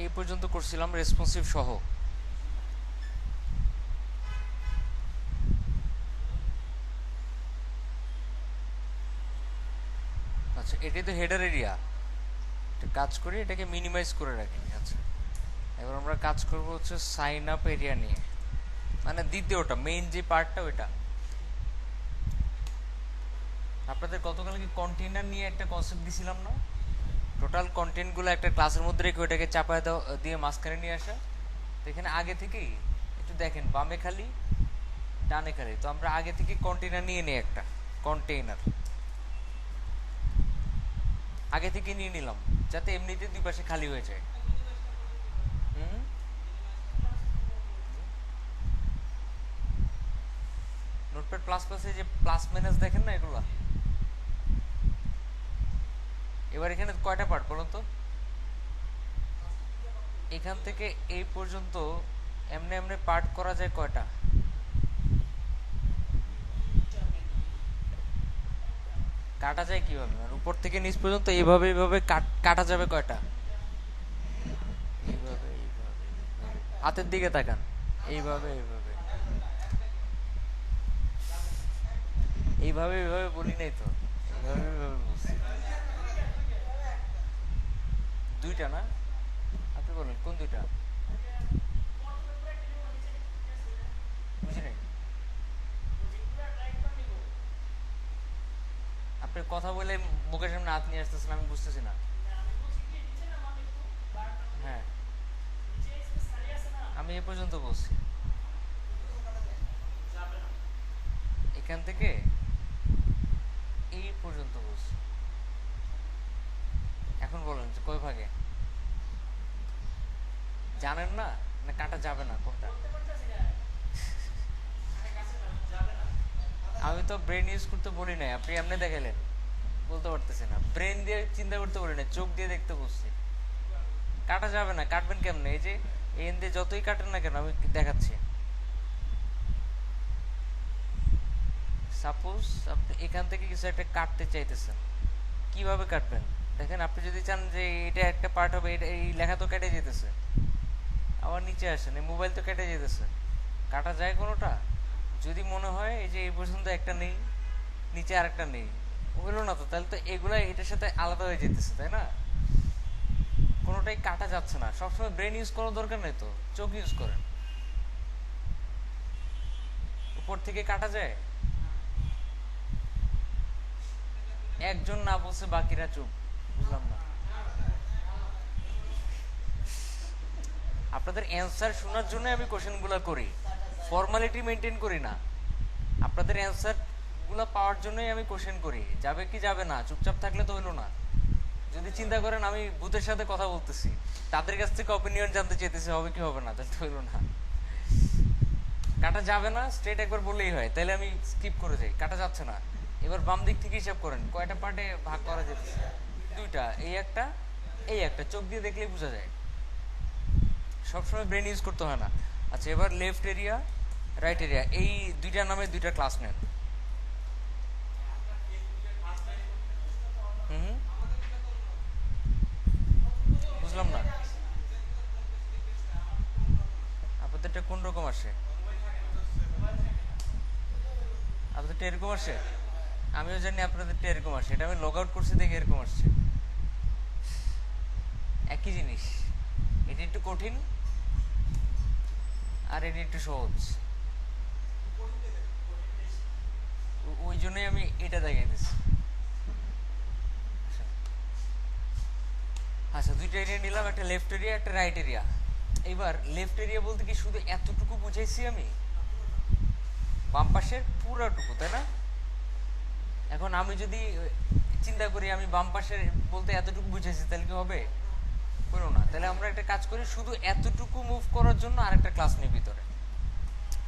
এই পর্যন্ত করছিলাম রেসপন্সিভ সহ। আচ্ছা, এটাই তো হেডার এরিয়া। একটা কাজ করি, এটাকে মিনিমাইজ করে রাখি। আচ্ছা, এবার আমরা কাজ করব হচ্ছে সাইন আপ এরিয়া নিয়ে, মানে দ্বিতীয়টা মেইন যে পার্টটা ওইটা। আপনাদের গতকাল কি কন্টেইনার নিয়ে একটা কনসেপ্ট দিছিলাম না? টোটাল কন্টেন্টগুলো একটা ক্লাসের মধ্যে রেখে ওটাকে চাপায় দাও দিয়ে মাঝখানে নিয়ে আসা। তো এখানে আগে থেকেই একটু দেখেন, বামে খালি ডানে খালি, তো আমরা আগে থেকে কন্টেইনার নিয়ে নিই। একটা কন্টেইনার আগে থেকে নিয়ে নিলাম যাতে এমনিতে দুই পাশে খালি হয়ে যায়। হুম, নোটপ্যাড প্লাস প্লাসে যে প্লাস মাইনাস দেখেন না এগুলা। এবার এখানে কয়টা পার্ট বলুন তো? এখান থেকে এই পর্যন্ত এমনি এমনি পার্ট করা যায় কয়টা? কাটা যায় কিভাবে? মানে উপর থেকে নিচ পর্যন্ত এইভাবে এইভাবে কাটা যাবে কয়টা? এইভাবে এইভাবে এইভাবে। হাতের দিকে তাকান। এইভাবে এইভাবে এইভাবে এইভাবে বলি নাই তো, এইভাবে এইভাবে বলছি। দুইটা না? আপনি বলেন কোন দুইটা? বুঝি নাই। আপনি কথা বলে মুখের সামনে হাত নিয়ে আসতেছেন, আমি বুঝতেছি না। হ্যাঁ, আমি এ পর্যন্ত বলছি। এখান থেকে এই পর্যন্ত বলছি। এখন বলেন যে কয় ভাগে? জানেন না? না কাটা যাবে না কোনটা? আমি তো ব্রেন ইউজ করতে বলি নাই, আপনি এমনি দেখালেন। বলতে পারতেছি না, ব্রেন দিয়ে চিন্তা করতে বলি না, চোখ দিয়ে দেখতে বলছি। কাটা যাবে না, কাটবেন কেমনে? এই যে এন দিয়ে যতই কাটেন না কেন, আমি দেখাচ্ছি। সাপোজ আপনি এখান থেকে কিছু একটা কাটতে চাইতেছেন, কিভাবে কাটবেন? দেখেন, আপনি যদি চান যে এটা একটা পার্ট হবে, এটা এই লেখা তো কেটে যেতেছে। আবার নিচে আসেন, এই মোবাইল তো কেটে যেতেছে। কাটা যায় কোনোটা? যদি মনে হয় এই যে এই পর্যন্ত একটা নেই, নিচে আরেকটা নেই, হইলো না তো, তাহলে তো এগুলা এটার সাথে আলাদা হয়ে যেতেছে, তাই না? কোনোটাই কাটা যাচ্ছে না। সবসময় ব্রেন ইউজ করার দরকার নেই তো, চোখ ইউজ করেন। উপর থেকে কাটা যায়? একজন না বলছে বাকিরা চুপ। বুঝলাম না। আপনাদের অ্যান্সার শোনার জন্য আমি কোশ্চেনগুলো করি, ফর্মালিটি মেনটেন করি না। আপনাদের অ্যান্সার গুলা পাওয়ার জন্যই আমি কোশ্চেন করি। যাবে কি যাবে না, চুপচাপ থাকলে তো হইলো না। যদি চিন্তা করেন আমি ভূতের সাথে কথা বলতেছি, তাদের কাছ থেকে অপিনিয়ন জানতে চাইতেছি, হবে কি হবে না, তাহলে তো হইলো না। কাটা যাবে না স্ট্রেট একবার বললেই হয়, তাহলে আমি স্কিপ করে যাই। কাটা যাচ্ছে না, এবার বাম দিক থেকে হিসাব করেন কয়টা পার্টে ভাগ করা যেতেছে। দুইটা, এই একটা এই একটা, চোখ দিয়ে দেখলেই বোঝা যায়। সবসময় ব্রেন ইউজ করতে হয় না। আচ্ছা, এবার লেফট এরিয়া রাইট এরিয়া, এই দুইটা নামে দুইটা ক্লাস নেন। হুম, বুঝলাম না। আপনাদেরটা কোন রকম আসে? আপনাদেরটা এরকম আসে? আমিও জানি আপনাদেরটা এরকম আসে, এটা আমি লগ আউট করছি দেখে এরকম আসছে। একই জিনিস। এটা একটু কঠিন আর এটা একটু সহজ। ওই জন্যই আমি এটা দেখাই দিচ্ছি। আচ্ছা, দুইটা এরিয়া নিলাম, একটা লেফট এরিয়া একটা রাইট এরিয়া। এবার লেফট এরিয়া বলতে কি শুধু এতটুকু বুঝাইছি আমি? বাম পাশের পুরাটুকু, তাই না? এখন আমি যদি চিন্তা করি আমি বাম পাশের বলতে এতটুকু বুঝাইছি, তাহলে কি হবে? করো না। তাহলে আমরা একটা কাজ করি, শুধু এতটুকু মুভ করার জন্য আরেকটা ক্লাস নিই ভিতরে।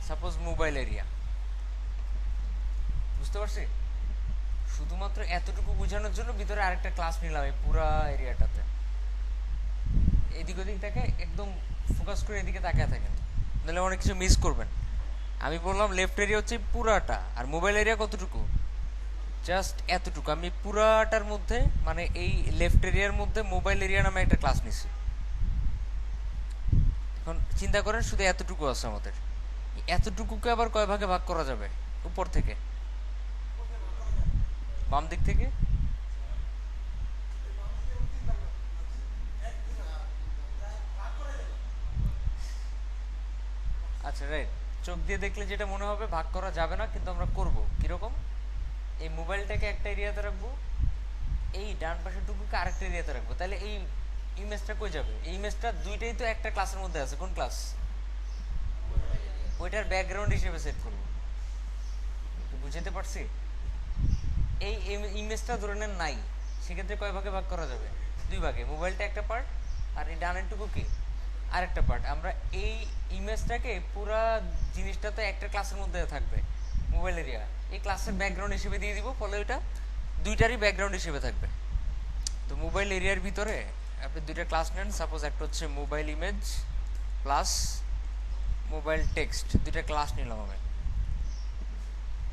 Suppose mobile area. বুঝতে পারছি? শুধুমাত্র এতটুকু বোঝানোর জন্য ভিতরে আরেকটা ক্লাস নিলাম এই পুরা এরিয়াটাতে। এদিক ওদিক তাকে একদম ফোকাস করে এদিকে তাকিয়ে থাকেন, নাহলে অনেক কিছু মিস করবেন। আমি বললাম লেফট এরিয়া হচ্ছে পুরাটা, আর মোবাইল এরিয়া কতটুকু? জাস্ট এতটুকু। আমি পুরাটার মধ্যে, মানে এই লেফট এরিয়ার মধ্যে মোবাইল এরিয়া নামে একটা ক্লাস নিছি। এখন চিন্তা করেন শুধু এতটুকু আছে আমাদের, এতটুকুকে আবার কয় ভাগে ভাগ করা যাবে? উপর থেকে, বাম দিক থেকে। আচ্ছা রাইট, চোখ দিয়ে দেখলে যেটা মনে হবে ভাগ করা যাবে না, কিন্তু আমরা করব কিরকম? এই মোবাইলটাকে একটা এরিয়াতে রাখবো, এই ডান পাশের টুকুকে আরেকটা এরিয়াতে রাখবো, তাহলে এই ইমেজটা কই যাবে? এই ইমেজটা দুইটাই তো একটা ক্লাসের মধ্যে আছে, কোন ক্লাস? ওইটার ব্যাকগ্রাউন্ড হিসেবে সেট করবো। বুঝতে পারছি? এই ইমেজটা ধরে নেন নাই, সেক্ষেত্রে কয় ভাগে ভাগ করা যাবে? দুই ভাগে। মোবাইলটা একটা পার্ট, আর এই ডানের টুকু কি আরেকটা পার্ট। আমরা এই ইমেজটাকে পুরা জিনিসটা তো একটা ক্লাসের মধ্যে থাকবে, মোবাইল এরিয়া এই ক্লাসের ব্যাকগ্রাউন্ড হিসেবে দিয়ে দিব, ফলে ওইটা দুইটারই ব্যাকগ্রাউন্ড হিসেবে থাকবে। তো মোবাইল এরিয়ার ভিতরে আপনি দুইটা ক্লাস নেন, সাপোজ একটা হচ্ছে mobile image plus mobile text, দুইটা ক্লাস নিলাম আমি।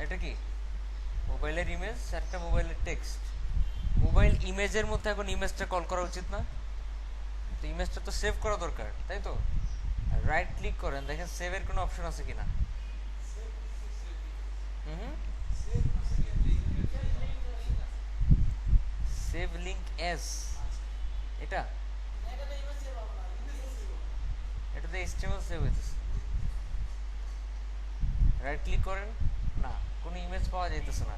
এটা কি মোবাইলের ইমেজ আর একটা মোবাইলের টেক্সট। মোবাইল ইমেজের মধ্যে এখন ইমেজটা কল করা উচিত না? তো ইমেজটা তো সেভ করা দরকার, তাই তো? রাইট ক্লিক করেন, দেখেন সেভের কোনো অপশন আছে কিনা। হুম, সেভ লিঙ্ক এস, এটা এটাতে এইচটিএমএল সেভ হইতেছে। রাইট ক্লিক করেন, না কোনো ইমেজ পাওয়া যাইতেছে না।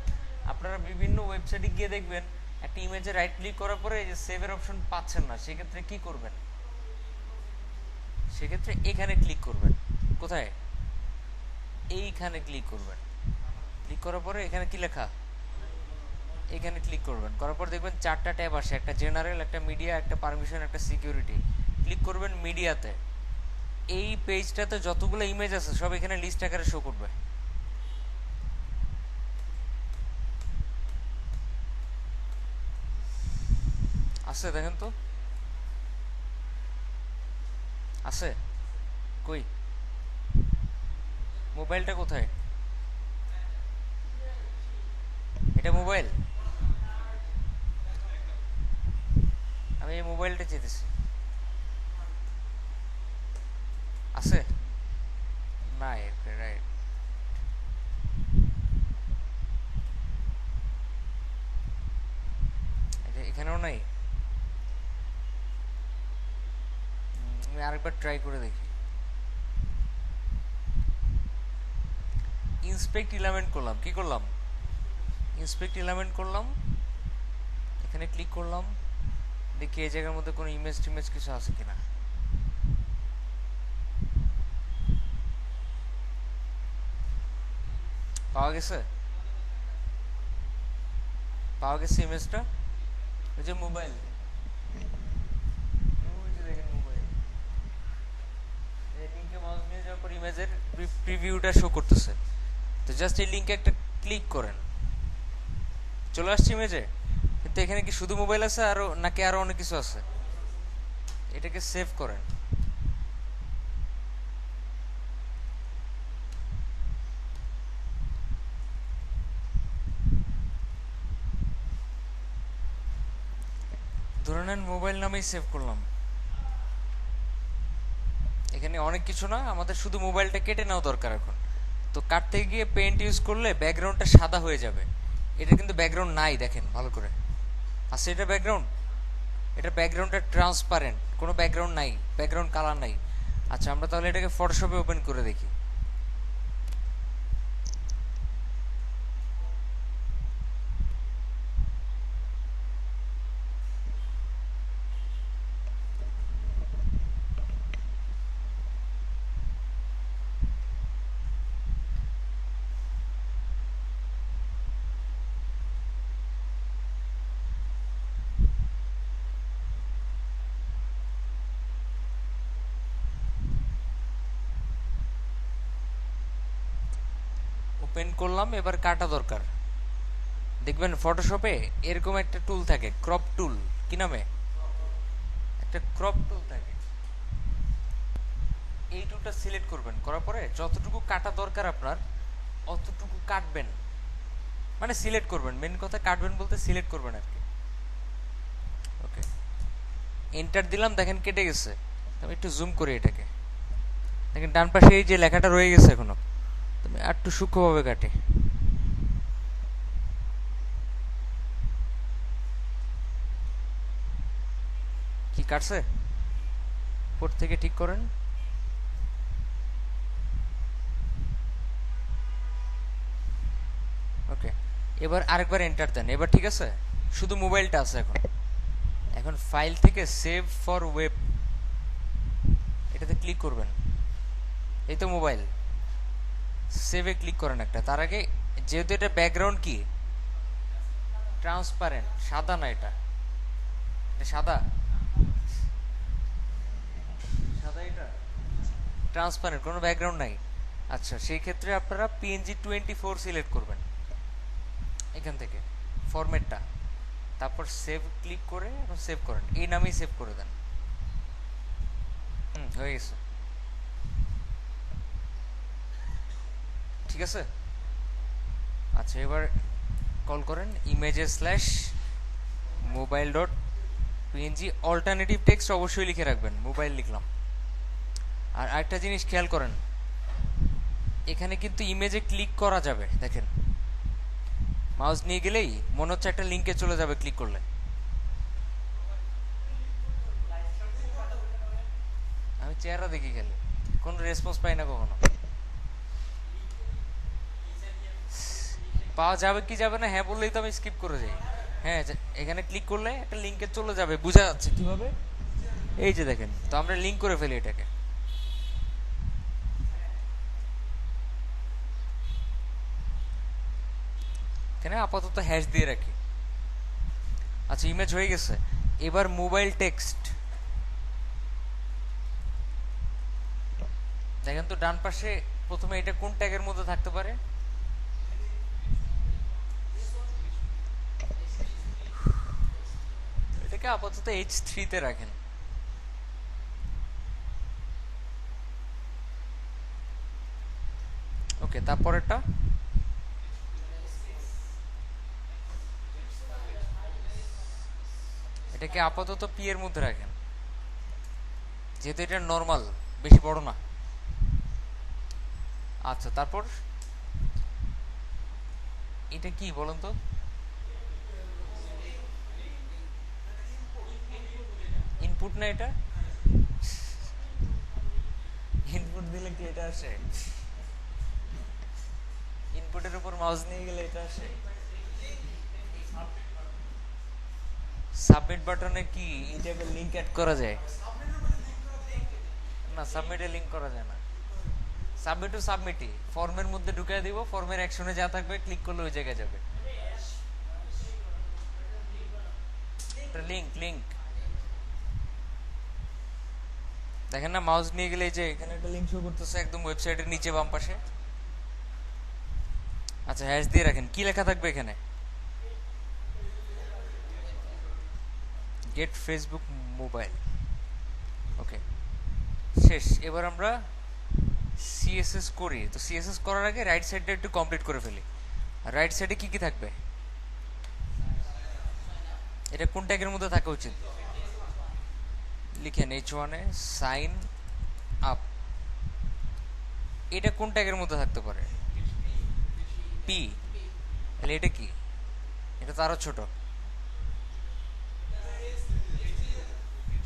আপনারা বিভিন্ন ওয়েবসাইটে গিয়ে দেখবেন একটা ইমেজে রাইট ক্লিক করার পরে এই যে সেভের অপশন পাচ্ছেন না, সেক্ষেত্রে কি করবেন? সেক্ষেত্রে এখানে ক্লিক করবেন। কোথায়? এইখানে ক্লিক করবেন। ক্লিক করার পরে এখানে কি লেখা, এখানে ক্লিক করবেন। করার পর দেখবেন চারটা ট্যাব আসে, একটা জেনারেল, একটা মিডিয়া, একটা পারমিশন, একটা সিকিউরিটি। ক্লিক করবেন মিডিয়াতে। এই পেজটাতে যতগুলো ইমেজ আছে সব এখানে লিস্ট আকারে শো করবে। আছে দেখেন তো, আছে কই? মোবাইলটা কোথায়? এটা মোবাইল, আমি এই মোবাইলটা চেয়েছি। আছে নাই, রাইট। এখানেও নাই। আমি আরেকবার ট্রাই করে দেখি। ইন্সপেক্ট ইলামেন্ট করলাম, কি করলাম? ইন্সপেক্ট ইলামেন্ট করলাম, এখানে ক্লিক করলাম, দেখি এই জায়গার মধ্যে কোনো ইমেজ টিমেজ কিছু আছে কিনা। পাওয়া গেছে, পাওয়া গেছে ইমেজটা। ওই যে মোবাইল, ওই যে দেখেন মোবাইল, এই লিংকে মাউস নিয়ে যাওয়ার পর ইমেজের প্রিভিউটা শো করতেছে। তো জাস্ট এই লিংকে একটা ক্লিক করেন, চলে আসছে ইমেজে। কিন্তু এখানে কি শুধু মোবাইল আছে আরো, নাকি আরো অনেক কিছু আছে? এটাকে সেভ করেন। ধরে নেন মোবাইল নামেই সেভ করলাম। এখানে অনেক কিছু না, আমাদের শুধু মোবাইলটা কেটে নেওয়া দরকার এখন। তো কাটতে গিয়ে পেইন্ট ইউজ করলে ব্যাকগ্রাউন্ডটা সাদা হয়ে যাবে। এটা কিন্তু ব্যাকগ্রাউন্ড নাই, দেখেন ভালো করে। আচ্ছা এটা ব্যাকগ্রাউন্ড, এটা ব্যাকগ্রাউন্ডটা ট্রান্সপারেন্ট, কোনো ব্যাকগ্রাউন্ড নাই, ব্যাকগ্রাউন্ড কালার নাই। আচ্ছা আমরা তাহলে এটাকে ফটোশপে ওপেন করে দেখি। ওপেন করলাম, এবার কাটা দরকার। দেখবেন ফটোশপে এরকম একটা টুল থাকে, ক্রপ টুল, কি নামে? একটা ক্রপ টুল থাকে। এই টুলটা সিলেক্ট করবেন, করার পরে যতটুকু কাটা দরকার আপনার অতটুকু কাটবেন। মানে সিলেক্ট করবেন, মেন কথা কাটবেন বলতে সিলেক্ট করবেন আর কি। ওকে, এন্টার দিলাম, দেখেন কেটে গেছে। আমি একটু জুম করি এটাকে। দেখেন ডান পাশে এই যে লেখাটা রয়ে গেছে এখনো, তুমি আর একটু সূক্ষ্মভাবে কাটে। কি কাটছে? উপর থেকে ঠিক করেন। ওকে, এবার আরেকবার এন্টার দেন। এবার ঠিক আছে, শুধু মোবাইলটা আছে এখন। এখন ফাইল থেকে সেভ ফর ওয়েব এটাতে ক্লিক করবেন। এই তো মোবাইল, সেভে ক্লিক করেন একটা। তার আগে যেহেতু এটা ব্যাকগ্রাউন্ড কি ট্রান্সপারেন্ট, সাদা না, এটা এটা সাদা সাদা, এটা ট্রান্সপারেন্ট, কোনো ব্যাকগ্রাউন্ড নাই। আচ্ছা, সেই ক্ষেত্রে আপনারা PNG-24 সিলেক্ট করবেন এখান থেকে ফরম্যাটটা, তারপর সেভ ক্লিক করে এখন সেভ করেন, এই নামেই সেভ করে দেন। হয়ে গেছে, ঠিক আছে। আচ্ছা, এবার কল করেন images slash mobile dot PNG. Alternative text অবশ্যই লিখে রাখবেন, মোবাইল লিখলাম। আর আরেকটা জিনিস খেয়াল করেন, এখানে কিন্তু ইমেজে ক্লিক করা যাবে। দেখেন মাউস নিয়ে গেলেই মনে হচ্ছে একটা লিঙ্কে চলে যাবে ক্লিক করলে। আমি চেহারা দেখি খেলে, কোনো রেসপন্স পাই না কখনো। পাওয়া যাবে কি যাবে না হ্যাঁ বললেই তো আমি স্কিপ করে যাই। হ্যাঁ, এখানে ক্লিক করলে একটা লিঙ্কে চলে যাবে, বোঝা যাচ্ছে কিভাবে? এই যে দেখেন, তো আমরা লিঙ্ক করে ফেলি এটাকে। এখানে আপাতত হ্যাশ দিয়ে রাখি। আচ্ছা, ইমেজ হয়ে গেছে। এবার মোবাইল টেক্সট দেখেন তো ডান পাশে প্রথমে এটা কোন ট্যাগের মধ্যে থাকতে পারে? এটাকে আপাতত H3 তে রাখেন। ওকে, তারপরেরটা এটাকে আপাতত P এর মধ্যে রাখেন, যেহেতু এটা নর্মাল, বেশি বড় না। আচ্ছা, তারপর এটা কি বলেন তো? ইনপুট না এটা? ইনপুট দিলে কি এটা আসে? ইনপুটের উপর মাউস নিয়ে গেলে এটা আসে? সাবমিট বাটনে কি এটাকে লিংক অ্যাড করা যায়? না, সাবমিটে লিংক করা যায় না। সাবমিট টু সাবমিটই ফর্মের মধ্যে ঢুকিয়ে দিব, ফর্মের অ্যাকশনে যা থাকবে ক্লিক করলে ওই জায়গায় যাবে। লিংক লিংক দেখেন না, মাউস নিয়ে গেলে যে এখানে একটা লিংক শো করতেছে একদম ওয়েবসাইটের নিচে বাম পাশে। আচ্ছা, হ্যাশ দিয়ে রাখেন। কি লেখা থাকবে এখানে? Gate Facebook mobile. ওকে, শেষ। এবার আমরা সিএসএস করি। তো সিএসএস করার আগে রাইট সাইডটা একটু কমপ্লিট করে ফেলি। রাইট সাইডে কি কি থাকবে? এটা কোন ট্যাগের মধ্যে থাকা উচিত? লিখেন H1 এ সাইন আপ। এটা কোন ট্যাগের মধ্যে থাকতে পারে? পি। তাহলে এটা কি? এটা তো আরো ছোট।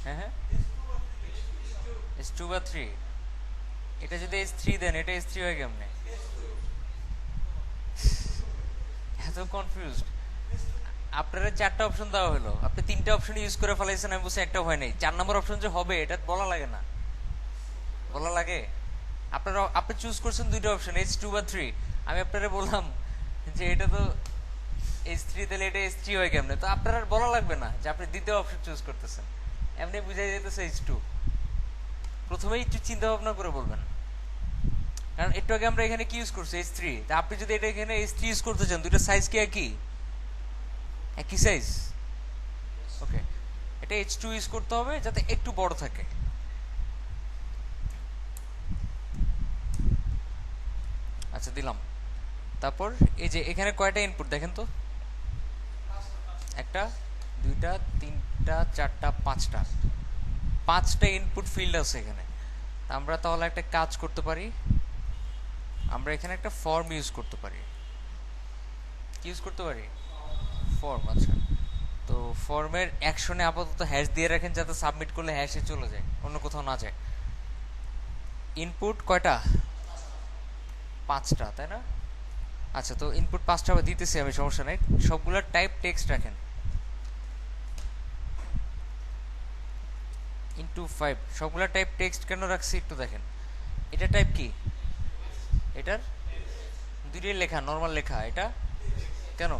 হ্যাঁ হ্যাঁ, S2 বা 3। এটা যদি S3 দেন, এটা S3 হয় কেমনে? এত কনফিউজড। আপনারা 4টা অপশন দেওয়া হলো, আপনি 3টা অপশন ইউজ করে ফেলাইছেন, আমি বলছি একটা হয় নাই। 4 নম্বর অপশন যে হবে এটা বলা লাগে না? বলা লাগে? আপনি চুজ করছেন 2টা অপশন, H2 বা 3। আমি আপনারা বললাম যে এটা তো H3, তাহলে এটা S3 হয় কেমনে? তো আপনার আর বলা লাগবে না যে আপনি দ্বিতীয় অপশন চুজ করতেছেন, এমনি বুঝাই যেতেছে H2। প্রথমেই একটু চিন্তা ভাবনা করে বলবেন, কারণ একটু আগে আমরা এখানে কি ইউজ করছি? H3। তা আপনি যদি এটা এখানে H3 ইউজ করতে চান, দুইটা সাইজ কি একই? একই সাইজ। ওকে, এটা H2 ইউজ করতে হবে যাতে একটু বড় থাকে। আচ্ছা, দিলাম। তারপর এই যে এখানে কয়টা ইনপুট দেখেন তো? একটা, দুইটা, তিনটা, চারটা, পাঁচটা। 5টা ইনপুট ফিল্ড আছে এখানে। আমরা তাহলে একটা কাজ করতে পারি, আমরা এখানে একটা ফর্ম ইউজ করতে পারি। কি ইউজ করতে পারি? ফর্ম। আচ্ছা, তো ফর্মের অ্যাকশনে আপাতত হ্যাশ দিয়ে রাখেন, যাতে সাবমিট করলে হ্যাশে চলে যায়, অন্য কোথাও না যায়। ইনপুট কয়টা? 5টা, তাই না? আচ্ছা, তো ইনপুট 5টা দিতেছি আমি, সমস্যা নাই। সবগুলোর টাইপ টেক্সট রাখেন। ইনটু 5 সবগুলোর টাইপ টেক্সট কেন রাখছি একটু দেখেন। এটা টাইপ কি? এটার দুইটাই লেখা, নর্মাল লেখা। এটা কেন?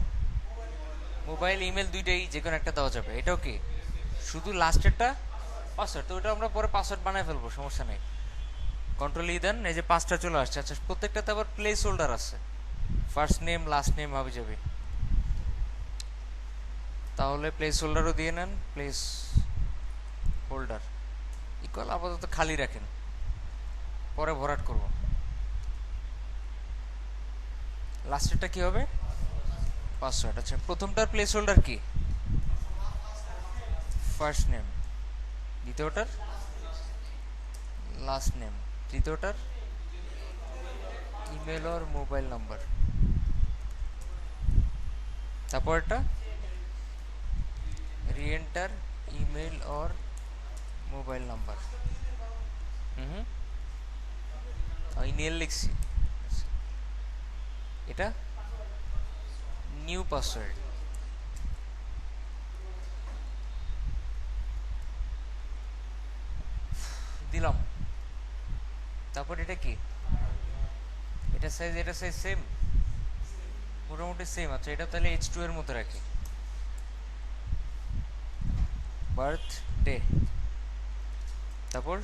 মোবাইল, ইমেল দুইটাই যে কোনো একটা দেওয়া যাবে। এটাও কি? শুধু লাস্টেরটা পাসওয়ার্ড। তো ওটা আমরা পরে পাসওয়ার্ড বানায় ফেলবো, সমস্যা নেই। কন্ট্রোল দেন, এই যে 5টা চলে আসছে। আচ্ছা, প্রত্যেকটাতে আবার প্লেস হোল্ডার আছে, ফার্স্ট নেম লাস্ট নেম হবে যাবে। তাহলে প্লেস হোল্ডারও দিয়ে নেন, প্লেস হোল্ডার ইকুয়াল আপাতত খালি রাখেন, পরে ভরাট করব। লাস্টেরটা কি হবে? পাসওয়ার্ড। আচ্ছা, প্রথমটার প্লেস হোল্ডার কি? First name. দ্বিতীয়টার লাস্ট নেম। তৃতীয়টার ইমেল আর মোবাইল নাম্বার। তারপরটা রিএন্টার ইমেল और মোবাইল নাম্বার। হুম, ইমেল লিখছি। এটা নিউ পাসওয়ার্ড দিলাম। তারপর এটা কি? এটা সাইজ, এটা সাইজ সেম, মোটামুটি সেম। আচ্ছা, এটা তাহলে H2 এর মধ্যে রাখি। বার্থডে। তারপর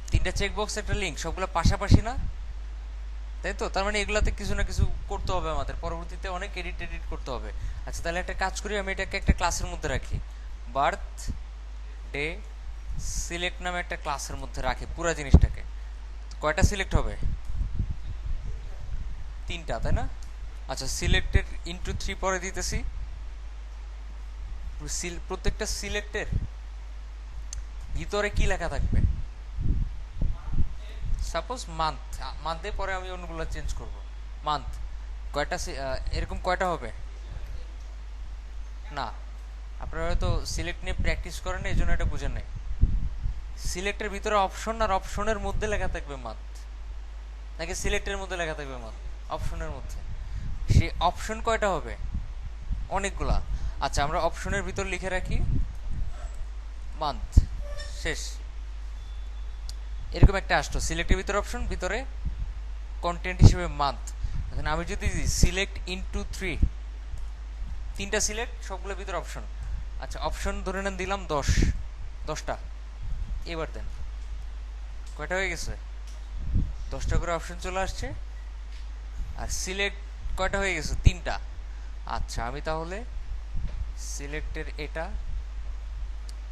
3টা চেকবক্স, একটা লিঙ্ক, সবগুলো পাশাপাশি না, তাই তো? তার মানে এগুলাতে কিছু না কিছু করতে হবে আমাদের, পরবর্তীতে অনেক এডিট করতে হবে। আচ্ছা, তাহলে একটা কাজ করি, আমি এটাকে একটা ক্লাসের মধ্যে রাখি। বার্থ ডে সিলেক্ট নামে একটা ক্লাসের মধ্যে রাখি পুরো জিনিসটাকে। কয়টা সিলেক্ট হবে? 3টা, তাই না? আচ্ছা, সিলেক্টেড ইনটু 3 পরে দিতেছি। প্রত্যেকটা সিলেক্টের ভিতরে কি লেখা থাকবে? সাপোজ মান্থ, মান্থে পরে আমি অন্যগুলো চেঞ্জ করব। মান্থ কয়টা এরকম কয়টা হবে? না, আপনারা হয়তো সিলেক্ট নিয়ে প্র্যাকটিস করেন, এই জন্য এটা বুঝেন নাই। সিলেক্টের ভিতরে অপশন, আর অপশনের মধ্যে লেখা থাকবে মান্থ, নাকি সিলেক্টের মধ্যে লেখা থাকবে মান্থ? অপশনের মধ্যে। সেই অপশন কয়টা হবে? অনেকগুলা। আচ্ছা, আমরা অপশনের ভিতর লিখে রাখি মান্থ, শেষ। এরকম একটা আসতো, সিলেক্টের ভিতরে অপশন, ভিতরে কন্টেন্ট হিসেবে মান্থ। এখন আমি যদি সিলেক্ট ইনটু 3টা সিলেক্ট, সবগুলোর ভিতরে অপশন। আচ্ছা, অপশন ধরে নেন দিলাম 10টা। এবার দেন, কয়টা হয়ে গেছে? 10টা করে অপশন চলে আসছে। আর সিলেক্ট কয়টা হয়ে গেছে? 3টা। আচ্ছা, আমি তাহলে সিলেক্টের এটা,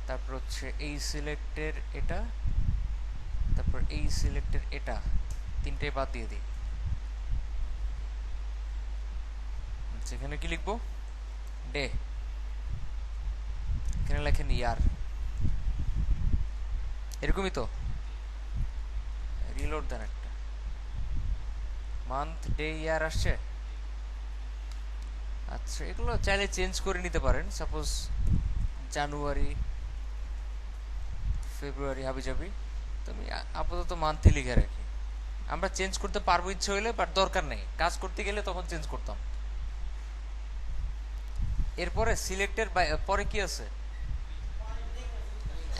তারপর হচ্ছে এই সিলেক্টের এটা, তারপর এই সিলেক্টের এটা, 3টাই বাদ দিয়ে দিই। আচ্ছা, এখানে কি লিখবো? ডে। এখানে লেখেন ইয়ার। এরকমই তো। রিলোড দেন একটা। মান্থ, ডে, ইয়ার আসছে। আচ্ছা, এগুলো চাইলে চেঞ্জ করে নিতে পারেন। সাপোজ জানুয়ারি, ফেব্রুয়ারি হাবিজাবি, তো আমি আপাতত মান্থই লিখে রাখি। আমরা চেঞ্জ করতে পারবো ইচ্ছে হইলে, বাট দরকার নেই, কাজ করতে গেলে তখন চেঞ্জ করতাম। এরপরে সিলেক্টের পরে কি আছে?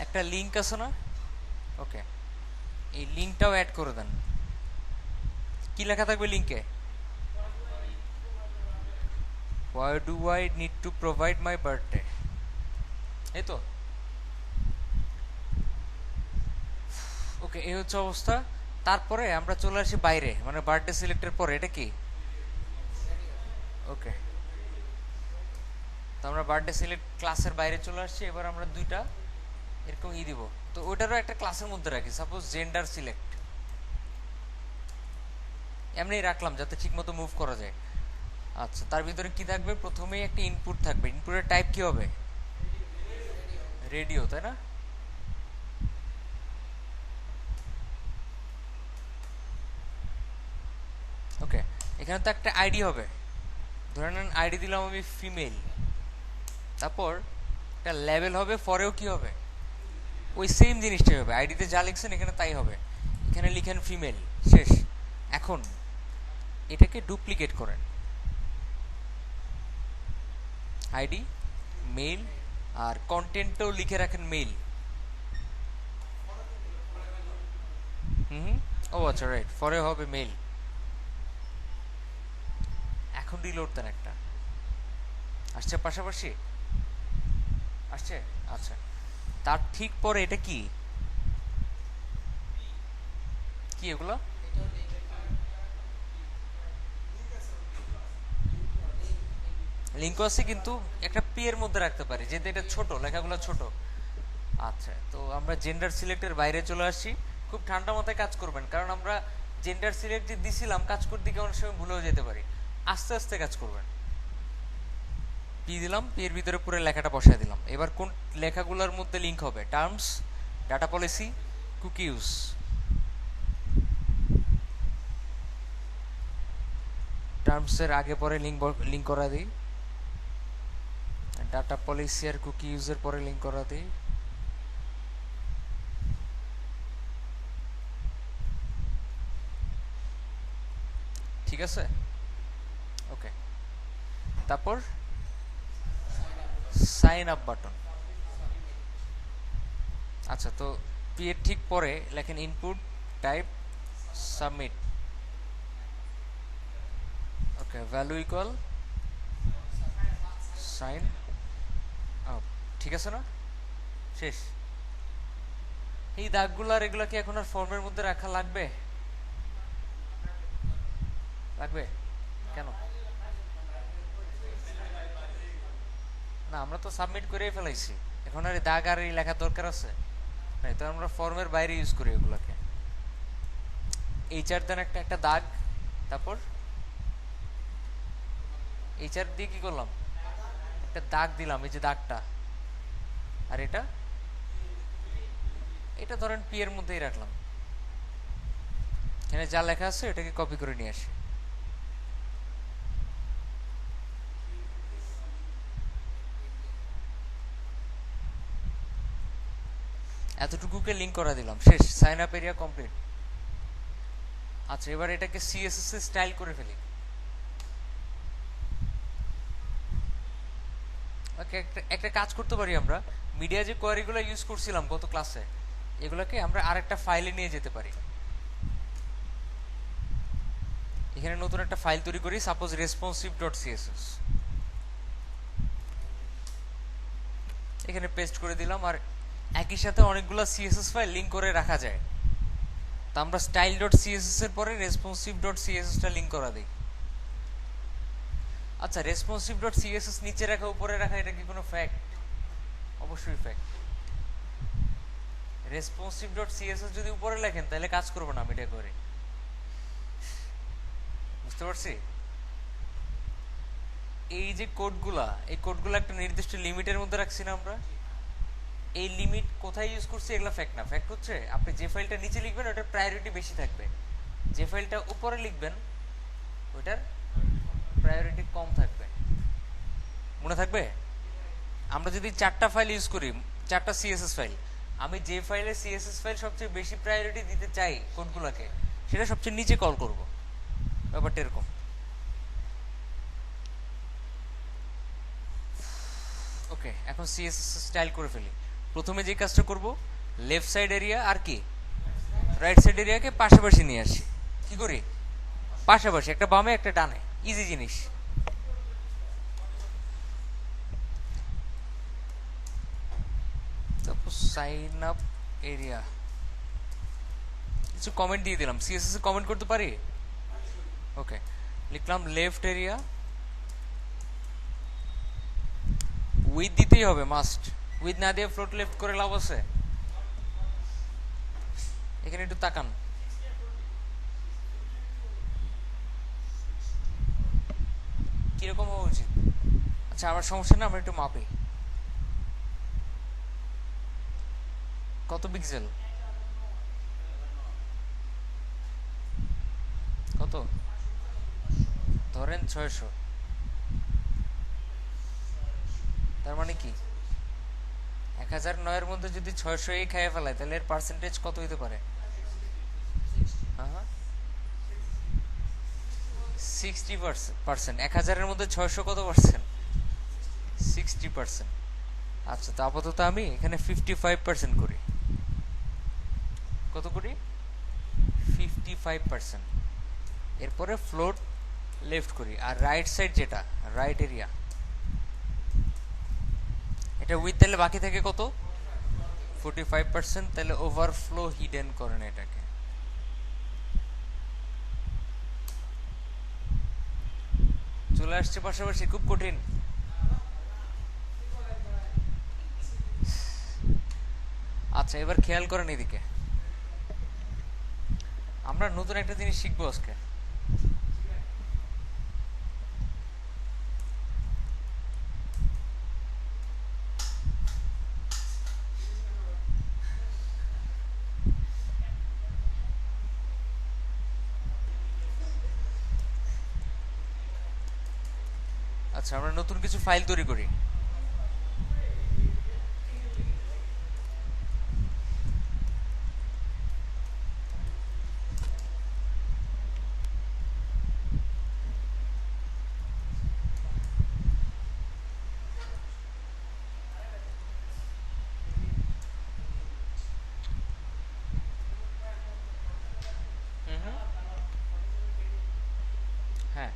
একটা লিঙ্ক আছে না? ওকে, এই লিঙ্কটাও অ্যাড করে দেন। কি লেখা থাকবে লিঙ্কে? Why do I need to provide my birthday? এই তো। ওকে, এই হচ্ছে অবস্থা। তারপরে আমরা চলে আসি বাইরে, মানে বার্থডে সিলেক্টের পরে। এটা কি? ওকে, তো আমরা বার্থডে সিলেক্ট ক্লাসের বাইরে চলে আসছি। এবার আমরা 2টা এরকম দিব। তো ওইটারও একটা ক্লাসের মধ্যে রাখি। সাপোজ জেন্ডার সিলেক্ট, এমনি রাখলাম যাতে ঠিক মতো মুভ করা যায়। আচ্ছা, তার ভিতরে কি থাকবে? প্রথমেই একটা ইনপুট থাকবে। ইনপুটের টাইপ কি হবে? রেডিও, তাই না? ওকে, এখানে তো একটা আইডি হবে, ধরে নেন আইডি দিলাম আমি ফিমেল, তারপর একটা লেভেল হবে, পরেও কি হবে, ওই সেম জিনিসটাই হবে, আইডিতে যা লিখছেন এখানে তাই হবে। এখানে লিখেন ফিমেল, শেষ। এখন এটাকে ডুপ্লিকেট করেন, আইডি মেইল, আর কন্টেন্টও লিখে রাখেন মেইল। হুম, ও আচ্ছা, রাইট, পরে হবে মেইল। এখন রিলোড দেন একটা, আসছে পাশাপাশি, আসছে, আচ্ছা। তার ঠিক পরে এটা কি কি এগুলো? লিঙ্ক আছে, কিন্তু একটা পি এর মধ্যে রাখতে পারি যেহেতু এটা ছোট, লেখাগুলো ছোট। আচ্ছা, তো আমরা জেন্ডার সিলেক্টের বাইরে চলে আসছি। খুব ঠান্ডা মাথায় কাজ করবেন, কারণ আমরা জেন্ডার সিলেক্ট যে দিছিলাম কাজ করতে গিয়ে অনেক সময় ভুলেও যেতে পারি। আস্তে আস্তে কাজ করবেন। পি দিলাম, পি এর ভিতরে পুরো লেখাটা বসায় দিলাম। এবার কোন লেখাগুলোর মধ্যে লিঙ্ক হবে? Terms, data policy, cookie use. টার্মসের আগে পরে লিঙ্ক করা দিই, ডাটা পলিসি আর কুকি ইউজের পরে লিঙ্ক করা দিই। ঠিক আছে, ওকে। তারপর সাইন আপ বাটন। আচ্ছা, তো পি এর ঠিক পরে লেখেন ইনপুট টাইপ সাবমিট। ওকে, ভ্যালু ইকুয়াল সাইন আপ। ঠিক আছে না? শেষ। এই দাগগুলো আর এগুলো কি এখন আর ফর্মের মধ্যে রাখা লাগবে? লাগবে কেন? না, আমরা তো সাবমিট করেই ফেলাইছি, এখন আর এই দাগ আর এই লেখা দরকার আছে? নাই তো, আমরা ফর্মের বাইরে ইউজ করি এগুলোকে। এইচআর দেন একটা একটা দাগ, তারপর এইচআর দিয়ে কি করলাম, একটা দাগ দিলাম, এই যে দাগটা। আর এটা এটা ধরেন পি এর মধ্যেই রাখলাম, এখানে যা লেখা আছে এটাকে কপি করে নিয়ে আসি। এতটুকুকে লিঙ্ক করা দিলাম, শেষ। Sign up area complete. আচ্ছা, এবার এটাকে সিএসএস এ স্টাইল করে ফেলি। ওকে, একটা কাজ করতে পারি আমরা, মিডিয়া যে কোয়ারিগুলো ইউজ করছিলাম গত ক্লাসে, এগুলোকে আমরা আরেকটা ফাইলে নিয়ে যেতে পারি। এখানে নতুন একটা ফাইল তৈরি করি, সাপোজ রেসপন্সিভ ডট সিএসএস, এখানে পেস্ট করে দিলাম। আর একই সাথে অনেকগুলো সিএসএস ফাইল লিঙ্ক করে রাখা যায়, তা আমরা স্টাইল ডট সিএসএস এর পরে রেসপন্সিভ ডট সিএসএস টা লিঙ্ক করা দিই। আচ্ছা, রেসপন্সিভ ডট সিএসএস নিচে রাখা উপরে রাখা এটা কি কোনো ফ্যাক্ট? অবশ্যই ফ্যাক্ট। রেসপন্সিভ ডট সিএসএস যদি উপরে লেখেন তাহলে কাজ করবে না মিডিয়া করে, বুঝতে পারছি? এই যে কোডগুলা, এই কোডগুলা একটা নির্দিষ্ট লিমিটের মধ্যে রাখছি না আমরা, এই লিমিট কোথায় ইউজ করছি এগুলো ফ্যাক্ট না। ফ্যাক্ট হচ্ছে আপনি যে ফাইলটা নিচে লিখবেন ওটার প্রায়োরিটি বেশি থাকবে, যে ফাইলটা উপরে লিখবেন ওটার প্রায়োরিটি কম থাকবে। মনে থাকবে? আমরা যদি 4টা ফাইল ইউজ করি, 4টা সিএসএস ফাইল, আমি যে ফাইলে সিএসএস ফাইল সবচেয়ে বেশি প্রায়োরিটি দিতে চাই কোডগুলোকে, সেটা সবচেয়ে নিচে কল করব। ব্যাপারটা এরকম। ওকে, এখন সিএসএস স্টাইল করে ফেলি। প্রথমে যে কাজটা করব, লেফট সাইড এরিয়া আর কি রাইট সাইড এরিয়াকে পাশাপাশি নিয়ে আসি। কি করি? পাশাপাশি, একটা বামে একটা ডানে, ইজি জিনিস। তারপর সাইন আপ এরিয়া কিছু কমেন্ট দিয়ে দিলাম, সিএসএস এ কমেন্ট করতে পারি। ওকে, লিখলাম লেফট এরিয়া, উইথ দিতেই হবে মাস্ট, উইথ না দিয়ে ফ্লোট লেফট করে লাভ আছে? এখানে একটু তাকান, কিরকম হওয়া উচিত? আচ্ছা, আমার সমস্যা না, আমরা একটু মাপি। কত পিক্সেল? কত? ধরেন 600। তার মানে কি 1009 এর মধ্যে যদি 600 এই খাইয়ে ফেলায় তাহলে এর পার্সেন্টেজ কত হইতে পারে? হ্যাঁ হ্যাঁ, 60%। 1000-এর মধ্যে 600 কত পার্সেন্ট? 60%। আচ্ছা, তো আপাতত আমি এখানে 55% করি। কত করি? 55%। এরপরে ফ্লোট লেফট করি, আর রাইট সাইড যেটা রাইট এরিয়া, এটা উইথ, তাহলে বাকি থাকে কত? 45%। তাহলে ওভারফ্লো হিডেন করেন এটাকে। চলে আসছে পাশাপাশি, খুব কঠিন। আচ্ছা, এবার খেয়াল করেন এদিকে, আমরা নতুন একটা জিনিস শিখবো আজকে। আচ্ছা, আমরা নতুন কিছু ফাইল তৈরি করি। হ্যাঁ,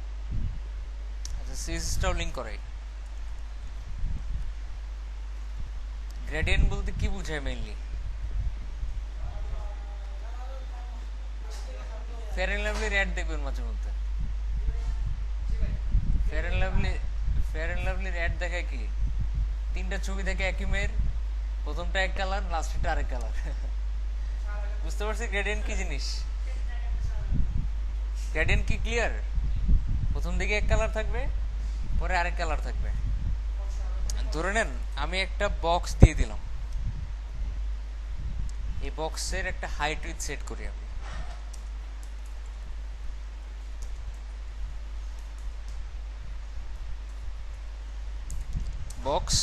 আচ্ছা, সিএসএসটাও লিঙ্ক করাই। গ্রেডিয়েন্ট বলতে কি বোঝায় mainly? Fair and lovely ad দেখবেন মাঝে মধ্যে। Fair and lovely fair and লাভলির অ্যাড দেখায় কি, তিনটা ছবি দেখে একই মেয়ের, প্রথমটা এক কালার, লাস্টেরটা আরেক কালার। বুঝতে পারছি গ্রেডিয়েন্ট কি জিনিস? গ্রেডিয়েন্ট কি ক্লিয়ার? প্রথম দিকে এক কালার থাকবে, পরে আরেক কালার থাকবে। ধরে নেন আমি একটা বক্স দিয়ে দিলাম, এই বক্সের একটা হাইট উইথ সেট করি আমি। বক্স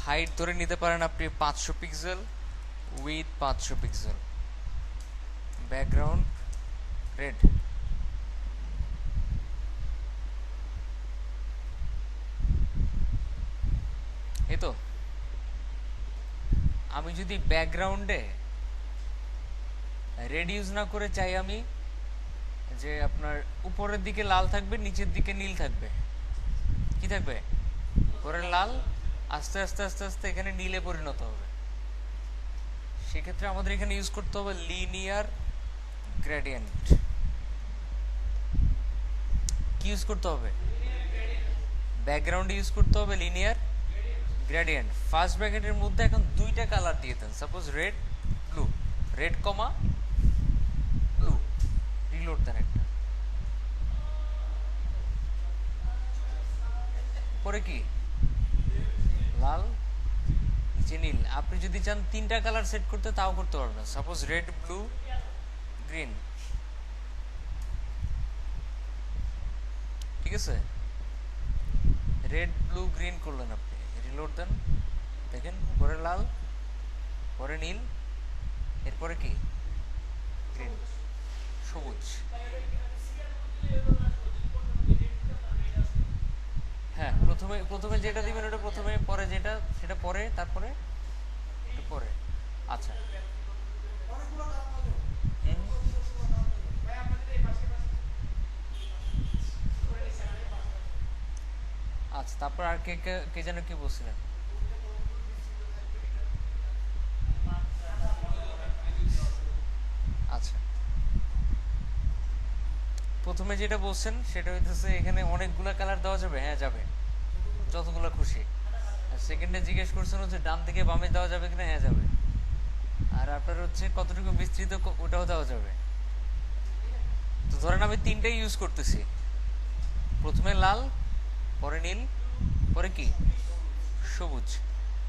হাইট ধরে নিতে পারেন আপনি 500 pixel, with 500 pixel, background red. এই তো, আমি যদি ব্যাকগ্রাউন্ডে রেড ইউজ না করে চাই আমি যে আপনার উপরের দিকে লাল থাকবে, নিচের দিকে নীল থাকবে, কি থাকবে? উপরের লাল, আস্তে আস্তে আস্তে আস্তে এখানে নীলে পরিণত হবে। সেক্ষেত্রে আমাদের এখানে ইউজ করতে হবে লিনিয়ার গ্রেডিয়েন্ট। কি ইউজ করতে হবে? ব্যাকগ্রাউন্ড ইউজ করতে হবে লিনিয়ার গ্রেডিয়েন্ট। ফার্স্ট ব্র্যাকেটের মধ্যে এখন দুইটা কালার দিয়ে দেন, সাপোজ রেড ব্লু, রেড কমা ব্লু, রিলোড দেন একটা। পরে কি লাল, নিচে নীল। আপনি যদি চান তিনটা কালার সেট করতে তাও করতে পারবেন, সাপোজ রেড ব্লু গ্রিন, ঠিক আছে? রেড ব্লু গ্রিন করলেন আপনি, রিলোড দেন, দেখেন পরে লাল, পরে নীল, এরপরে কি গ্রিন, সবুজ। হ্যাঁ, প্রথমে প্রথমে যেটা দিবেন ওটা প্রথমে, পরে যেটা সেটা পরে, তারপরে একটু পরে। আচ্ছা, আচ্ছা, তারপর আর কে কে কে যেন কি বলছিলেন? আচ্ছা, প্রথমে যেটা বলছেন সেটা হইতেছে এখানে অনেকগুলা কালার দেওয়া যাবে, হ্যাঁ যাবে, যতগুলো খুশি। সেকেন্ডে জিজ্ঞেস করছেন হচ্ছে ডান থেকে বামে দেওয়া যাবে কিনা, হ্যাঁ যাবে। আর আপনার হচ্ছে কতটুকু বিস্তৃত ওটাও দেওয়া যাবে। তো ধরেন আমি তিনটাই ইউজ করতেছি, প্রথমে লাল, পরে নীল, পরে কি সবুজ।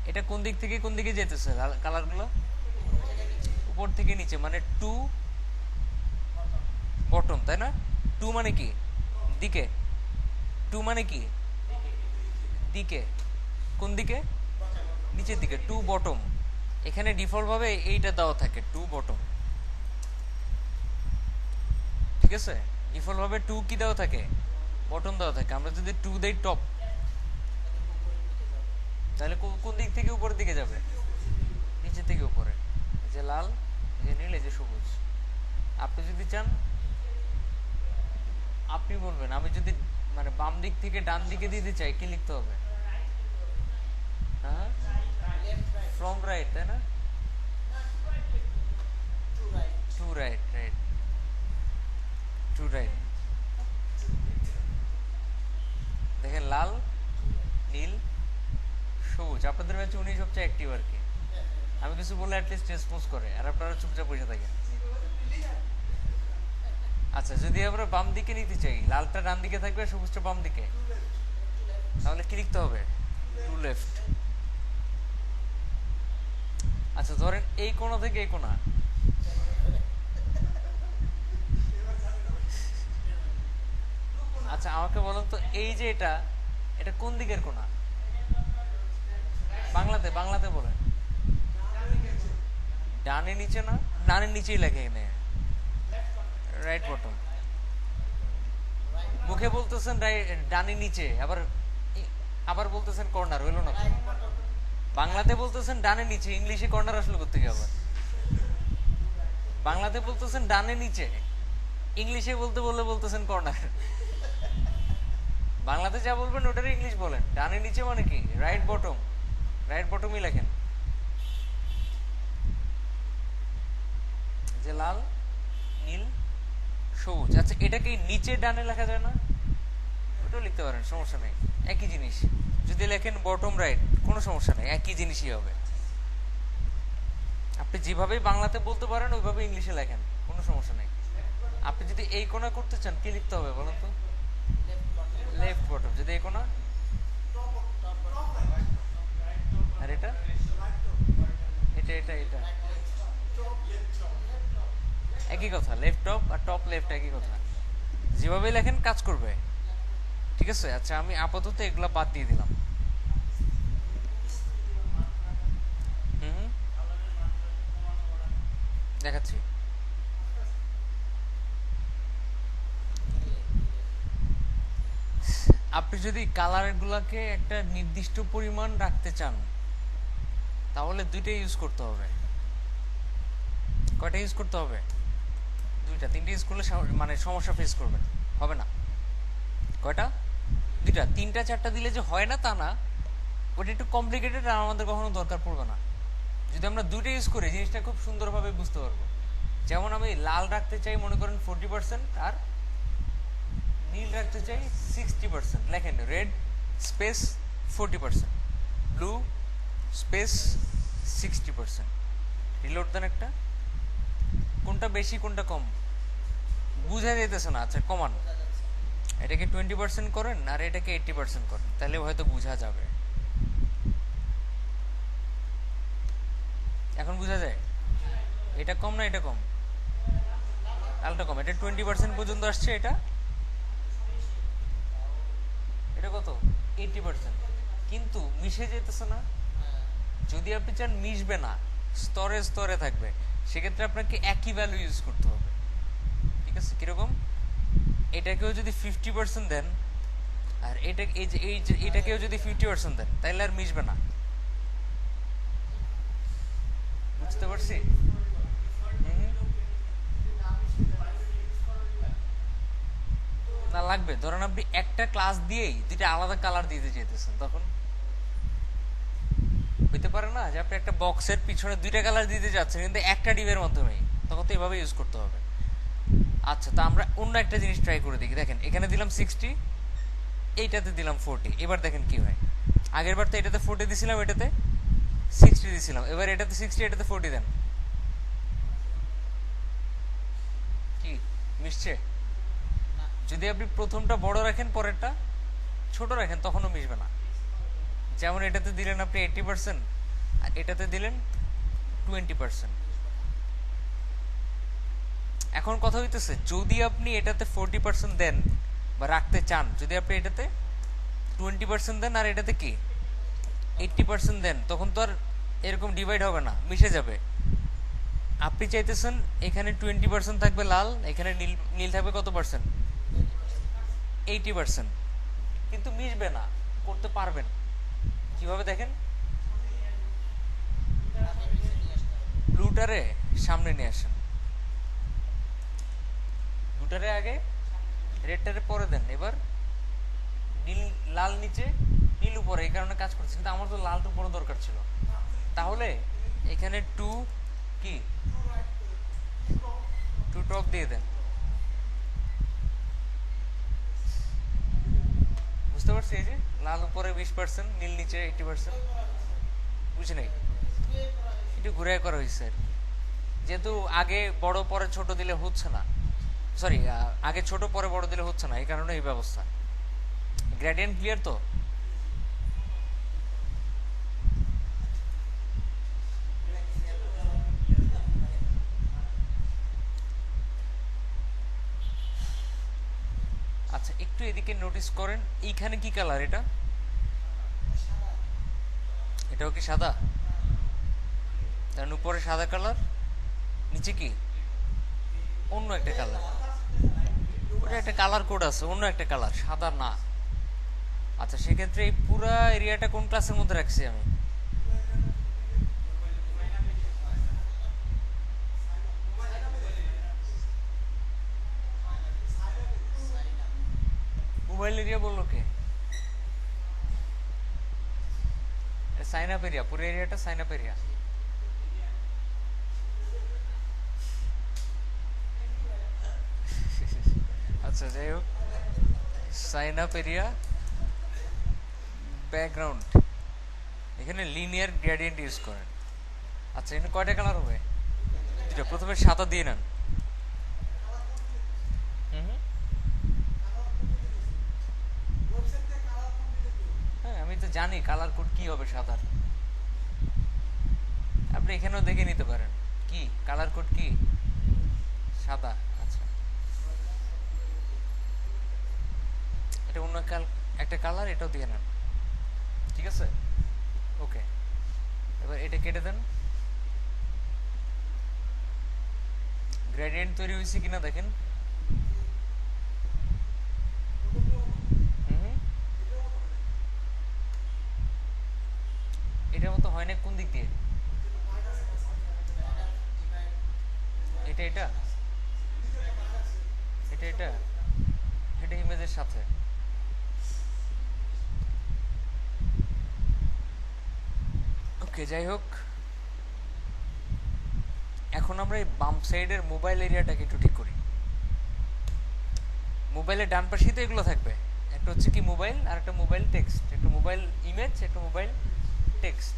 এটা কোন দিক থেকে কোন দিকে যেতেছে কালারগুলো? উপর থেকে নিচে, মানে টু বটম, তাই না? টু মানে কি? দিকে। টু মানে কি? দিকে। কোন দিকে? নিচের দিকে, টু বটম। এখানে ডিফল্ট ভাবে এইটা দেওয়া থাকে, টু বটম। ঠিক আছে, ডিফল্ট ভাবে টু কি দেওয়া থাকে? বটম দেওয়া থাকে। আমরা যদি টু দেই টপ, তাহলে কোন দিক থেকে উপরের দিকে যাবে? নিচের থেকে উপরে। এই যে লাল, এই যে নীল, এই যে সবুজ। আপনি যদি চান আপনি বলবেন। আমি যদি মানে বাম দিক থেকে ডান দিকে দিতে চাই, কি লিখতে হবে? হ্যাঁ, ফ্রম রাইট, তাই না? To right, right, to right. দেখেন, লাল, নীল, সবুজ। আপনাদের ব্যাচে উনি সবচেয়ে অ্যাক্টিভ আর কি। আমি কিছু বললে অ্যাটলিস্ট রেসপন্স করে, আর আপনারা চুপচাপ বসে থাকেন। আচ্ছা, যদি আমরা বাম দিকে নিতে চাই, লালটা ডান দিকে থাকবে, সবুজটা বাম দিকে, তাহলে কি লিখতে হবে? To left. আচ্ছা, ধরেন এই কোণা থেকে এই কোণা, আচ্ছা আমাকে বলুন তো, এই যে এটা, এটা কোন দিকের কোণা? বাংলাতে, বাংলাতে বলেন। ডানে নিচে না? ডানের নিচেই লেখে এখানে, রাইট বটম। মুখে বলতেছেন ডানে নিচে, আবার আবার বলতেছেন কর্নার, হইলো না তো? বাংলাতে বলতেছেন ডানে নিচে, ইংলিশে কর্নার আসলে করতে গিয়ে আবার। বাংলাতে বলতেছেন ডানে নিচে, ইংলিশে বলতে বললে বলতেছেন কর্নার। বাংলাতে যা বলবেন ওটারই ইংলিশ বলেন। ডানে নিচে মানে কি? Right bottom. রাইট বটমই লেখেন। যে লাল, নীল, সবুজ। আচ্ছা, এটাকে নিচে ডানে লেখা যায় না? ওটাও লিখতে পারেন, সমস্যা নেই, একই জিনিস। যদি লেখেন বটম রাইট, কোনো সমস্যা নেই, একই জিনিসই হবে। আপনি যেভাবেই বাংলাতে বলতে পারেন ওইভাবে ইংলিশে লেখেন, কোনো সমস্যা নেই। আপনি যদি এই কোণা করতে চান, কি লিখতে হবে বলুন তো? Left bottom. যদি এই কোণা, আর এটা, এটা এটা এটা একই কথা। লেফট টপ আর টপ লেফট একই কথা। যেভাবে লেখেন কাজ করবে। ঠিক আছে। আচ্ছা, আমি আপাতত এগুলা বাদ দিয়ে দিলাম। হুম, দেখাচ্ছি। আপনি যদি কালার গুলাকে একটা নির্দিষ্ট পরিমাণ রাখতে চান, তাহলে দুইটা ইউজ করতে হবে। কয়টা ইউজ করতে হবে? দুইটা। তিনটা ইউজ করলে মানে সমস্যা ফেস করবেন, হবে না। কয়টা? দুইটা। তিনটা চারটা দিলে যে হয় না তা না, ওটা একটু কমপ্লিকেটেড, আর আমাদের কখনো দরকার পড়বে না। যদি আমরা দুইটা ইউজ করি, জিনিসটা খুব সুন্দরভাবে বুঝতে পারবো। যেমন আমি লাল রাখতে চাই মনে করেন 40%, আর নীল রাখতে চাই 60%। লেখেন red space 40%, blue space 60%। Reload দেন একটা। কোনটা বেশি কোনটা কম বুঝা যেতেছে না। আচ্ছা, কমান। এটাকে 20% করেন আর এটাকে 80% করেন, তাহলে হয়তো বোঝা যাবে। এখন বোঝা যায়? এটা কম না এটা কম? লালটা কম। এটা 20% পর্যন্ত আসছে। এটা এটা কত? 80%। কিন্তু মিশে যেতেছে না। যদি আপনি চান মিশবে না, স্তরে স্তরে থাকবে, সেক্ষেত্রে আপনাকে একই ভ্যালু ইউজ করতে হবে। ঠিক আছে? কিরকম? এটাকেও যদি 50% দেন, আর এটা এটাকেও যদি 50% দেন, তাহলে আর মিশবে না। বুঝতে পারছি? না, লাগবে। ধরেন আপনি একটা ক্লাস দিয়েই দুইটা আলাদা কালার দিতে চাইতেছেন, তখন হইতে পারে না যে আপনি একটা বক্সের পিছনে দুইটা কালার দিতে যাচ্ছেন কিন্তু একটা ডিবের মাধ্যমেই, তখন তো এইভাবে ইউজ করতে হবে। আচ্ছা, তো আমরা অন্য একটা জিনিস ট্রাই করে দেখি। দেখেন, এখানে দিলাম 60, এইটাতে দিলাম 40। এবার দেখেন কি হয়। আগের বার তো এটাতে 40 দিছিলাম, এটাতে 60 দিছিলাম। এবার এটাতে 60, এটাতে 40 দেন। কি মিশছে? যদি আপনি প্রথমটা বড় রাখেন, পরেরটা ছোট রাখেন, তখনও মিশবে না। যেমন এটাতে দিলেন আপনি 80% আর এটাতে দিলেন 20%। এখন কথা হইতেছে যদি আপনি এটাতে 40% দেন বা রাখতে চান, যদি আপনি এটাতে 20% দেন আর এটাতে কি 80% দেন, তখন তো আর এরকম ডিভাইড হবে না, মিশে যাবে। আপনি চাইতেছেন এখানে 20% থাকবে লাল, এখানে নীল, নীল থাকবে কত পার্সেন্ট? 80%। কিন্তু মিশবে না, করতে পারবেন কিভাবে দেখেন? ব্লুটারে সামনে নিয়ে আসেন, ব্লুটারে আগে, রেডটারে পরে দেন। এবার নীল, লাল নিচে, নীল উপরে, এই কারণে কাজ করছে। কিন্তু আমার তো লালটা উপরে দরকার ছিল। তাহলে এখানে টু কি, টু টপ দিয়ে দেন। বুঝতে পারছি? এই যে লাল উপরে 20%, নীল নিচে 80%। বুঝি নাই, একটু ঘুরে করা হয়েছে। যেহেতু আগে বড় পরে ছোট দিলে হচ্ছে না, সরি, আগে ছোট পরে বড় দিলে হচ্ছে না, এই কারণে এই ব্যবস্থা। গ্রেডিয়েন্ট ক্লিয়ার তো? আচ্ছা, একটু এদিকে নোটিস করেন, এইখানে কি কালার? এটা, এটাও কি সাদা? কারণ উপরে সাদা কালার, নিচে কি অন্য একটা কালার। ওটা একটা কালার কোড আছে, অন্য একটা কালার, সাদা না। আচ্ছা, সেক্ষেত্রে এই পুরা এরিয়াটা কোন ক্লাসের মধ্যে রাখছি আমি? মোবাইল এরিয়া বললো কে? সাইন আপ এরিয়া, পুরো এরিয়াটা সাইন আপ এরিয়া। আচ্ছা, যাই হোক, সাইন আপ এরিয়া ব্যাকগ্রাউন্ড, এখানে লিনিয়ার গ্রেডিয়েন্ট ইউজ করেন। আচ্ছা, এখানে কয়টা কালার হবে? দুটো। প্রথমে সাদা দিয়ে নেন। হুম হুম। হ্যাঁ, আমি তো জানি কালার কোড কি হবে সাদার। আপনি এখানেও দেখে নিতে পারেন কি কালার কোড কি, সাদা। আচ্ছা, এটা অন্য একটা কালার, এটাও দিয়ে নেন। ঠিক আছে, ওকে। এবার এটা কেটে দেন। গ্রেডিয়েন্ট তৈরি হয়েছে কিনা দেখেন। হুম হুম। এটার মতো হয় না, কোন দিক দিয়ে? এটা এটা এটা এটা এটা ইমেজের সাথে। ওকে, যাই হোক, এখন আমরা এই বাম সাইডের মোবাইল এরিয়াটাকে একটু ঠিক করি। মোবাইলের ডান পাশেই তো এগুলো থাকবে। একটা হচ্ছে কি মোবাইল, আর একটা মোবাইল টেক্সট, একটা মোবাইল ইমেজ, একটা মোবাইল টেক্সট।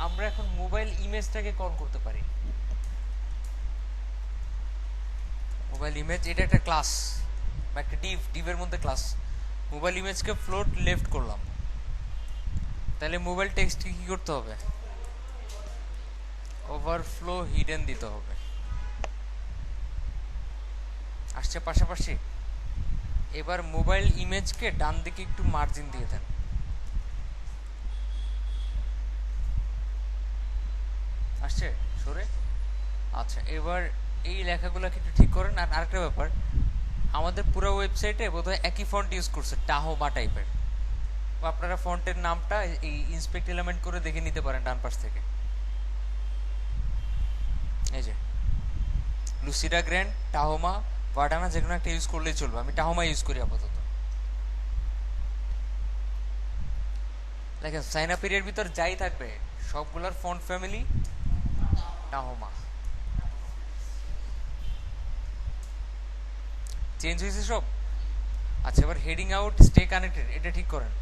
আমরা এখন মোবাইল ইমেজটাকে কল করতে পারি। মোবাইল ইমেজ, এটা একটা ক্লাস বা একটা ডিভ, ডিভের মধ্যে ক্লাস। মোবাইল ইমেজকে ফ্লোট লেফট করলাম, তাহলে মোবাইল টেক্সটকে কি করতে হবে? ওভারফ্লো হিডেন দিতে হবে। আসছে পাশাপাশি। এবার মোবাইল ইমেজকে ডান দিকে একটু মার্জিন দিয়ে দেন। আসছে সরে? আচ্ছা, এবার এই লেখাগুলোকে একটু ঠিক করেন। আর আরেকটা ব্যাপার, আমাদের পুরো ওয়েবসাইটে বোধহয় একই ফন্ট ইউজ করছে, টাহোমা টাইপের। আপনারা ফন্টের নামটা এই ইন্সপেক্ট এলিমেন্ট করে দেখে নিতে পারেন ডান পাশ থেকে। এই যে লুসিডা গ্র্যান্ড, টাহোমা, ভার্ডানা, যে কোনো একটা ইউজ করলেই চলবে। আমি টাহোমা ইউজ করি আপাতত। দেখেন, সাইন আপ এরিয়ার ভিতর যাই থাকবে সবগুলোর ফন্ট ফ্যামিলি টাহোমা। চেঞ্জ হয়েছে সব। আচ্ছা, এবার হেডিং আউট স্টে কানেক্টেড, এটা ঠিক করেন।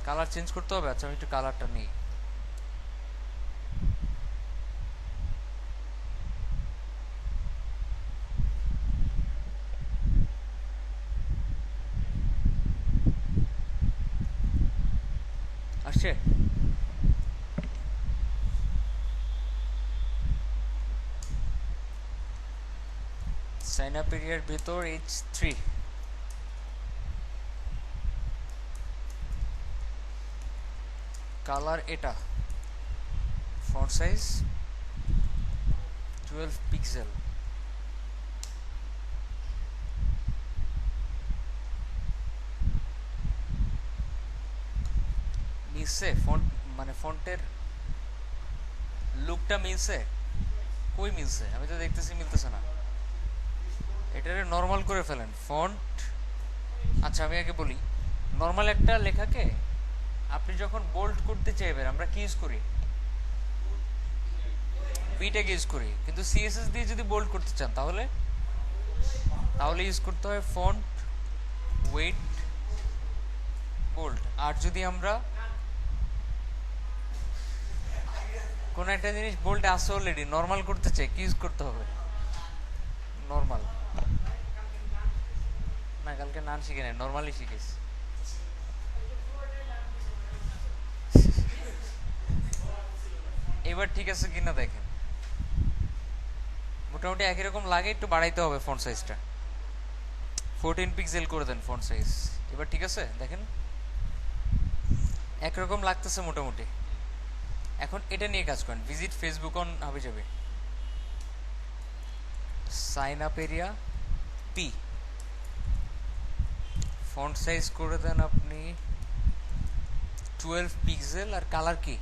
কালার চেঞ্জ করতে হবে। আচ্ছা, আমি একটু কালারটা নিই। ওকে, সাইন আপ এরিয়ার ভেতর H3, কালার এটা, ফন্ট সাইজ 12 পিক্সেল। মিলছে ফন্ট, মানে ফন্টের লুকটা মিলছে? কই মিলছে? আমি তো দেখতেছি মিলতেছে না। এটারে নর্মাল করে ফেলেন ফন্ট। আচ্ছা আমি আগে বলি, নর্মাল একটা লেখাকে আপনি যখন বোল্ড করতে চাইবেন আমরা কি ইউজ করি? বিটাকে ইউজ করি। কিন্তু সিএসএস দিয়ে যদি বোল্ড করতে চান তাহলে তাহলে ইউজ করতে হয় ফন্ট ওয়েট বোল্ড। আর যদি আমরা কোন একটা জিনিস বোল্ড আছে অলরেডি নর্মাল করতে চাই, কি ইউজ করতে হবে? নর্মাল। না কালকে নান শিখে নাই, নর্মালি শিখেছি। এবার ঠিক আছে কিনা দেখেন, মোটামুটি একই রকম লাগে, একটু বাড়াইতে হবে ফন্ট সাইজটা, 14 পিক্সেল করে দেন ফন্ট সাইজ। এবার ঠিক আছে দেখেন, একরকম লাগতেছে মোটামুটি। এখন এটা নিয়ে কাজ করেন, ভিজিট ফেসবুক অন হবে যাবে, sign up area P, font size করে দেন আপনি 12 পিক্সেল। আর কালার কি?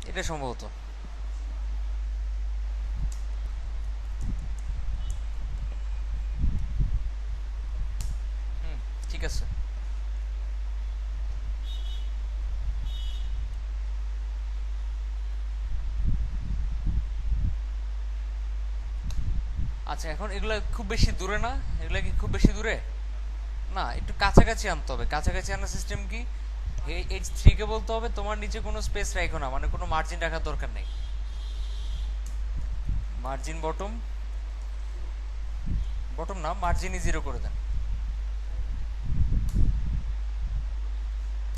এটা সম্ভবত ঠিক আছে। আচ্ছা এখন এগুলা খুব বেশি দূরে না? এগুলা কি খুব বেশি দূরে না? একটু কাছাকাছি আনতে হবে। কাছাকাছি আনার সিস্টেম কি? H3 কে বলতে হবে তোমার নিচে কোনো স্পেস রাখো না, মানে কোনো মার্জিন রাখার দরকার নেই। মার্জিন বটম, বটম না মার্জিনই 0 করে দেন।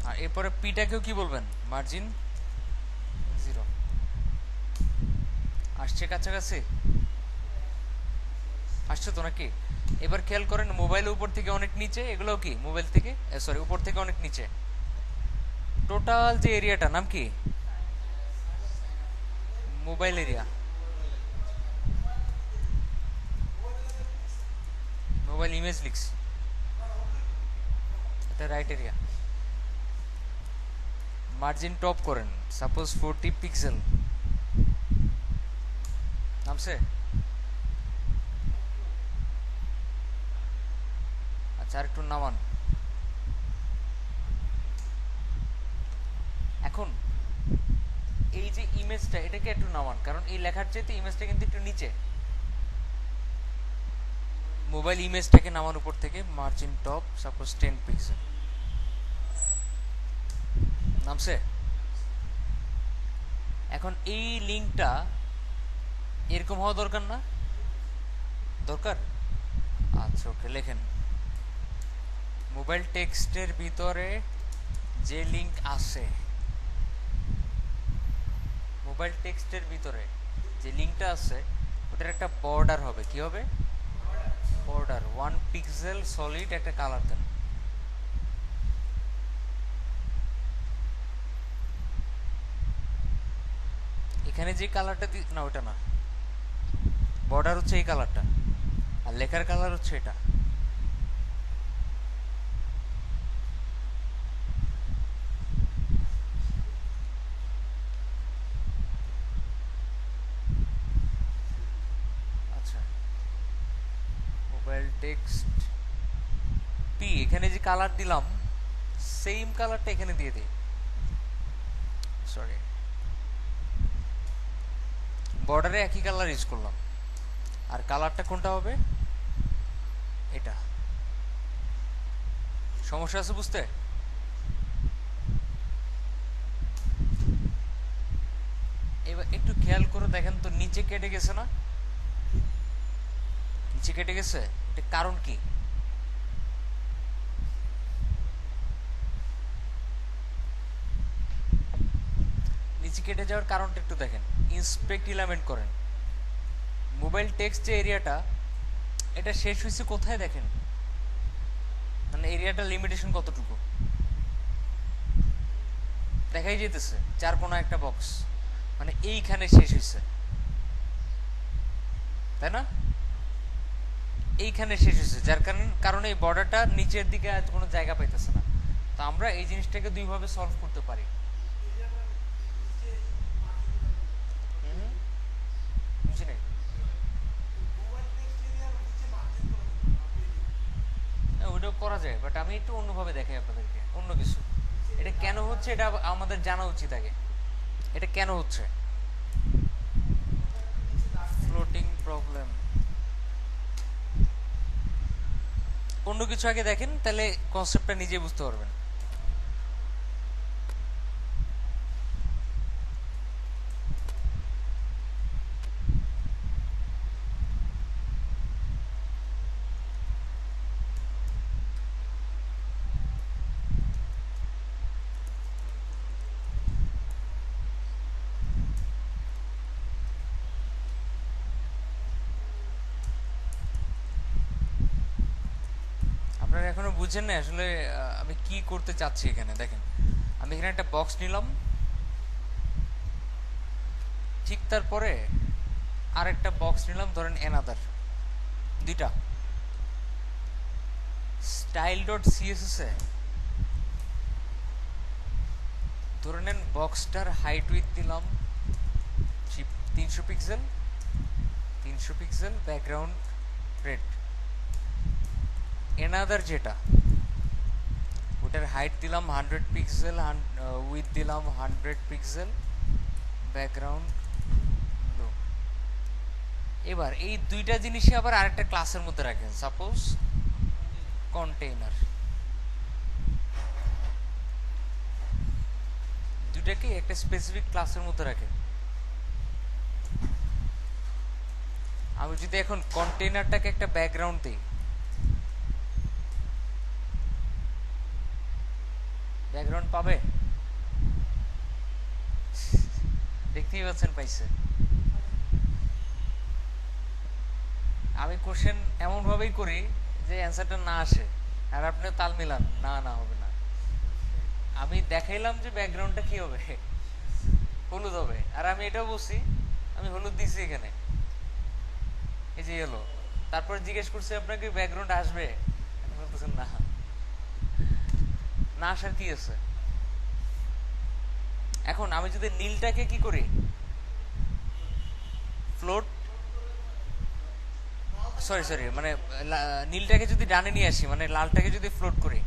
আর এরপরে পিটাকেও কি বলবেন? মার্জিন 0। আসছে কাছাকাছি? আসছে তো নাকি? এবার খেয়াল করেন মোবাইলের উপর থেকে অনেক নিচে, এগুলোও কি মোবাইল থেকে, সরি উপর থেকে অনেক নিচে। টোটাল যে এরিয়াটা নাম কি? মোবাইল এরিয়া, মোবাইল ইমেজ লিখছি, এটা রাইট এরিয়া। মার্জিন টপ করেন সাপোজ 40 পিক্সেল, নামছে? আচ্ছা আর একটু নামান। এখন এই যে ইমেজটা, এটাকে একটু নামান, কারণ এই লেখার চাইতে ইমেজটা কিন্তু একটু নিচে। মোবাইল ইমেজটাকে নামান উপর থেকে, মার্জিন টপ সাপোজ 10 পিক্সেল, নামছে? এখন এই লিঙ্কটা এরকম হওয়া দরকার না? দরকার। আচ্ছা ওকে, লেখেন মোবাইল টেক্সটের ভিতরে যে লিঙ্ক আছে, মোবাইল টেক্সটের ভিতরে যে লিঙ্কটা আছে ওটার একটা বর্ডার হবে। কি হবে? বর্ডার 1 পিক্সেল সলিড একটা কালার দেন। এখানে যে কালারটা না ওটা না, বর্ডার হচ্ছে এই কালারটা, আর লেখার কালার হচ্ছে এটা। আচ্ছা মোবাইল টেক্সট পি, এখানে যে কালার দিলাম সেম কালারটা এখানে দিয়ে দিই। সরি, বর্ডারে একই কালার ইউজ করলাম। আর কালারটা কোনটা হবে? এটা। সমস্যা আছে বুঝতে? এবার একটু খেয়াল করে দেখেন তো, নিচে কেটে গেছে না? নিচে কেটে গেছে, এটা কারণ কি? নিচে কেটে যাওয়ার কারণটা একটু দেখেন, ইন্সপেক্ট ইলামেন্ট করেন। মোবাইল টেক্সট যে এরিয়াটা, এটা শেষ হয়েছে কোথায় দেখেন, মানে এরিয়াটা লিমিটেশন কতটুকু দেখাই যেতেছে, চার কোনা একটা বক্স, মানে এইখানে শেষ হয়েছে, তাই না? এইখানে শেষ হয়েছে, যার কারণে এই বর্ডারটা নিচের দিকে আর কোনো জায়গা পাইতেছে না। তো আমরা এই জিনিসটাকে দুইভাবে সলভ করতে পারি। হুম, বুঝি নাই। হ্যাঁ, ওইটাও করা যায়, বাট আমি একটু অন্যভাবে দেখাই আপনাদেরকে, অন্য কিছু। এটা কেন হচ্ছে এটা আমাদের জানা উচিত আগে। এটা কেন হচ্ছে ফ্লোটিং প্রবলেম, অন্য কিছু আগে দেখেন, তাহলে কনসেপ্টটা নিজে বুঝতে পারবেন। আপনারা এখনো বুঝছেন না আসলে আমি কি করতে চাচ্ছি এখানে। দেখেন, আমি এখানে একটা বক্স নিলাম, ঠিক তারপরে আরেকটা বক্স নিলাম, ধরেন এনাদার, দুইটা। স্টাইল ডট সিএসএস এ ধরে নেন বক্সটার হাইট উইথ দিলাম 300 pixel, 300 pixel background red. Another যেটা, ওটার হাইট দিলাম 100 পিক্সেল, উইথ দিলাম 100 পিক্সেল, ব্যাকগ্রাউন্ড লো। এবার এই দুইটা জিনিসই আবার আরেকটা ক্লাসের মধ্যে রাখেন, সাপোজ কন্টেইনার। দুইটাকে একটা স্পেসিফিক ক্লাসের মধ্যে রাখেন। আমি যদি এখন কন্টেইনারটাকে একটা ব্যাকগ্রাউন্ড দিই, ব্যাকগ্রাউন্ড পাবে? দেখতেই পাচ্ছেন পাইছে। আমি কোশ্চেন এমন ভাবেই করি যে অ্যান্সারটা না আসে, আর আপনি তাল মিলান, না না হবে না। আমি দেখাইলাম যে ব্যাকগ্রাউন্ডটা কি হবে, হলুদ হবে, আর আমি এটাও বলছি আমি হলুদ দিছি এখানে, এই যে এলো। তারপর জিজ্ঞেস করছি আপনাকে ব্যাকগ্রাউন্ড আসবে, আপনি বলতেছেন না। না আসার কি আছে? এখন আমি যদি নীলটাকে কি করি, ফ্লোট, সরি সরি, মানে নীলটাকে যদি ডানে নিয়ে আসি, মানে লালটাকে যদি ফ্লোট করি,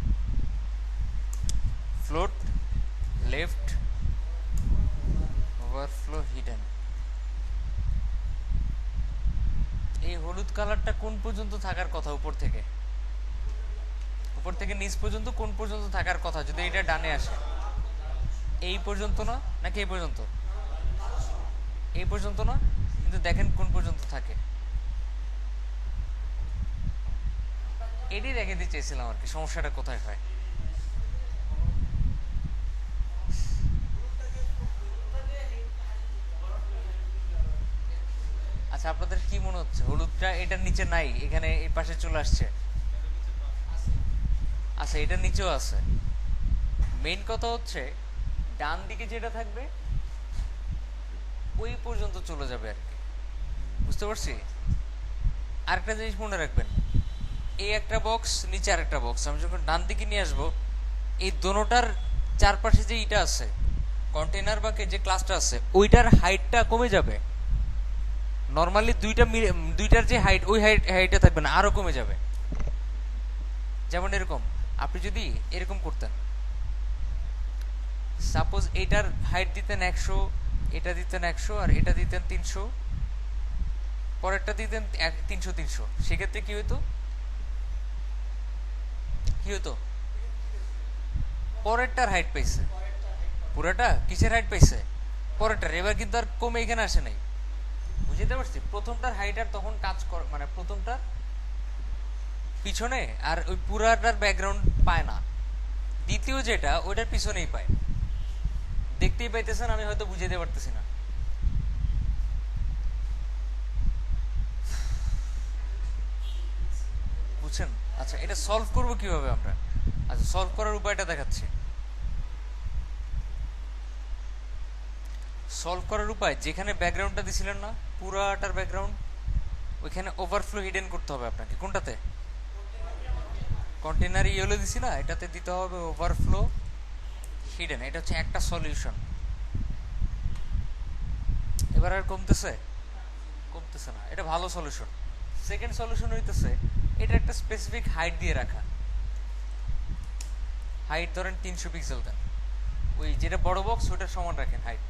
ফ্লোট লেফট ওভারফ্লো হিডেন, এই হলুদ কালারটা কোন পর্যন্ত থাকার কথা? উপর থেকে, উপর থেকে নিচ পর্যন্ত কোন পর্যন্ত থাকার কথা যদি এটা ডানে আসে? এই পর্যন্ত না, নাকি এই পর্যন্ত? এই পর্যন্ত না, কিন্তু দেখেন কোন পর্যন্ত থাকে। এটাই রেখে দিতে চেয়েছিলাম আর কি, সমস্যাটা কোথায় হয়। আচ্ছা, আপনাদের কি মনে হচ্ছে হলুদটা এটার নিচে নাই, এখানে এই পাশে চলে আসছে? আচ্ছা, এটার নিচেও আছে। মেইন কথা হচ্ছে ডান দিকে যেটা থাকবে ওই পর্যন্ত চলে যাবে আর কি, বুঝতে পারছি। আরেকটা জিনিস মনে রাখবেন, এই একটা বক্স, নিচে আরেকটা বক্স, আমি যখন ডান দিকে নিয়ে আসবো, এই দোনোটার চারপাশে যে ইটা আছে, কন্টেনার বা যে ক্লাসটা আছে, ওইটার হাইটটা কমে যাবে। নর্মালি দুইটার যে হাইট, ওই হাইটে থাকবে না, আরো কমে যাবে। যেমন এরকম, আপনি যদি এরকম করতেন, সাপোজ এটার হাইট দিতেন 100, এটা দিতেন 100, আর এটা দিতেন 300, পরেরটা দিতেন 300 300, সেক্ষেত্রে কি হতো? কি হতো? পরেরটার হাইট পাইছে, পুরাটা কিসের হাইট পাইছে? পরেরটার এবার কিন্তু আর কমে এখানে আসে নাই, বুঝতে পারছি? প্রথমটার হাইট আর তখন কাজ করে, মানে প্রথমটার পিছনে আর ওই পুরাটার ব্যাকগ্রাউন্ড পায় না, দ্বিতীয় যেটা ওইটার পিছনেই পায়। দেখতেই পাইতেছেন, আমি হয়তো বুঝাইতে পারতেছি না। বুঝছেন? আচ্ছা, এটা সলভ করব কিভাবে আমরা? আচ্ছা, সলভ করার উপায়টা দেখাচ্ছি। সলভ করার উপায়, যেখানে ব্যাকগ্রাউন্ডটা দিছিলেন না পুরাটার ব্যাকগ্রাউন্ড, ওইখানে ওভারফ্লো হিডেন করতে হবে আপনাকে। কোনটাতে? কন্টেনার ইয়েলো দিছি না, এটাতে দিতে হবে ওভারফ্লো হিডেন। এটা হচ্ছে একটা সলিউশন। এবার আর কমতেছে? কমতেছে না, এটা ভালো সলিউশন। সেকেন্ড সলিউশন হইতেছে এটা একটা স্পেসিফিক হাইট দিয়ে রাখা। হাইট ধরেন 300 পিক্সেল দেন, ওই যেটা বড় বক্স ওটার সমান রাখেন হাইট,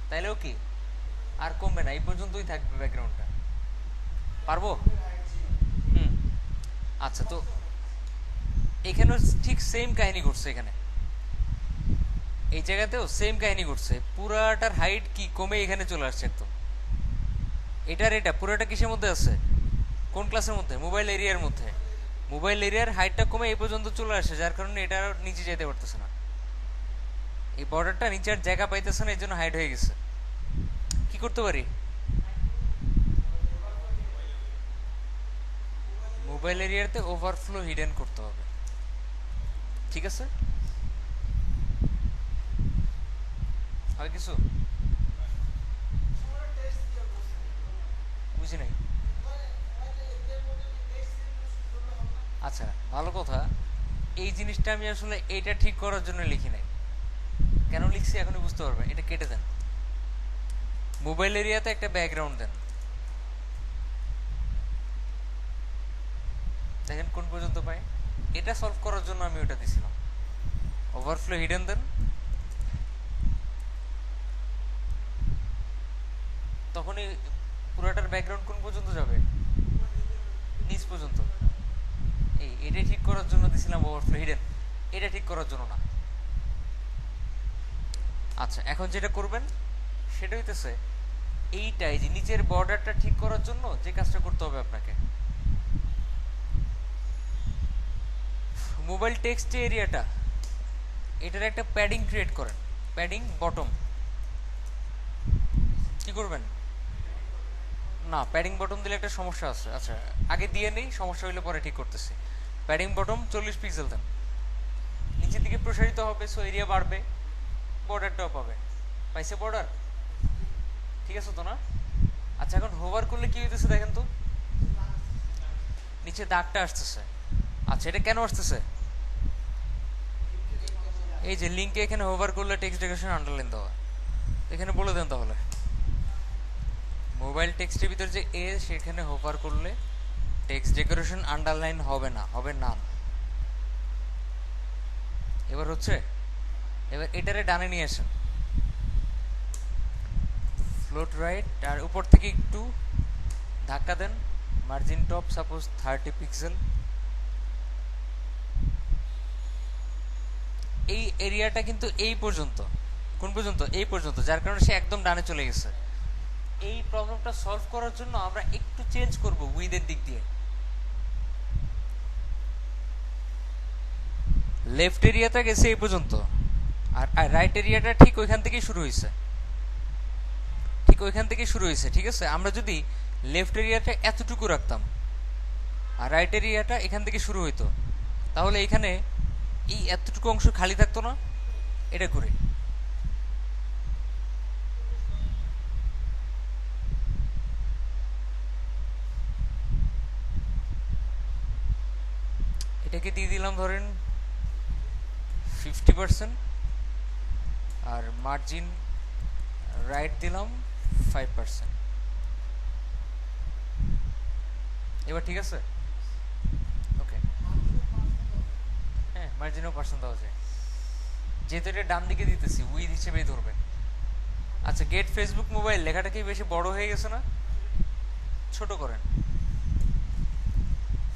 তাইলেও কি আর কমবে না, এই পর্যন্তই থাকবে ব্যাকগ্রাউন্ডটা। পারবো? হুম। আচ্ছা, তো এখানেও ঠিক সেম কাহিনী ঘটছে। এখানে এই জায়গাতেও সেম কাহিনী ঘটছে, পুরাটার হাইট কি কমে এখানে চলে আসছে একদম। এটা পুরাটা কিসের মধ্যে আছে? কোন ক্লাসের মধ্যে? মোবাইল এরিয়ার মধ্যে। মোবাইল এরিয়ার হাইটটা কমে এই পর্যন্ত চলে আসে, যার কারণে এটা আর নিচে যেতে পারতেছে না, এই বর্ডারটা নিচে আর জায়গা পাইতেছে না, এই জন্য হাইট হয়ে গেছে। কি করতে পারি? মোবাইল এরিয়াতে ওভারফ্লো হিডেন করতে হবে। ঠিক আছে, হয় কিছু বুঝি নাই। আচ্ছা, ভালো কথা। এই জিনিসটা আমি আসলে এইটা ঠিক করার জন্য লিখি নাই। কেন লিখছি এখনই বুঝতে পারবেন। এটা কেটে দেন, মোবাইল এরিয়াতে একটা ব্যাকগ্রাউন্ড দেন। দেখেন কোন পর্যন্ত পাই। এটা সলভ করার জন্য আমি ওটা দিছিলাম। ওভারফ্লো হিডেন দেন, তখনই পুরোটার ব্যাকগ্রাউন্ড কোন পর্যন্ত যাবে? নিচ পর্যন্ত। এটা ঠিক করার জন্য দিছিলাম ওভারফ্লো হিডেন, এটা ঠিক করার জন্য না। আচ্ছা, এখন যেটা করবেন সেটা হইতেছে এইটাই, যে নিচের বর্ডারটা ঠিক করার জন্য যে কাজটা করতে হবে আপনাকে, মোবাইল টেক্সট এরিয়াটা এটার একটা প্যাডিং ক্রিয়েট করেন, প্যাডিং বটম। কি করবেন? না, প্যাডিং বটম দিলে একটা সমস্যা আছে। আচ্ছা, আগে দিয়ে নেই, সমস্যা হইলে পরে ঠিক করতেছি। প্যাডিং বটম 40 পিক্সেল দেন, নিচের দিকে প্রসারিত হবে, সো এরিয়া বাড়বে, বর্ডারটাও পাবে। পাইছে বর্ডার? ঠিক আছে তো না? আচ্ছা, এখন হোভার করলে কি হইতেছে দেখেন তো, নিচে দাগটা আসতেছে। আচ্ছা, এটা কেন আসতেছে? এই যে লিঙ্কে এখানে হোভার করলে টেক্সট ডেকোরেশন আন্ডারলাইন দেওয়া, এখানে বলে দেন তাহলে মোবাইল টেক্সটের ভিতর যে এ, সেখানে হোভার করলে টেক্সট ডেকোরেশন আন্ডারলাইন হবে না, হবে না। এবার হচ্ছে, এবার এটারে ডানে নিয়ে আসেন, ফ্লোট রাইট, আর উপর থেকে একটু ধাক্কা দেন, মার্জিন টপ সাপোজ 30 পিক্সেল। এই এরিয়াটা কিন্তু এই পর্যন্ত, কোন পর্যন্ত? এই পর্যন্ত, যার কারণে সে একদম ডানে চলে গেছে। এই প্রবলেমটা সলভ করার জন্য আমরা একটু চেঞ্জ করব উইথের দিক দিয়ে। লেফট এরিয়াটা গেছে এই পর্যন্ত, আর রাইট এরিয়াটা ঠিক ওইখান থেকেই শুরু হয়েছে, ঠিক ওইখান থেকেই শুরু হয়েছে। ঠিক আছে, আমরা যদি লেফট এরিয়াটা এতটুকু রাখতাম আর রাইট এরিয়াটা এখান থেকে শুরু হইতো, তাহলে এখানে এই এতটুকু অংশ খালি থাকতো না। এটা করে এটাকে দিয়ে দিলাম ধরেন 50%, আর মার্জিন রাইট দিলাম 5%। এবার ঠিক আছে? ওকে, হ্যাঁ, মার্জিনও পার্সেন্ট দেওয়া যায়, যেহেতু এটা ডান দিকে দিতেছি উইথ হিসেবেই ধরবে। আচ্ছা, গেট ফেসবুক মোবাইল লেখাটা কি বেশি বড় হয়ে গেছে না? ছোট করেন,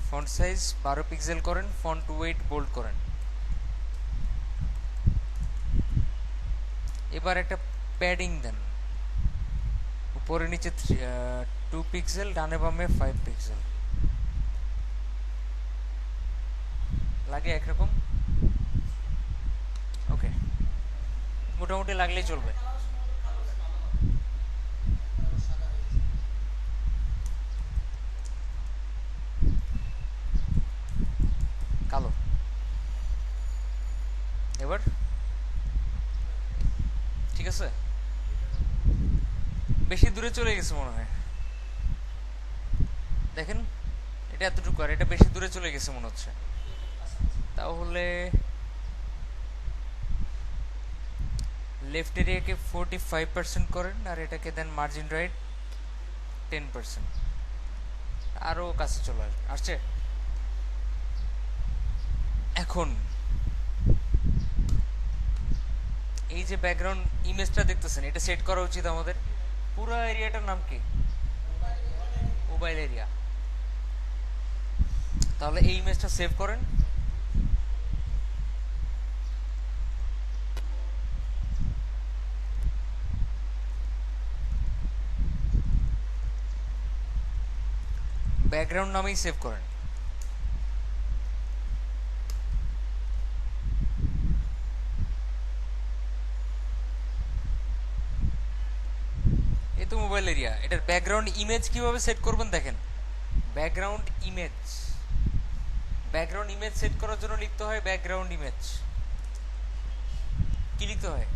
ফন্ট সাইজ 12 পিক্সেল করেন, ফন্ট ওয়েট বোল্ড করেন। এবার একটা প্যাডিং দেন, উপরে নিচে 2 পিক্সেল, ডানে বামে 5 পিক্সেল, লাগে একরকম। ওকে, মোটামুটি লাগলেই চলবে। কালো, এবার ঠিক আছে, বেশি দূরে চলে গেছে মনে হয়, দেখেন এটা এতটুকু, আর এটা বেশি দূরে চলে গেছে মনে হচ্ছে। তাহলে লেফট এরিয়াকে 45% করেন, আর এটাকে দেন মার্জিন রাইট 10%, আরও কাছে চলে আসছে। এখন এই যে ব্যাকগ্রাউন্ড ইমেজটা দেখতেছেন, এটা সেট করা উচিত আমাদের। পুরো এরিয়াটার নাম কি? Mobile area. তাহলে এই ইমেজটা সেভ করেন। ব্যাকগ্রাউন্ড নামেই সেভ করেন। এই তো মোবাইল এরিয়া। এটার ব্যাকগ্রাউন্ড ইমেজ কিভাবে সেট করবেন দেখেন। Background image, background image set করার জন্য লিখতে হয় ব্যাকগ্রাউন্ড ইমেজ। কি লিখতে হয়?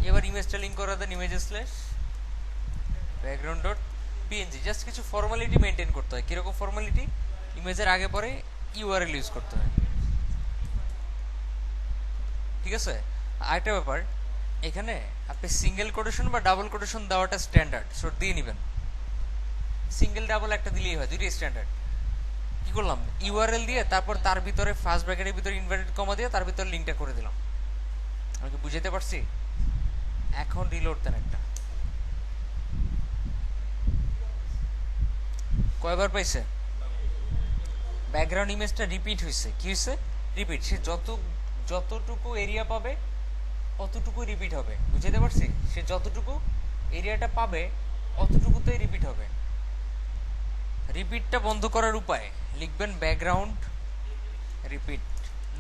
এবার ইমেজটা লিঙ্ক করা দেন, image slash background dot PNG. Just কিছু ফর্মালিটি মেনটেন করতে হয়। কিরকম ফর্মালিটি? ইমেজের আগে পরে ইউআরএল ইউজ করতে হয়, ঠিক আছে। আরেকটা ব্যাপার, এখানে আপনি সিঙ্গেল কোটেশন বা ডাবল কোটেশন দেওয়াটা স্ট্যান্ডার্ড, সো দিয়ে নেবেন। সিঙ্গেল ডাবল একটা দিলেই হয়, দুইটাই স্ট্যান্ডার্ড। কি করলাম? ইউআরএল দিয়ে তারপর তার ভিতরে ফার্স্ট ব্র্যাকেটের ভিতরে ইনভার্টেড কমা দিয়ে তার ভিতরে লিঙ্কটা করে দিলাম। আমি কি বুঝাতে পারছি? এখন রিলোড দেন একটা। কয়বার পাইছে? ব্যাকগ্রাউন্ড ইমেজটা রিপিট হয়েছে। কি হয়েছে? রিপিট। সে যতটুকু এরিয়া পাবে অতটুকু রিপিট হবে। বুঝাতে পারছি? সে যতটুকু এরিয়াটা পাবে অতটুকুতেই রিপিট হবে। রিপিটটা বন্ধ করার উপায় লিখবেন background repeat,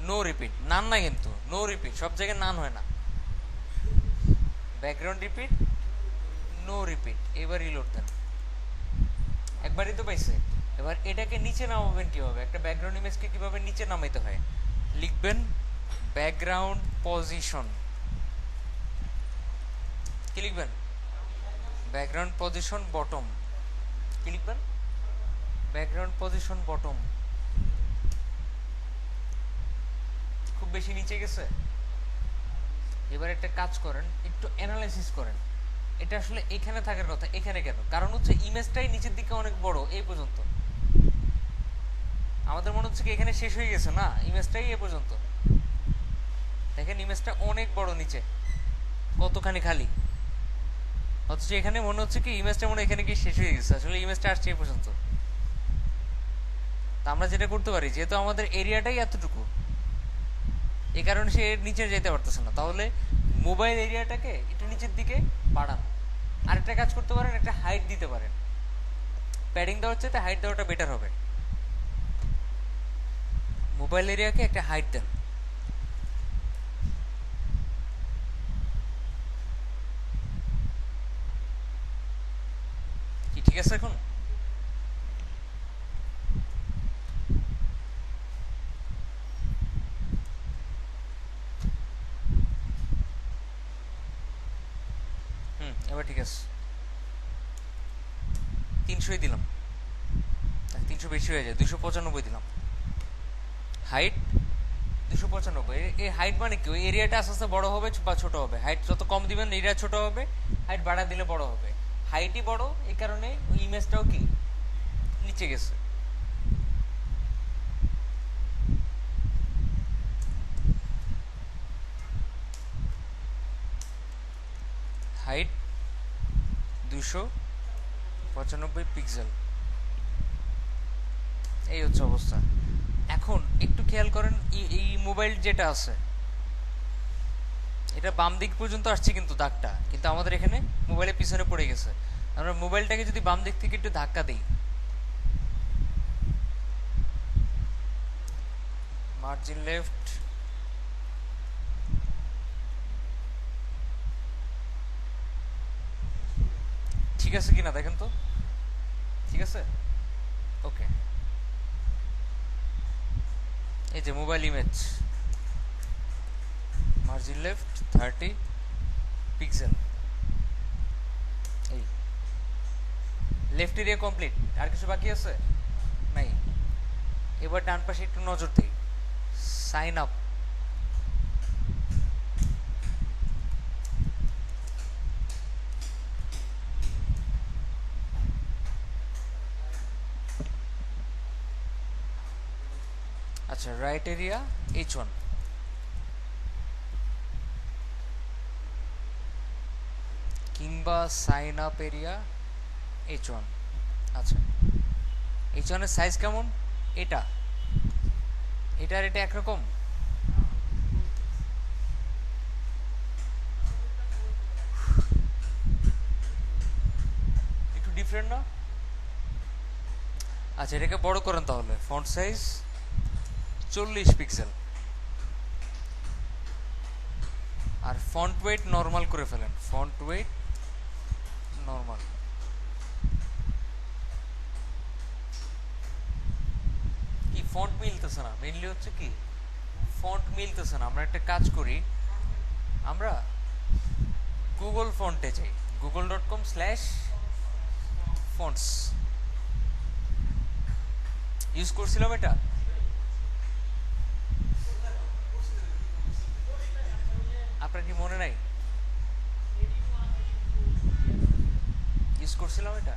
no repeat. None না কিন্তু, নো রিপিট, সব জায়গায় নান হয় না। Background repeat, no repeat. এবার রিলোড দেন। একবারই তো পাইছে। এবার এটাকে নিচে নামাবেন কিভাবে? একটা ব্যাকগ্রাউন্ড ইমেজকে কিভাবে নিচে নামাইতে হয় লিখবেন ব্যাকগ্রাউন্ড পজিশন। কি লিখবেন? Background position bottom. কি লিখবেন? Background position bottom. খুব বেশি নিচে গেছে? এবার একটা কাজ করেন, একটু অ্যানালাইসিস করেন, এটা আসলে এখানে থাকার কথা, এখানে কেন? কারণ হচ্ছে ইমেজটাই নিচের দিকে অনেক বড় এই পর্যন্ত। আমাদের মনে হচ্ছে কি এখানে শেষ হয়ে গেছে, না, ইমেজটাই এ পর্যন্ত। দেখেন ইমেজটা অনেক বড় নিচে, কতখানি খালি। অথচ এখানে মনে হচ্ছে কি ইমেজটা মনে এখানে কি শেষ হয়ে গেছে, আসলে ইমেজটা আসছে এই পর্যন্ত। তা আমরা যেটা করতে পারি, যেহেতু আমাদের এরিয়াটাই এতটুকু, এই কারণে সে এর নিচে যেতে পারতেছে না, তাহলে মোবাইল এরিয়াটাকে একটু নিচের দিকে বাড়ান। আরেকটা কাজ করতে পারেন, একটা হাইট দিতে পারেন। প্যাডিং দেওয়ার চাইতে হাইট দেওয়াটা বেটার হবে। মোবাইল এরিয়াকে একটা হাইট দেন। কি ঠিক আছে এখন? এবার ঠিক আছে। 300 দিলাম, 300 বেশি হয়ে যায়, 295 দিলাম। হাইট 295। এই হাইট মানে কি? ওই এরিয়াটা আস্তে আস্তে বড় হবে বা ছোট হবে। হাইট যত কম দিবেন এরিয়া ছোট হবে, হাইট বাড়া দিলে বড় হবে। হাইটই বড়, এই কারণে ওই ইমেজটাও কি নিচে গেছে। হাইট 295 পিক্সেল, এই হচ্ছে অবস্থা। এখন একটু খেয়াল করেন, এই মোবাইল যেটা আছে এটা বাম দিক পর্যন্ত আসছে কিন্তু দাগটা, কিন্তু আমাদের এখানে মোবাইলের পিছনে পড়ে গেছে। আমরা মোবাইলটাকে যদি বাম দিক থেকে একটু ধাক্কা দিই, মার্জিন লেফট, ঠিক আছে কিনা দেখেন তো, ঠিক আছে, ওকে। এই যে mobile image, margin left 30 pixel, এই লেফট এরিয়া কমপ্লিট। আর কিছু বাকি আছে? নাই। এবার ডান পাশে একটু নজর দিই, সাইন আপ, আচ্ছা রাইট এরিয়া H1, কিংবা সাইন আপ এরিয়া H1। আচ্ছা H1 এর সাইজ কেমন? এটা আর এটা একরকম? একটু ডিফারেন্ট না? আচ্ছা এটাকে বড় করেন তাহলে, ফন্ট সাইজ 40 পিক্সেল, আর ফন্ট ওয়েট নরমাল করে ফেলেন, ফন্ট ওয়েট নরমাল। কি ফন্ট মিলতেছে না, মেইনলি হচ্ছে কি ফন্ট মিলতেছে না। আমরা একটা কাজ করি, আমরা গুগল ফন্টে যাই, google.com/fonts ইউজ করছিলাম এটা। আপনার কি মনে নাই ইউজ করছিলাম এটা?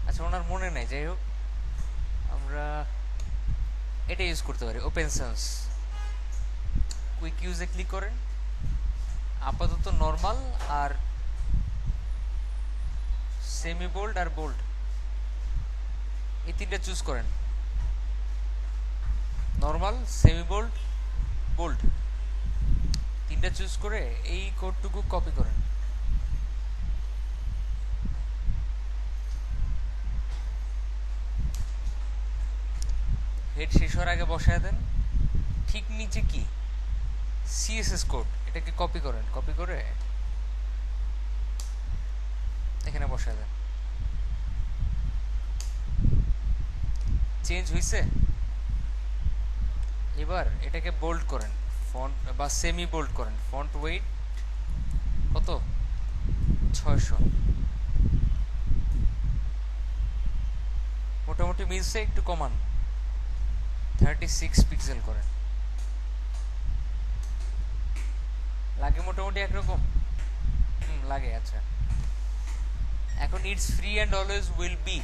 আচ্ছা ওনার মনে নাই, যাই হোক আমরা এটা ইউজ করতে পারি, ওপেন সেন্স। কুইক ইউজে ক্লিক করেন, আপাতত নর্মাল আর সেমি বোল্ড আর বোল্ড এই তিনটা চুজ করেন, নর্মাল, সেমি বোল্ড, বোল্ড, তিনটা চুজ করে এই কোডটুকু কপি করেন। হেড শেষ হওয়ার আগে বসায় দেন। ঠিক নিচে কি সিএসএস কোড, এটাকে কপি করেন, কপি করে এখানে বসায় দেন। চেঞ্জ হইছে? এবার এটাকে বোল্ড করেন, ফন্ট বা সেমি বোল্ড করেন, ফন্ট ওয়েট কত? 600। মোটামুটি মিলছে, একটু কমান, 36 পিক্সেল করেন। লাগে মোটামুটি একরকম? লাগে। আচ্ছা এখন it's free and always will be,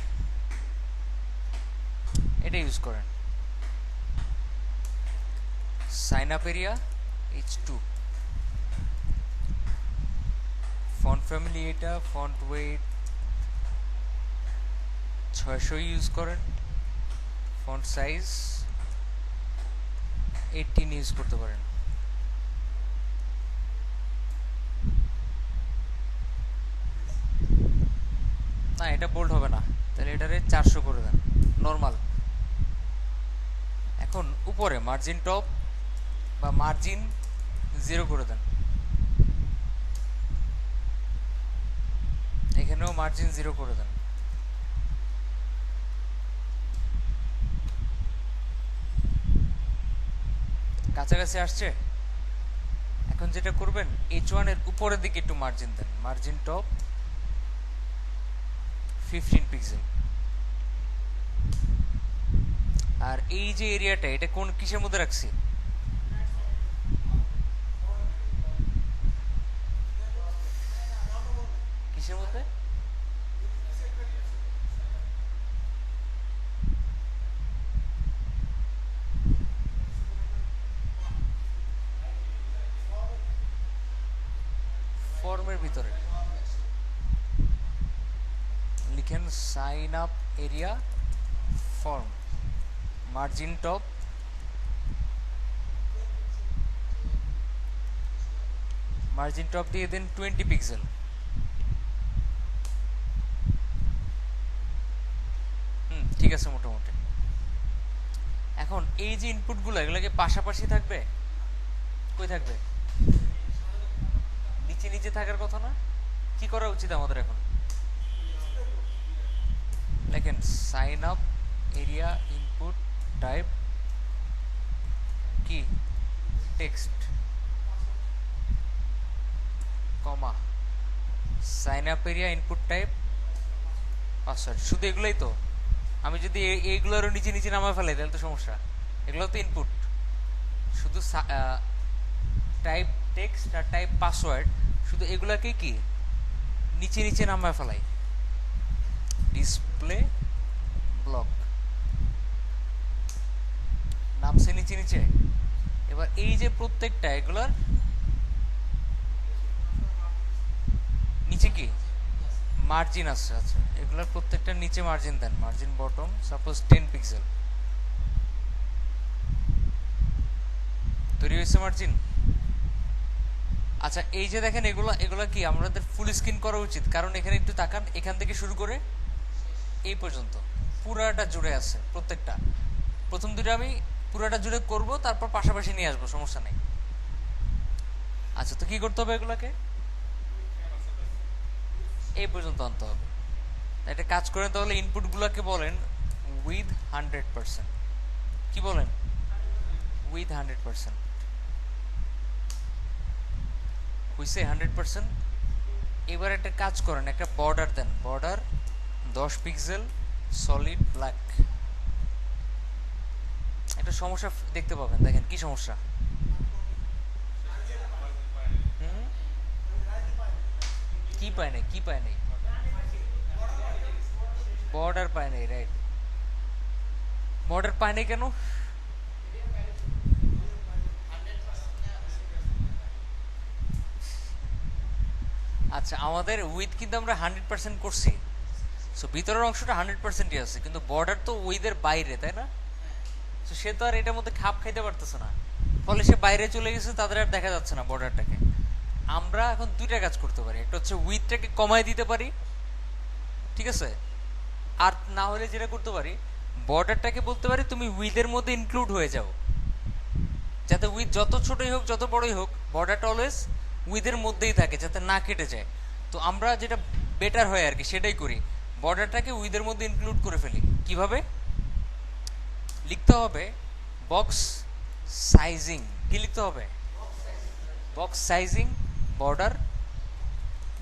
এটা ইউজ করেন। Sign up area H2, font family এটা, ফন্ট ওয়েট 600 ইউজ করেন, ফন্ট সাইজ 18 ইউজ করতে পারেন। না এটা বোল্ড হবে না, তাহলে এটারে 400 করে দেন, নর্মাল। এখন উপরে মার্জিন টপ বা মার্জিন 0 করে দেন, এখানেও মার্জিন 0 করে দেন। কাছাকাছি আসছে। এখন যেটা করবেন, H1 এর উপরের দিকে একটু মার্জিন দেন, মার্জিন টপ 15 পিক্সেল। আর এই যে এরিয়াটা, এটা কোন কিসের মধ্যে রাখছি? কিসের মধ্যে? ফর্মের ভিতরে লিখেন sign up area form, margin top margin top দিয়ে দেন 20 পিক্সেল। ঠিক আছে মোটামুটি। এখন এই যে ইনপুটগুলো এগুলোকে পাশাপাশি থাকবে, কই থাকবে? নিচে নিচে থাকার কথা না? কি করা উচিত আমাদের এখন? লেখেন sign up area input type কি text comma sign up area input type password. শুধু এগুলোই তো? আমি যদি এইগুলোরও নিচে নিচে নামায় ফেলাই তাহলে তো সমস্যা। এগুলো তো ইনপুট, শুধু টাইপ টেক্সট আর টাইপ পাসওয়ার্ড, শুধু এগুলাকে কি নিচে নিচে নামায় ফেলাই। ডিসপ্লে ব্লক নামছে নিচে নিচে। এবার এই যে প্রত্যেকটা এগুলার নিচে কি মার্জিন আছে। আচ্ছা, এগুলার প্রত্যেকটার নিচে মার্জিন দেন, মার্জিন বটম সাপোজ 10 পিক্সেল। তৈরি হয়েছে মার্জিন। আচ্ছা, এই যে দেখেন এগুলা এগুলা কি আমাদের ফুল স্ক্রিন করা উচিত, কারণ এখানে একটু তাকান, এখান থেকে শুরু করে এই পর্যন্ত পুরাটা জুড়ে আছে প্রত্যেকটা। প্রথম দুটো আমি পুরাটা জুড়ে করব, তারপর পাশাপাশি নিয়ে আসবো, সমস্যা নেই। আচ্ছা, তো কি করতে হবে? এগুলাকে এই পর্যন্ত আনতে হবে। একটা কাজ করেন তাহলে, ইনপুটগুলোকে বলেন উইথ 100%। কি বলেন? উইথ 100%। হইছে 100%। এবার একটা কাজ করেন, একটা বর্ডার দেন, বর্ডার 10 পিক্সেল সলিড ব্ল্যাক। একটা সমস্যা দেখতে পাবেন, দেখেন কি সমস্যা। কি পায় নাই? কি পায় নাই? বর্ডার পায় নাই, রাইট। বর্ডার পায় নাই কেন? আচ্ছা, আমাদের উইথ কিন্তু আমরা 100% করছি, সো ভিতরের অংশটা 100%ই আছে, কিন্তু বর্ডার তো উইথের বাইরে, তাই না? তো সে তো আর এটার মধ্যে খাপ খাইতে পারতেছে না, ফলে সে বাইরে চলে গেছে, তাদের আর দেখা যাচ্ছে না বর্ডারটাকে। আমরা এখন দুইটা কাজ করতে পারি, একটা হচ্ছে উইথটাকে কমাই দিতে পারি, ঠিক আছে? আর না হলে যেটা করতে পারি, বর্ডারটাকে বলতে পারি তুমি উইথের মধ্যে ইনক্লুড হয়ে যাও, যাতে উইথ যত ছোটই হোক যত বড়ই হোক বর্ডারটা অলওয়েজ উইথের মধ্যেই থাকে, যাতে না কেটে যায়। তো আমরা যেটা বেটার হয় আর কি সেটাই করি, বর্ডারটাকে উইথের মধ্যে ইনক্লুড করে ফেলি। কিভাবে লিখতে হবে? Box sizing. কি লিখতে হবে? Box sizing border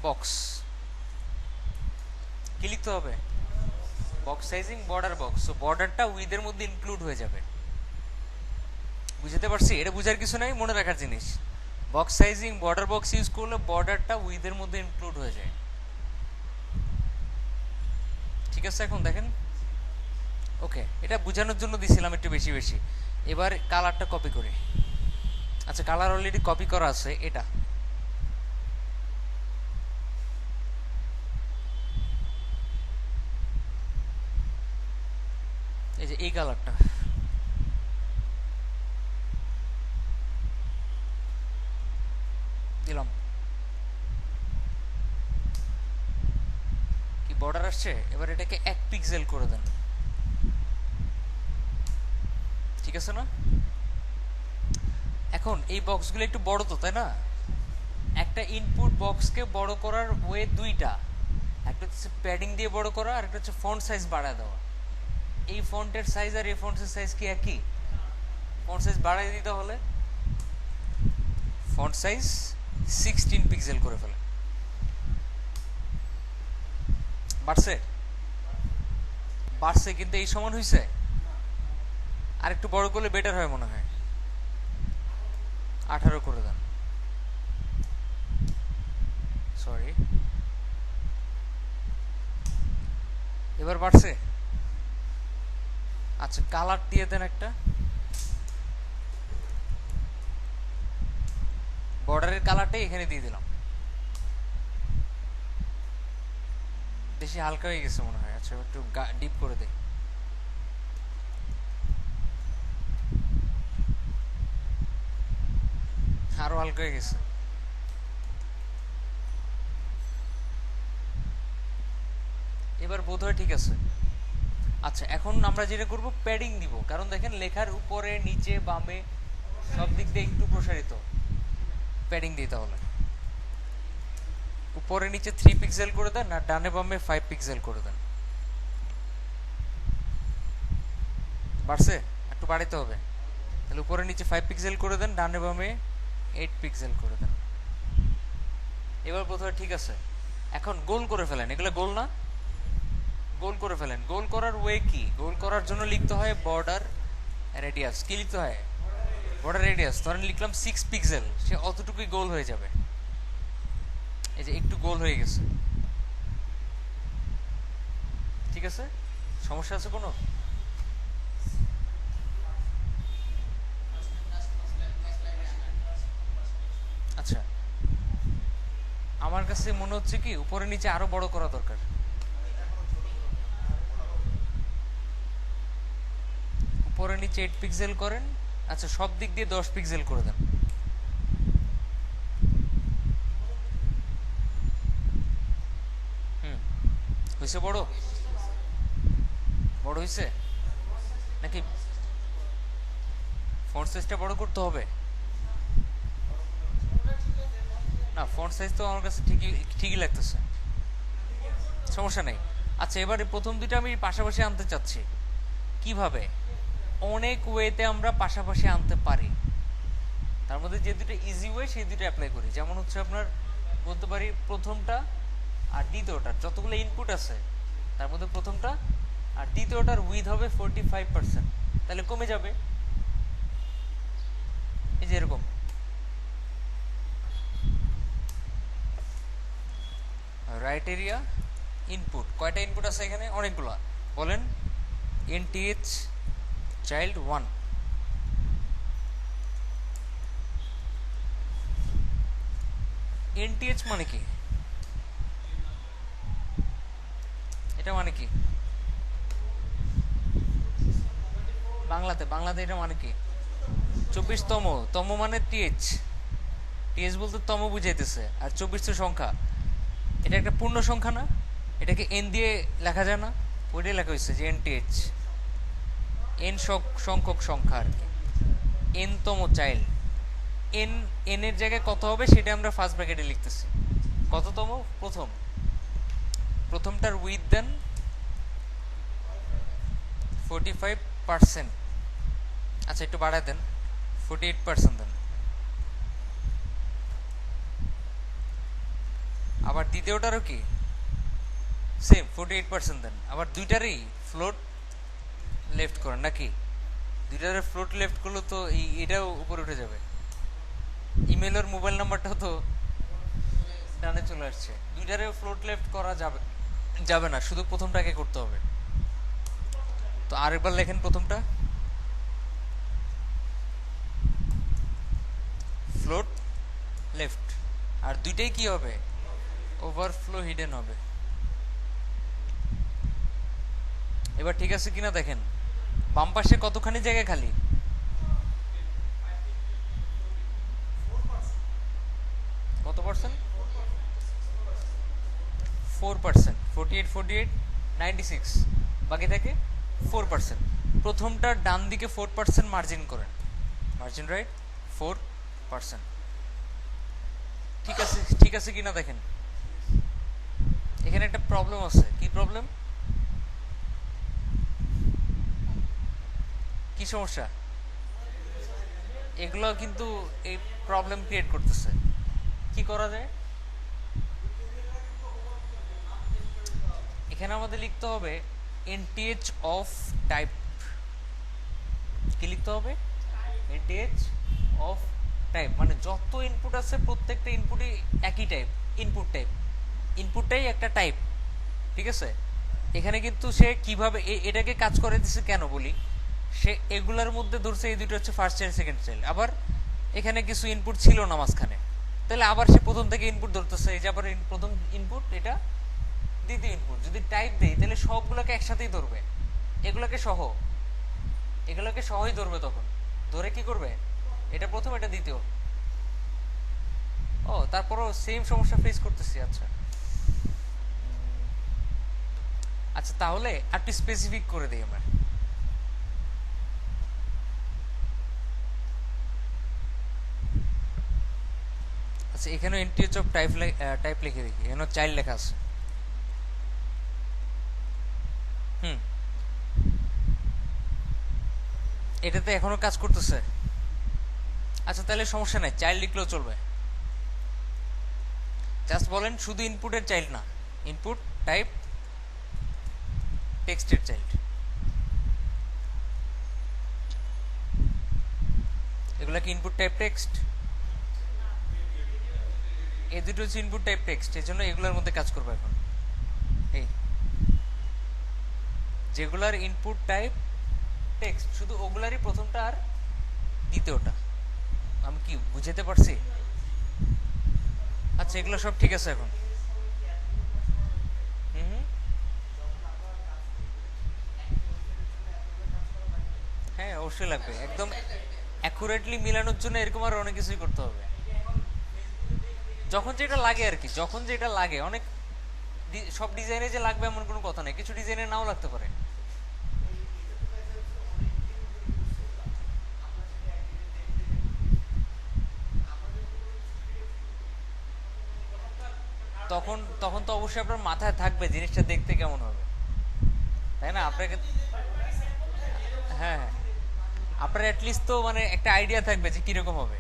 box. কি লিখতে হবে? Box sizing border box. So বর্ডারটা উইথের মধ্যে ইনক্লুড হয়ে যাবে। বুঝতে পারছি? এটা বুঝার কিছু নাই, মনে রাখার জিনিস। Box sizing border box use করলে বর্ডারটা উইথের মধ্যে ইনক্লুড হয়ে যায়। ঠিক আছে, এখন দেখেন। ওকে, এটা বোঝানোর জন্য দিছিলাম একটু বেশি বেশি। এবার কালারটা কপি করি। আচ্ছা, কালার অলরেডি কপি করা আছে। এটা এই যে এই কালারটা দিলাম। কি বর্ডার আসছে? এবার এটাকে 1 পিক্সেল করে দেন। ঠিক আছে না? এখন এই বক্সগুলো একটু বড় তো, তাই না? একটা ইনপুট বক্সকে বড় করার ওয়ে দুইটা, একটা হচ্ছে প্যাডিং দিয়ে বড় করা, আর একটা হচ্ছে ফন্ট সাইজ বাড়ায় দেওয়া। এই ফন্টের সাইজ আর এই ফন্টের সাইজ কি একই? ফন্ট সাইজ বাড়াই দিতে হলে ফন্ট সাইজ 16 পিক্সেল করে ফেলে। বাড়ছে? বাড়ছে, কিন্তু এই সমান হয়েছে? আর একটু বড় করলে বেটার হয় মনে হয়। 18 করে দেন। সরি, এবার বাড়ছে? আচ্ছা, কালার দিয়ে দেন একটা। বর্ডারের কালারটাই এখানে দিয়ে দিলাম। বেশি হালকা হয়ে গেছে মনে হয়। আচ্ছা, একটু ডিপ করে দেই। আরো হালকা হয়ে গেছে। এবার বোধহয় ঠিক আছে। আচ্ছা, এখন আমরা যেটা করব প্যাডিং দিব, কারণ দেখেন লেখার উপরে নিচে বামে সব দিক দিয়ে একটু প্রসারিত। প্যাডিং দিতে হলে উপরে নিচে 3 পিক্সেল করে দেন, আর ডানে বামে 5 পিক্সেল করে দেন। বাড়ছে? একটু বাড়াইতে হবে। তাহলে উপরে নিচে 5 পিক্সেল করে দেন, ডানে বামে 8 পিক্সেল করে দেন। এবার বোধহয় ঠিক আছে। এখন গোল করে ফেলেন, এগুলো গোল না? গোল করে ফেলেন। গোল করার ওয়ে কি? গোল করার জন্য লিখতে হয় বর্ডার রেডিয়াস। কি লিখতে হয়? Border radius. ধরেন লিখলাম 6 পিক্সেল, সে অতটুকুই গোল হয়ে যাবে। এই যে একটু গোল হয়ে গেছে। ঠিক আছে? সমস্যা আছে কোনো? আচ্ছা, আমার কাছে মনে হচ্ছে কি উপরে নিচে আরো বড় করা দরকার। উপরে নিচে 8 পিক্সেল করেন। আচ্ছা, সব দিক দিয়ে 10 পিক্সেল করে দেন। হুম, হয়েছে? বড় বড় হয়েছে নাকি? ফন্ট সাইজটা বড় করতে হবে না? ফন্ট সাইজ তো আমার কাছে ঠিকই ঠিকই লাগতেছে, সমস্যা নেই। আচ্ছা, এবারে প্রথম দুইটা আমি পাশাপাশি আনতে চাচ্ছি। কিভাবে? অনেক ওয়েতে আমরা পাশাপাশি আনতে পারি। তার মধ্যে যে দুটো ইজি ওয়ে সেই দুটো অ্যাপ্লাই করি। যেমন হচ্ছে আপনার বলতে পারি প্রথমটা আর দ্বিতীয়টার যতগুলো ইনপুট আছে তার মধ্যে প্রথমটা আর দ্বিতীয়টার উইথ হবে 45%, তাহলে কমে যাবে। এই যে এরকম রাইট এরিয়া ইনপুট। কয়টা ইনপুট আছে এখানে? অনেকগুলো। বলেন এনটিএইচ চাইল্ড 1। এনটিএইচ মানে কি? এটা মানে কি বাংলাতে? বাংলাতে এটা মানে কি? 24তম। তম মানে টিএইচ। টিএইচ বলতে তম বুঝাইতেছে, আর 24 তো সংখ্যা। এটা একটা পূর্ণ সংখ্যা না? এটাকে এন দিয়ে লেখা যায় না? ওইটাই লেখা হয়েছে যে এনটিএইচ। এন সংখ্যক সংখ্যা আর কি। এন তম চাইল্ড। এন এন এর জায়গায় কত হবে সেটা আমরা ফার্স্ট ব্র্যাকেটে লিখতেছি। কততম? প্রথম। প্রথমটার উইথ দেন 45%। আচ্ছা, একটু বাড়ায় দেন, 48% দেন। আবার দ্বিতীয়টারও কি সেম 48% দেন। আবার দুইটারই ফ্লোট লেফট করেন নাকি? দুইটারে ফ্লোট লেফট করলে তো এটাও উপরে উঠে যাবে। ইমেল আর মোবাইল নাম্বারটাও তো ডানে চলে আসছে। দুইটারে ফ্লোট লেফট করা যাবে যাবে না, শুধু প্রথমটাকে করতে হবে। তো আরেকবার লেখেন প্রথমটা ফ্লোট লেফট, আর দুইটাই কি হবে? ওভারফ্লো হিডেন হবে। এবার ঠিক আছে কিনা দেখেন। বাম পাশে কতখানি জায়গা খালি? কত পার্সেন্ট? 4%। 48 48 96, বাকি থাকে 4%। প্রথমটার ডান দিকে 4% মার্জিন করেন। Margin right 4%। ঠিক আছে? ঠিক আছে কিনা দেখেন। এখানে একটা প্রবলেম আছে। কি প্রবলেম? কি সমস্যা? এগুলো কিন্তু এই প্রবলেম ক্রিয়েট করতেছে। কি করা যায়? এখানে আমাদের লিখতে হবে এনটিএইচ অফ টাইপ। কি লিখতে হবে? এনটিএইচ অফ টাইপ মানে যত ইনপুট আছে প্রত্যেকটা ইনপুটই একই টাইপ। ইনপুট টাইপ, ইনপুটটাই একটা টাইপ। ঠিক আছে? এখানে কিন্তু সে কিভাবে এটাকে কাজ করে দিচ্ছে কেন বলি। সে এগুলার মধ্যে ধরছে এই দুটো হচ্ছে ফার্স্ট চাইল্ড সেকেন্ড চাইল্ড, আবার এখানে কিছু ইনপুট ছিল না মাঝখানে, তাহলে আবার সে প্রথম থেকে ইনপুট ধরতেছে। এই যে আবার প্রথম ইনপুট, এটা দ্বিতীয় ইনপুট। যদি টাইপ দেই তাহলে সবগুলোকে একসাথেই ধরবে, এগুলোকে সহ, এগুলোকে সহই ধরবে। তখন ধরে কি করবে? এটা প্রথম, এটা দ্বিতীয়। ও, তারপরও সেম সমস্যা ফেস করতেছি। আচ্ছা, আচ্ছা তাহলে একটু স্পেসিফিক করে দিই আমরা। আচ্ছা এখানে ইন্টিজ অফ টাইপ লিখে দেখি, এখানে চাইল্ড লেখা আছে। হুম, এটাতে এখনো কাজ করতেছে। আচ্ছা তাহলে সমস্যা নাই, চাইল্ড লিখলেও চলবে। জাস্ট বলেন শুধু ইনপুটের চাইল্ড না, ইনপুট টাইপ টেক্সটের চাইল্ড, এগুলা কি ইনপুট টাইপ টেক্সট? এই দুটো হচ্ছে ইনপুট টাইপ টেক্সট, এই জন্য এগুলোর মধ্যে কাজ করবো এখন। এই যেগুলার ইনপুট টাইপ টেক্সট শুধু ওগুলারই প্রথমটা আর দ্বিতীয়টা। আমি কি বুঝাতে পারছি? আচ্ছা এগুলো সব ঠিক আছে এখন। হুম হুম, হ্যাঁ অবশ্যই লাগবে, একদম অ্যাকুরেটলি মিলানোর জন্য এরকম আর অনেক কিছুই করতে হবে। যখন যেটা লাগে আর কি, যখন যেটা লাগে। অনেক সব ডিজাইনে যে লাগবে এমন কোনো কথা নেই, কিছু ডিজাইনে নাও লাগতে পারে। তখন তখন তো অবশ্যই আপনার মাথায় থাকবে জিনিসটা দেখতে কেমন হবে, তাই না? আপনাকে, হ্যাঁ হ্যাঁ, আপনার অ্যাটলিস্ট তো মানে একটা আইডিয়া থাকবে যে কিরকম হবে।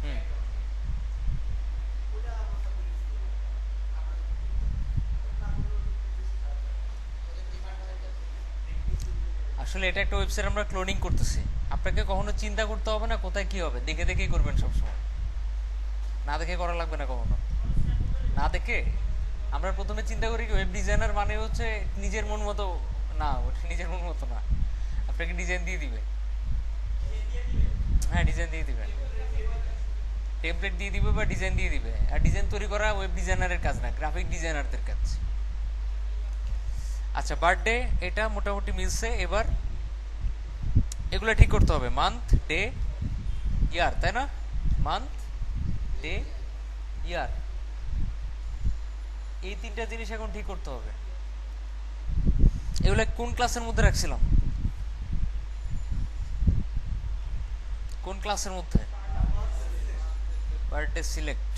হুম, আসলে এটা একটা ওয়েবসাইট আমরা ক্লোনিং করতেছি। আপনাকে কখনো চিন্তা করতে হবে না কোথায় কি হবে, দেখে দেখেই করবেন সবসময়। না দেখে করা লাগবে না কখনো। না দেখে আমরা প্রথমে চিন্তা করি কি ওয়েব ডিজাইনার মানে হচ্ছে নিজের মন মতো। না, ওটা নিজের মন মতো না, আপনাকে ডিজাইন দিয়ে দিবে। হ্যাঁ ডিজাইন দিয়ে দিবে, টেমপ্লেট দিয়ে দিবে বা ডিজাইন দিয়ে দিবে। আর ডিজাইন তৈরি করা ওয়েব ডিজাইনারের কাজ না, গ্রাফিক ডিজাইনারদের কাজ। আচ্ছা বার্থডে এটা মোটামুটি মিলছে। এবার এগুলো ঠিক করতে হবে, মান্থ ডে ইয়ার, তাই না? মান্থ ডে ইয়ার, এই তিনটা জিনিস এখন ঠিক করতে হবে। এগুলো কোন ক্লাসের মধ্যে রাখছিলাম? কোন ক্লাসের মধ্যে? Birthday select.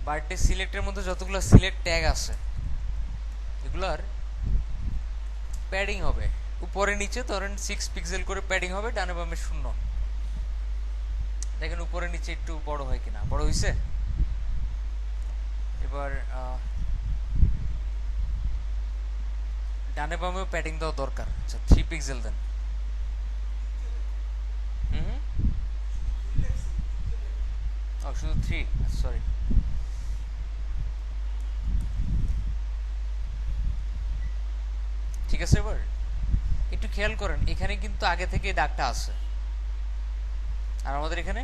বার্থডে সিলেক্টের মধ্যে যতগুলো সিলেক্ট ট্যাগ আছে এগুলার প্যাডিং হবে উপরে নিচে, ধরেন 6 পিক্সেল করে প্যাডিং হবে, ডানে বামে 0। দেখেন উপরে নিচে একটু বড় হয় কিনা, বড় হইছে। এবার ডানে বামেও প্যাডিং দেওয়া দরকার। আচ্ছা 3 পিক্সেল দেন। হুম, ও শুধু 3, সরি। ঠিক আছে, এবার একটু খেয়াল করেন এখানে কিন্তু আগে থেকে দাগটা আছে, আর আমাদের এখানে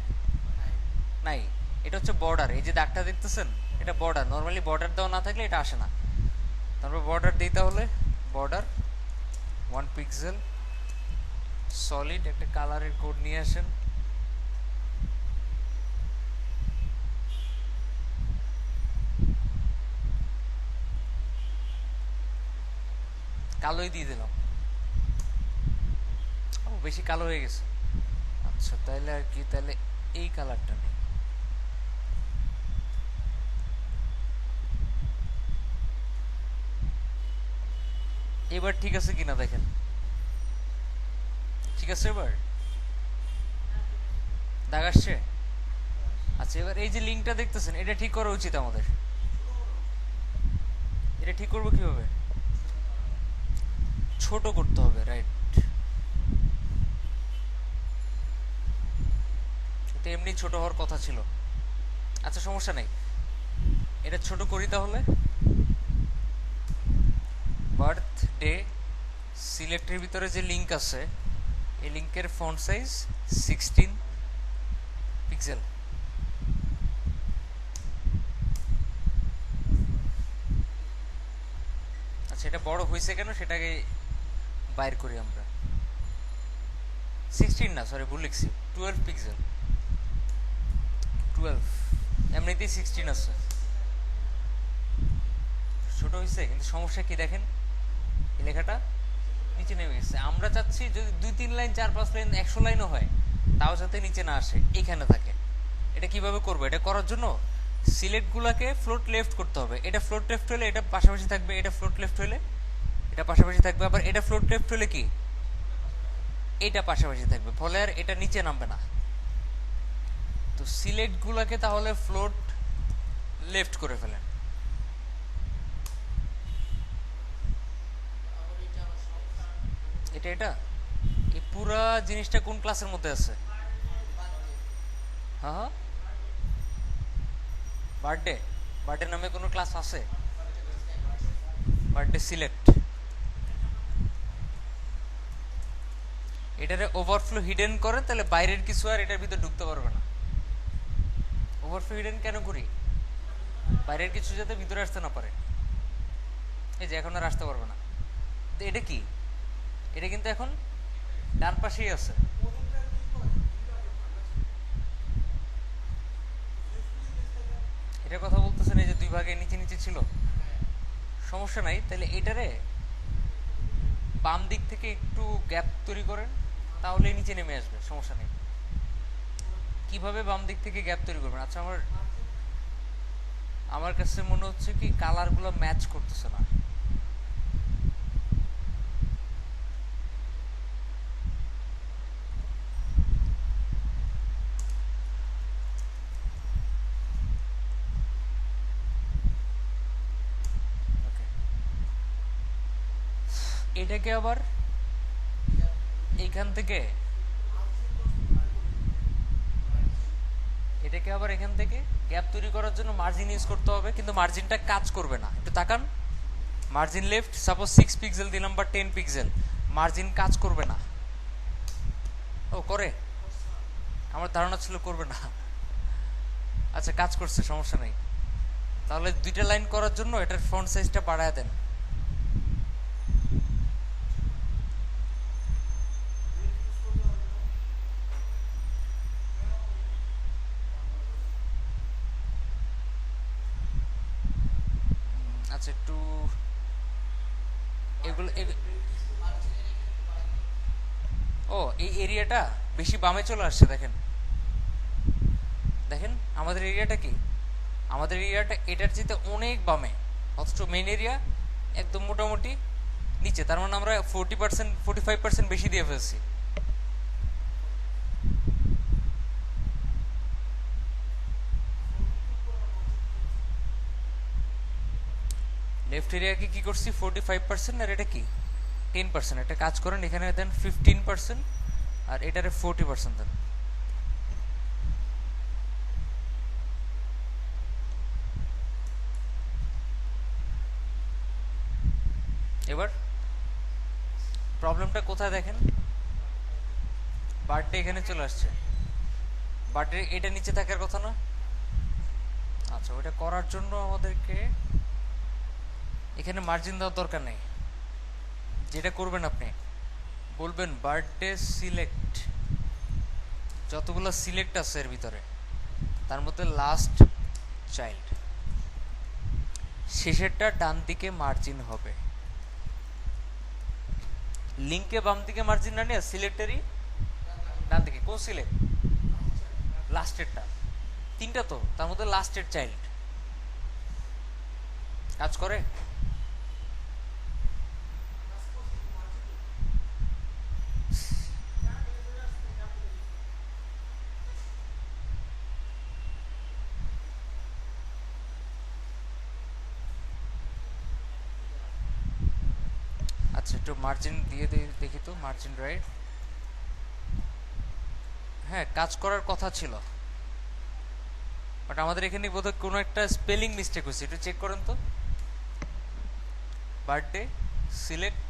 নাই। এটা হচ্ছে বর্ডার, এই যে দাগটা দেখতেছেন এটা বর্ডার। নর্মালি বর্ডার দেওয়া না থাকলে এটা আসে না। তারপর বর্ডার দিতে হলে বর্ডার 1 পিক্সেল সলিড, একটা কালারের কোড নিয়ে আসেন। কালোই দিয়ে দিলাম। ও বেশি কালো হয়ে গেছে। আচ্ছা তাহলে আর কি, তাহলে এই কালারটা নেই। এবার ঠিক আছে কিনা দেখেন। ঠিক আছে, এবার দাগ আসছে। আচ্ছা এবার এই যে লিঙ্কটা দেখতেছেন এটা ঠিক করা উচিত আমাদের। এটা ঠিক করবো কিভাবে? ছোট করতে হবে, রাইট। এটা এমনি ছোট হওয়ার কথা ছিল। আচ্ছা সমস্যা নাই, এটা ছোট করি তাহলে। বার্থডে সিলেক্টের ভিতরে যে লিঙ্ক আছে এই লিঙ্কের ফন্ট সাইজ 16 পিক্সেল। আচ্ছা এটা বড় হয়েছে কেন সেটাকে বাইর করি আমরা। 16 না, সরি ভুল লিখছি, 12 পিক্সেল। 12 এমনিতেই 16 আছে, ছোট হয়েছে। কিন্তু সমস্যা কি দেখেন, এই লেখাটা নিচে নেমে গেছে। আমরা চাচ্ছি যদি 2-3 লাইন 4-5 লাইন 100 লাইনও হয়, তাও যাতে নিচে না আসে, এখানে থাকে। এটা কিভাবে করবো? এটা করার জন্য সিলেক্টগুলোকে ফ্লোট লেফট করতে হবে। এটা ফ্লোট লেফট হলে এটা পাশাপাশি থাকবে, এটা ফ্লোট লেফট হলে এটা পাশাপাশি থাকবে, আবার এটা ফ্লোট লেফট হলে কি এটা পাশাপাশি থাকবে, ফলে আর এটা নিচে নামবে না। তো সিলেক্টগুলোকে তাহলে ফ্লোট লেফট করে ফেলেন। এটা এটা এই পুরা জিনিসটা কোন ক্লাসের মধ্যে আছে? হ্যাঁ হ্যাঁ, বার্থডে। বার্থডে নামে কোনো ক্লাস আছে? Birthday select. এটারে ওভারফ্লো হিডেন করেন, তাহলে বাইরের কিছু আর এটার ভিতরে ঢুকতে পারবে না। ওভারফ্লো হিডেন কেন করি? বাইরের কিছু যাতে ভিতরে আসতে না পারে। এই যে এখন আর আসতে পারবে না। তো এটা কি? এটা কিন্তু এখন ডান পাশেই আছে। এটার কথা বলতেছেন, এই যে দুই ভাগে নিচে নিচে ছিল, সমস্যা নাই। তাহলে এটারে বাম দিক থেকে একটু গ্যাপ তৈরি করেন, তাহলে নিচে নেমে আসবে, সমস্যা নেই। কিভাবে বাম দিক থেকে গ্যাপ তৈরি করবেন? আচ্ছা, আমার আমার কাছে মনে হচ্ছে কি কালারগুলো ম্যাচ করতেছে না। এটাকে আবার এইখান থেকে এখান থেকে গ্যাপ তৈরি করার জন্য মার্জিন ইউজ করতে হবে, কিন্তু মার্জিনটা কাজ করবে না। একটু তাকান, মার্জিন লেফট, সাপোজ 6 পিক্সেল দিলাম বা 10 পিক্সেল, মার্জিন কাজ করবে না। ও করে, আমার ধারণা ছিল করবে না। আচ্ছা, কাজ করছে, সমস্যা নেই। তাহলে দুইটা লাইন করার জন্য এটার ফন্ট সাইজটা বাড়ায় দেন। আচ্ছা, একটু এগুলো ও, এই এরিয়াটা বেশি বামে চলে আসছে। দেখেন দেখেন আমাদের এরিয়াটা কি, আমাদের এরিয়াটা এটার চেয়ে অনেক বামে, অথচ মেইন এরিয়া একদম মোটামুটি নিচে। তার মানে আমরা 40%, 45% বেশি দিয়ে ফেলছি। লেফট এরিয়াকে কি করছি 45%, আর এটা কি 10%। এটা কাজ করেন, এখানে দেন 15%, আর এটারে 40% দেন। এবার প্রবলেমটা কোথায় দেখেন, বার্থডে এখানে চলে আসছে, বার্থডে এটা নিচে থাকার কথা না। আচ্ছা, ওটা করার জন্য আমাদেরকে এখানে মার্জিন দেওয়ার দরকার নেই। যেটা করবেন, আপনি বলবেন বার্থডে সিলেক্ট, যতগুলো সিলেক্ট আছে এর ভিতরে তার মধ্যে লাস্ট চাইল্ড, শেষেরটা ডান দিকে মার্জিন হবে। লিঙ্কে বাম দিকে মার্জিন না নিয়ে সিলেক্টেরই ডান দিকে। কোন সিলেক্ট? লাস্টেরটা। তিনটা তো, তার মধ্যে লাস্টের চাইল্ড কাজ করে। আচ্ছা, একটু মার্জিন দিয়ে দেখি তো, মার্জিন রাইট। হ্যাঁ, কাজ করার কথা ছিল, বাট আমাদের এখানে বোধহয় কোনো একটা স্পেলিং মিস্টেক হয়েছে। একটু চেক করেন তো। Birthday select,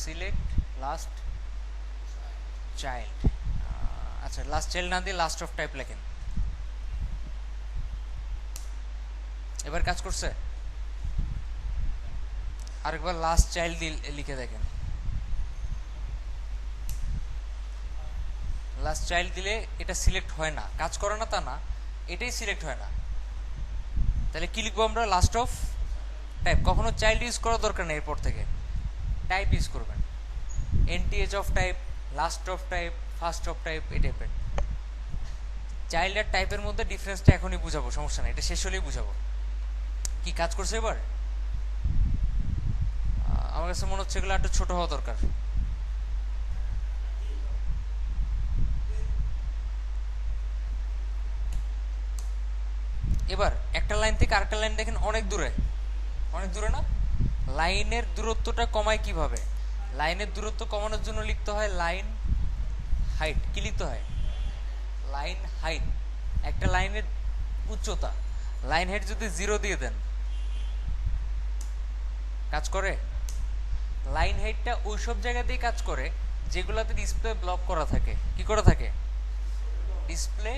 select last child. আচ্ছা, লাস্ট চাইল্ড না দিয়ে লাস্ট অফ টাইপ লেখেন। এবার কাজ করছে। আরেকবার লাস্ট চাইল্ড লিখে দেখেন। লাস্ট চাইল্ড দিলে এটা সিলেক্ট হয় না, কাজ করে না তা না, এটাই সিলেক্ট হয় না। তাহলে কি লিখবো আমরা? Last of type. কখনো চাইল্ড ইউজ করার দরকার নেই, এরপর থেকে টাইপ ইউজ করবেন। Nth of type, last of type, first of type, এই টাইপের। চাইল্ড আর টাইপের মধ্যে ডিফারেন্সটা এখনই বুঝাবো, সমস্যা নেই, এটা শেষ হলেই বুঝাবো। কি কাজ করছে এবার? আমার কাছে মনে হচ্ছে এগুলো একটু ছোট হওয়া দরকার। এবার একটা লাইন থেকে আরেকটা লাইন দেখেন অনেক দূরে, অনেক দূরে না? লাইনের দূরত্বটা কমায় কিভাবে? লাইনের দূরত্ব কমানোর জন্য লিখতে হয় লাইন হাইট। কি লিখতে হয়? Line height. একটা লাইনের উচ্চতা, লাইন হাইট যদি 0 দিয়ে দেন কাজ করে? লাইন হাইটটা ওই সব জায়গাতেই কাজ করে যেগুলোতে ডিসপ্লে ব্লক করা থাকে। কি করা থাকে? ডিসপ্লে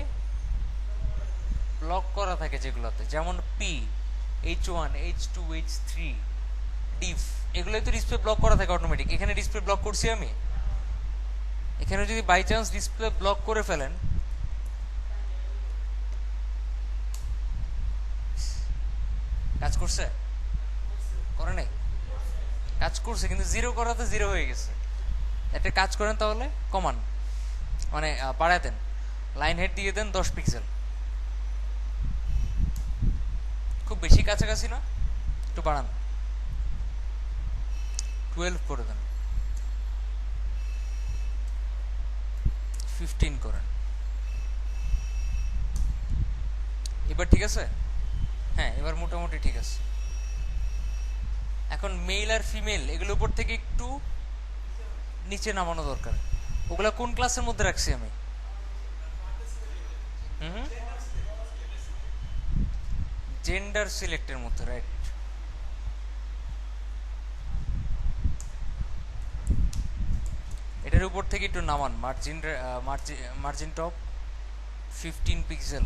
ব্লক করা থাকে যেগুলোতে, যেমন পি, H1, H2, H3, ডিফ, এগুলোই তো ডিসপ্লে ব্লক করা থাকে অটোমেটিক। এখানে ডিসপ্লে ব্লক করছি আমি, এখানে যদি বাই চান্স ডিসপ্লে ব্লক করে ফেলেন, কাজ করছে? করে নাই? কাজ করছে, কিন্তু 0 করাতে 0 হয়ে গেছে। একটা কাজ করেন তাহলে, কমান মানে বাড়ায় দেন, লাইন হেড দিয়ে দেন 10 পিক্সেল। খুব বেশি কাছাকাছি না, একটু বাড়ান, 12 করে দেন, 15 করেন। এবার ঠিক আছে? হ্যাঁ, এবার মোটামুটি ঠিক আছে। এখন মেল আর ফিমেল এগুলোর উপর থেকে একটু নিচে নামানো দরকার। ওগুলা কোন ক্লাসের মধ্যে রাখছি আমি? জেন্ডার সিলেক্টের মধ্যে, রাইট। এটার উপর থেকে একটু নামান, মার্জিন টপ 15 পিক্সেল,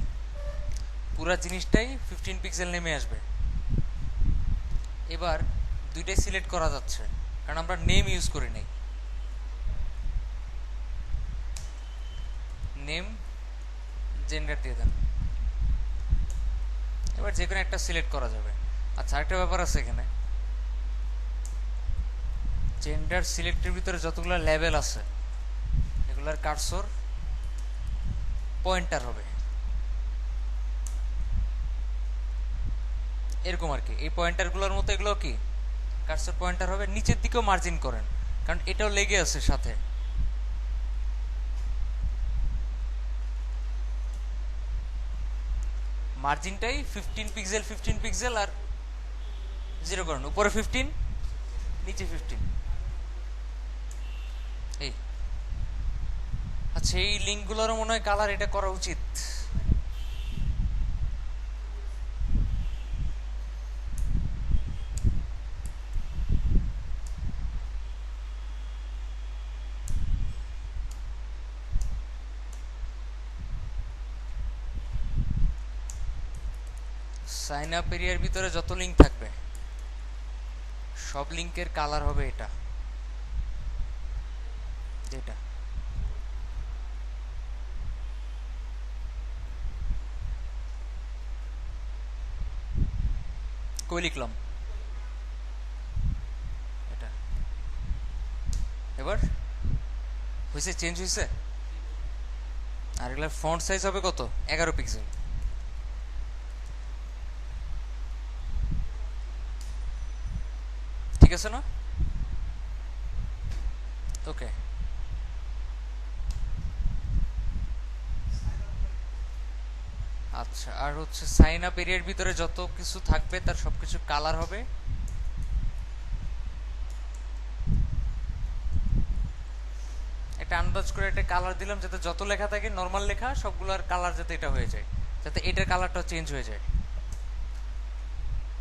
পুরা জিনিসটাই 15 পিক্সেল নেমে আসবে। এবার দুইটাই সিলেক্ট করা যাচ্ছে কারণ আমরা নেম ইউজ করি নাই। নেম জেন্ডার দিয়ে দেন, এবার যে কোনো একটা সিলেক্ট করা যাবে। আচ্ছা, আরেকটা ব্যাপার আছে এখানে, জেন্ডার সিলেক্টের ভিতরে যতগুলো লেভেল আছে এগুলার কার্সর পয়েন্টার হবে এরকম আর কি। এই পয়েন্টারগুলোর মতো এগুলো কি কার্সর পয়েন্টার হবে। নিচের দিকেও মার্জিন করেন কারণ এটাও লেগে আছে সাথে। মার্জিনটাই 15 পিক্সেল 15 পিক্সেল আর 0 করেন, উপরে 15 নিচে 15। এই আচ্ছা, এই লিঙ্কগুলোরও মনে হয় কালার এটা করা উচিত। সাইন আপ এরিয়ার ভিতরে যত লিঙ্ক থাকবে সব লিঙ্কের কালার হবে এটা, যেটা কই লিখলাম এটা। এবার হয়েছে, চেঞ্জ হয়েছে। আর এগুলোর ফন্ট সাইজ হবে কত? 11 পিক্সেল। ঠিক আছে না? ওকে, আচ্ছা। আর হচ্ছে সাইন আপ এরিয়ার ভিতরে যত কিছু থাকবে তার সবকিছু কালার হবে একটা আন্দাজ করে একটা কালার দিলাম, যাতে যত লেখা থাকে নর্মাল লেখা সবগুলোর কালার যাতে এটা হয়ে যায়, যাতে এটার কালারটা চেঞ্জ হয়ে যায়।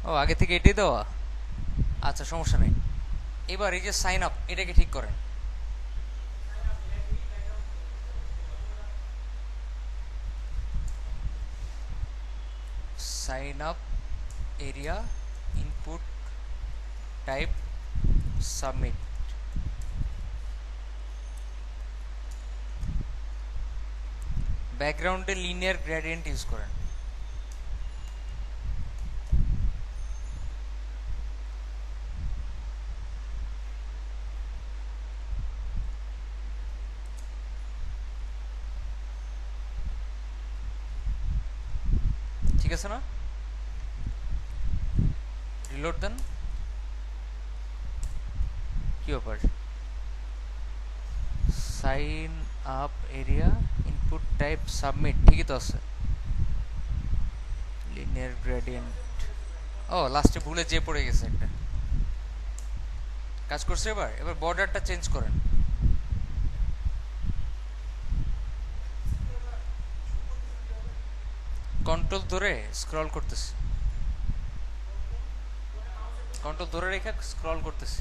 ও, আগে থেকে এটাই দেওয়া, আচ্ছা সমস্যা নেই। এবার এই যে সাইন আপ, এটাকে ঠিক করেন। Sign up area input type submit. ব্যাকগ্রাউন্ডে লিনিয়ার গ্রেডিয়েন্ট ইউজ করেন। ঠিক আছে না? রিলোড দেন। কি ব্যাপার? Sign up area input type submit, ঠিকই তো আছে। লিনিয়ার গ্রেডিয়েন্ট, ও লাস্টে ভুলে যে পড়ে গেছে একটা কাজ করছে। এবার এবার বর্ডারটা চেঞ্জ করেন। কন্ট্রোল ধরে স্ক্রল করতেছি, কন্ট্রোল ধরে রেখে স্ক্রল করতেছি।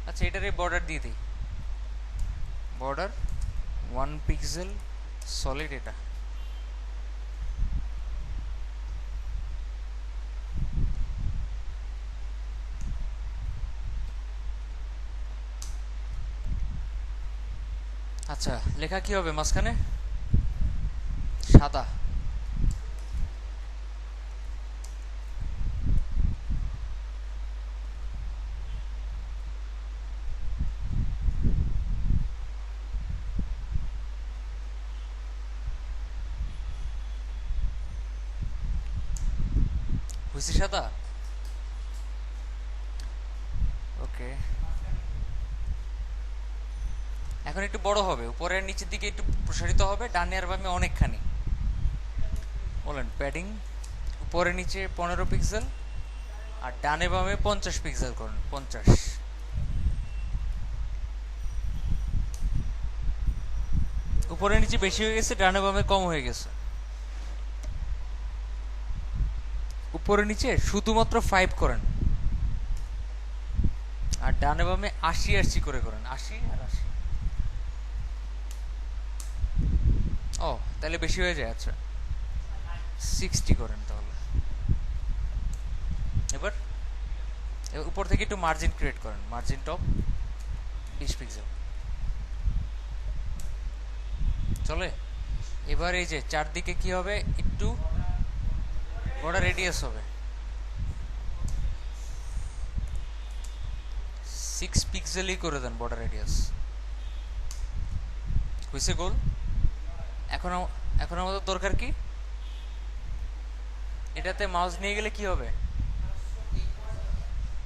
আচ্ছা, এটারে বর্ডার দিয়ে দিই। Border 1 pixel solid. এটা আচ্ছা, লেখা কি হবে মাঝখানে? সাদা। হয়েছে সাদা। ওকে, এখন একটু বড় হবে, উপরের নিচের দিকে একটু প্রসারিত হবে, ডানে আর বামে অনেকখানি। বলেন প্যাডিং উপরে নিচে 15 পিক্সেল আর ডানে বামে 50 পিক্সেল করুন। 50। উপরে নিচে বেশি হয়ে গেছে, ডানে বামে কম হয়ে গেছে। উপরে নিচে শুধুমাত্র 5 করেন আর ডানে বামে 80 করে করেন। 80 আর 80। ও তাহলে বেশি হয়ে যায়। আচ্ছা 60 করেন তাহলে। এবার উপর থেকে একটু মার্জিন ক্রিয়েট করেন, মার্জিন টপ 20 পিক্সেল চলে। এবার এই যে চারদিকে কি হবে, একটু বড় রেডিয়াস হবে। 6 পিক্সেলই করে দেন বর্ডার রেডিয়াস। হয়েছে গোল। এখন এখন আমাদের দরকার কি, এটাতে মাউস নিয়ে গেলে কি হবে,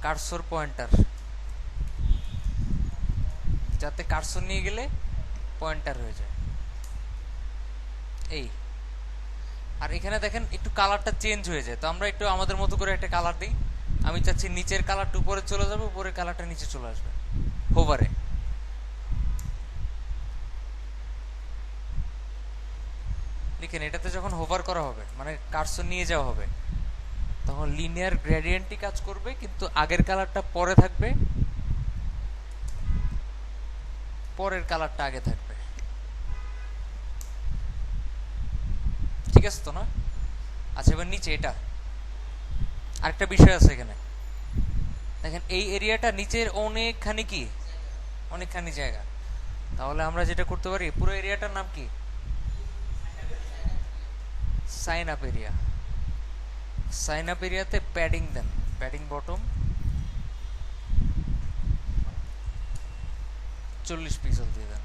কার্সর পয়েন্টার, যাতে কার্সর নিয়ে গেলে পয়েন্টার হয়ে যায় এই। আর এখানে দেখেন একটু কালারটা চেঞ্জ হয়ে যায়, তো আমরা একটু আমাদের মতো করে একটা কালার দিই। আমি চাচ্ছি নিচের কালারটা উপরে চলে যাবে, উপরের কালারটা নিচে চলে আসবে হোভারে। দেখেন এটাতে যখন হোভার করা হবে মানে কার্সর নিয়ে যাওয়া হবে, তখন লিনিয়ার গ্রেডিয়েন্টই কাজ করবে, কিন্তু আগের কালারটা পরে থাকবে, পরের কালারটা আগে থাকবে। ঠিক আছে তো না? আচ্ছা এবার নিচে এটা আরেকটা বিষয় আছে এখানে। দেখেন এই এরিয়াটা নিচের অনেকখানি কি, অনেকখানি জায়গা। তাহলে আমরা যেটা করতে পারি, পুরো এরিয়াটার নাম কি, sign up area. Sign up এরিয়াতে প্যাডিং দেন, প্যাডিং বটম 40 পিক্সেল দিয়ে দেন।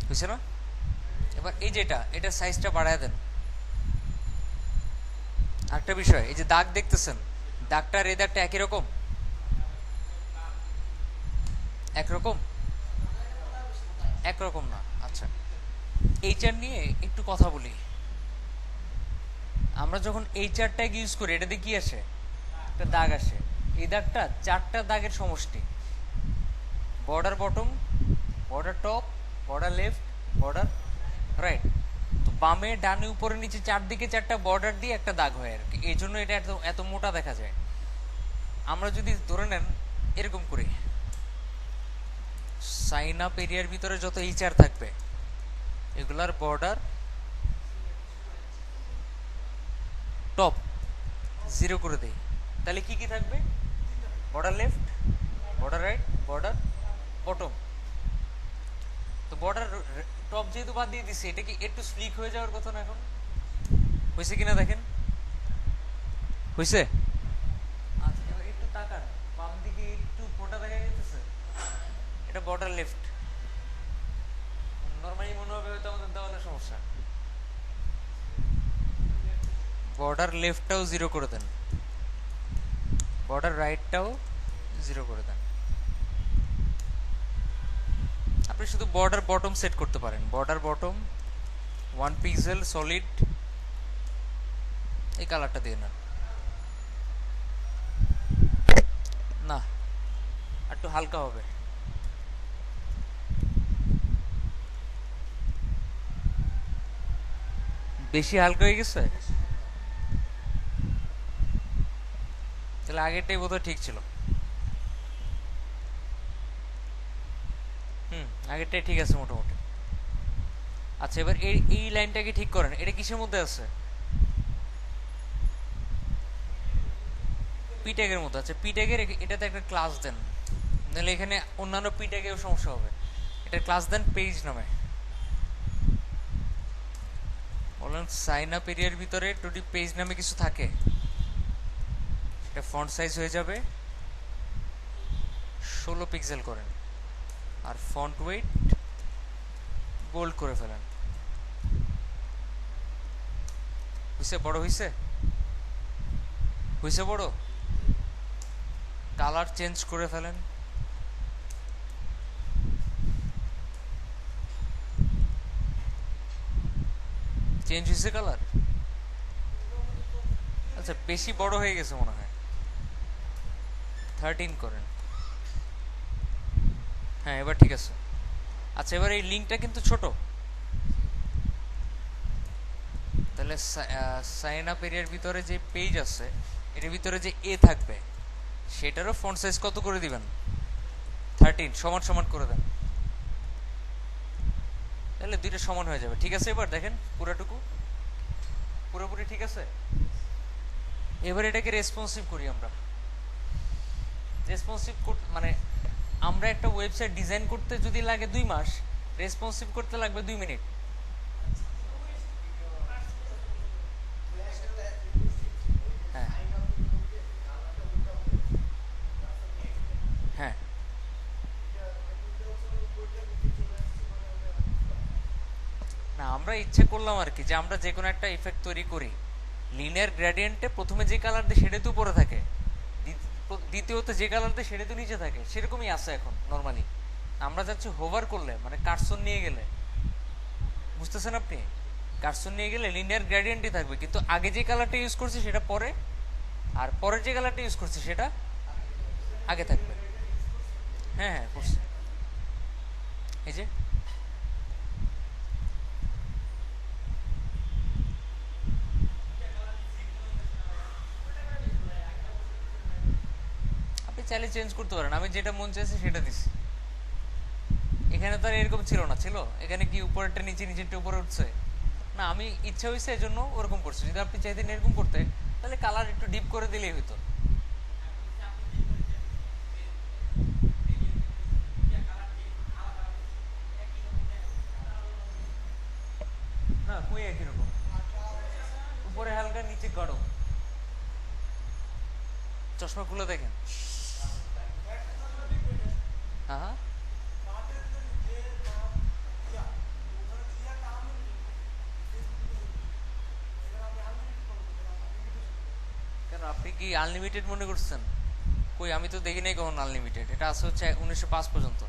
বুঝছে না? এবার এই যেটা, এটা সাইজটা বাড়ায় দেন। আরেকটা বিষয়, এই যে দাগ দেখতেছেন, দাগটা আর এই দাগটা একই রকম, একরকম, একরকম না। আচ্ছা এইচআর নিয়ে একটু কথা বলি। আমরা যখন এইচআর ট্যাগ ইউজ করি, এটাতে কি আসে, একটা দাগ আসে। এই দাগটা 4টা দাগের সমষ্টি, border bottom, border top, border left, border right. তো বামে ডানে উপরে নিচে চারদিকে 4টা বর্ডার দিয়ে একটা দাগ হয় আর কি, এই জন্য এটা এত এত মোটা দেখা যায়। আমরা যদি ধরে নেন এরকম করি, সাইন আপ এরিয়ার ভিতরে যত এইচআর থাকবে এগুলার বর্ডার টপ 0 করে দেই, তাহলে কি কি থাকবে? Border left, border right, border bottom. তো বর্ডার টপ যেহেতু বাদ দিয়ে দিচ্ছে, এটা কি একটু স্লিক হয়ে যাওয়ার কথা না? এখন হয়েছে কিনা দেখেন, হয়েছে? আচ্ছা, এবার একটু তাকান, বাম দিকে একটু ফোঁটা দেখা যাইতেছে, এটা বর্ডার লেফট। নর্মালি মনে হবে হয়তো আমাদের দেওয়ালের সমস্যা। বর্ডার লেফটটাও জিরো করে দেন, বর্ডার রাইটটাও জিরো করে দেন। আপনি শুধু বর্ডার বটম সেট করতে পারেন, বর্ডার বটম 1 পিক্সেল সলিড, এই কালারটা দিয়ে নেন। না, একটু হালকা হবে। বেশি হালকা হয়ে গেছে, তাহলে আগেরটাই বোধহয় ঠিক ছিল। আগেরটাই ঠিক আছে মোটামুটি। আচ্ছা, এবার এই লাইনটাকে ঠিক করেন, এটা কিসের মধ্যে আছে? পি ট্যাগের মধ্যে আছে। পি ট্যাগের এটাতে একটা ক্লাস দেন, নাহলে এখানে অন্যান্য পি ট্যাগেও সমস্যা হবে। এটা ক্লাস দেন পেজ নামে, বলেন সাইন আপ এরিয়ার ভিতরে যদি পেজ নামে কিছু থাকে, এটা ফন্ট সাইজ হয়ে যাবে 16 পিক্সেল করেন, আর ফন্ট ওয়েট বোল্ড করে ফেলেন। হইছে? বড় হইছে? হইছে বড়? কালার চেঞ্জ করে ফেলেন। চেঞ্জ হয়েছে কালার? আচ্ছা, বেশি বড় হয়ে গেছে মনে হয়, 13 করেন। হ্যাঁ, এবার ঠিক আছে। আচ্ছা, এবার এই লিঙ্কটা কিন্তু ছোট, তাহলে সাইন আপ এরিয়ার ভিতরে যে পেজ আছে, এর ভিতরে যে এ থাকবে, সেটারও ফন্ট সাইজ কত করে দিবেন? 13, সমান সমান করে দেন, তাহলে দুইটা সমান হয়ে যাবে। ঠিক আছে, এবার দেখেন পুরোটুকু পুরোপুরি ঠিক আছে। এবার এটাকে রেসপন্সিভ করি আমরা। রেসপন্সিভ মানে আমরা একটা ওয়েবসাইট ডিজাইন করতে যদি লাগে 2 মাস, রেসপন্সিভ করতে লাগবে 2 মিনিট। হ্যাঁ হ্যাঁ, না আমরা ইচ্ছে করলাম আর কি, যে আমরা যে কোনো একটা ইফেক্ট তৈরি করি, লিনিয়ার গ্রেডিয়েন্টে প্রথমে যে কালার দেয় সেটাই তো উপরে থাকে, দ্বিতীয়ত যে কালার দেয় সেটাই তো নিচে থাকে, সেরকমই আছে এখন নর্মালি। আমরা যাচ্ছি হোভার করলে, মানে কার্সর নিয়ে গেলে, বুঝতেছেন আপনি? কার্সর নিয়ে গেলে লিনিয়ার গ্রেডিয়েন্টই থাকবে, কিন্তু আগে যে কালারটা ইউজ করছি সেটা পরে, আর পরে যে কালারটা ইউজ করছি সেটা আগে থাকবে। হ্যাঁ হ্যাঁ, করছি। এই যে আপনি চাইলে চেঞ্জ করতে পারেন, আমি যেটা মন চাইছে সেটা দিচ্ছি। এখানে তো আর এরকম ছিল না, ছিল এখানে কি উপরেরটা নিচে, নিচেরটা উপরে উঠছে না, আমি ইচ্ছা হয়েছে এজন্য ওরকম করছি। যদি আপনি চাইতেন এরকম করতে, তাহলে কালার একটু ডিপ করে দিলেই হইতো। না, কই একই রকম, উপরে হালকা নিচে গাঢ়। চশমা খুলে দেখেন। হ্যাঁ হ্যাঁ, কেন আপনি কি আনলিমিটেড মনে করছেন? কই, আমি তো দেখি নাই কখন আনলিমিটেড। এটা আছে হচ্ছে 1905 পর্যন্ত।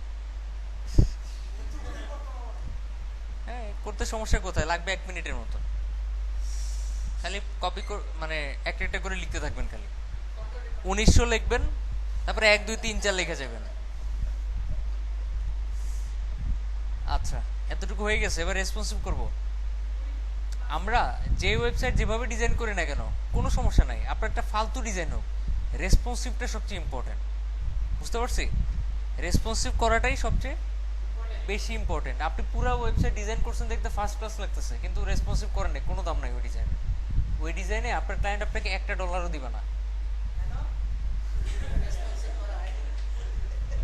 হ্যাঁ, করতে সমস্যা কোথায়? লাগবে 1 মিনিটের মতো। খালি কপি মানে একটা একটা করে লিখতে থাকবেন, খালি 1900 লিখবেন, তারপরে 1 2 3 4 লিখে যাবেন। আচ্ছা, এতটুকু হয়ে গেছে। এবার রেসপন্সিভ করব। আমরা যে ওয়েবসাইট যেভাবে ডিজাইন করি না কেন, কোনো সমস্যা নাই, আপনার একটা ফালতু ডিজাইন হোক, রেসপন্সিভটা সবচেয়ে ইম্পর্টেন্ট। বুঝতে পারছি? রেসপন্সিভ করাটাই সবচেয়ে বেশি ইম্পর্টেন্ট। আপনি পুরো ওয়েবসাইট ডিজাইন করছেন, দেখতে ফার্স্ট ক্লাস লাগতেছে, কিন্তু রেসপন্সিভ করেন না, কোনো দাম নাই ওই ডিজাইনে। ওই ডিজাইনে আপনার ক্লায়েন্ট আপনাকে $1ও দিবে না।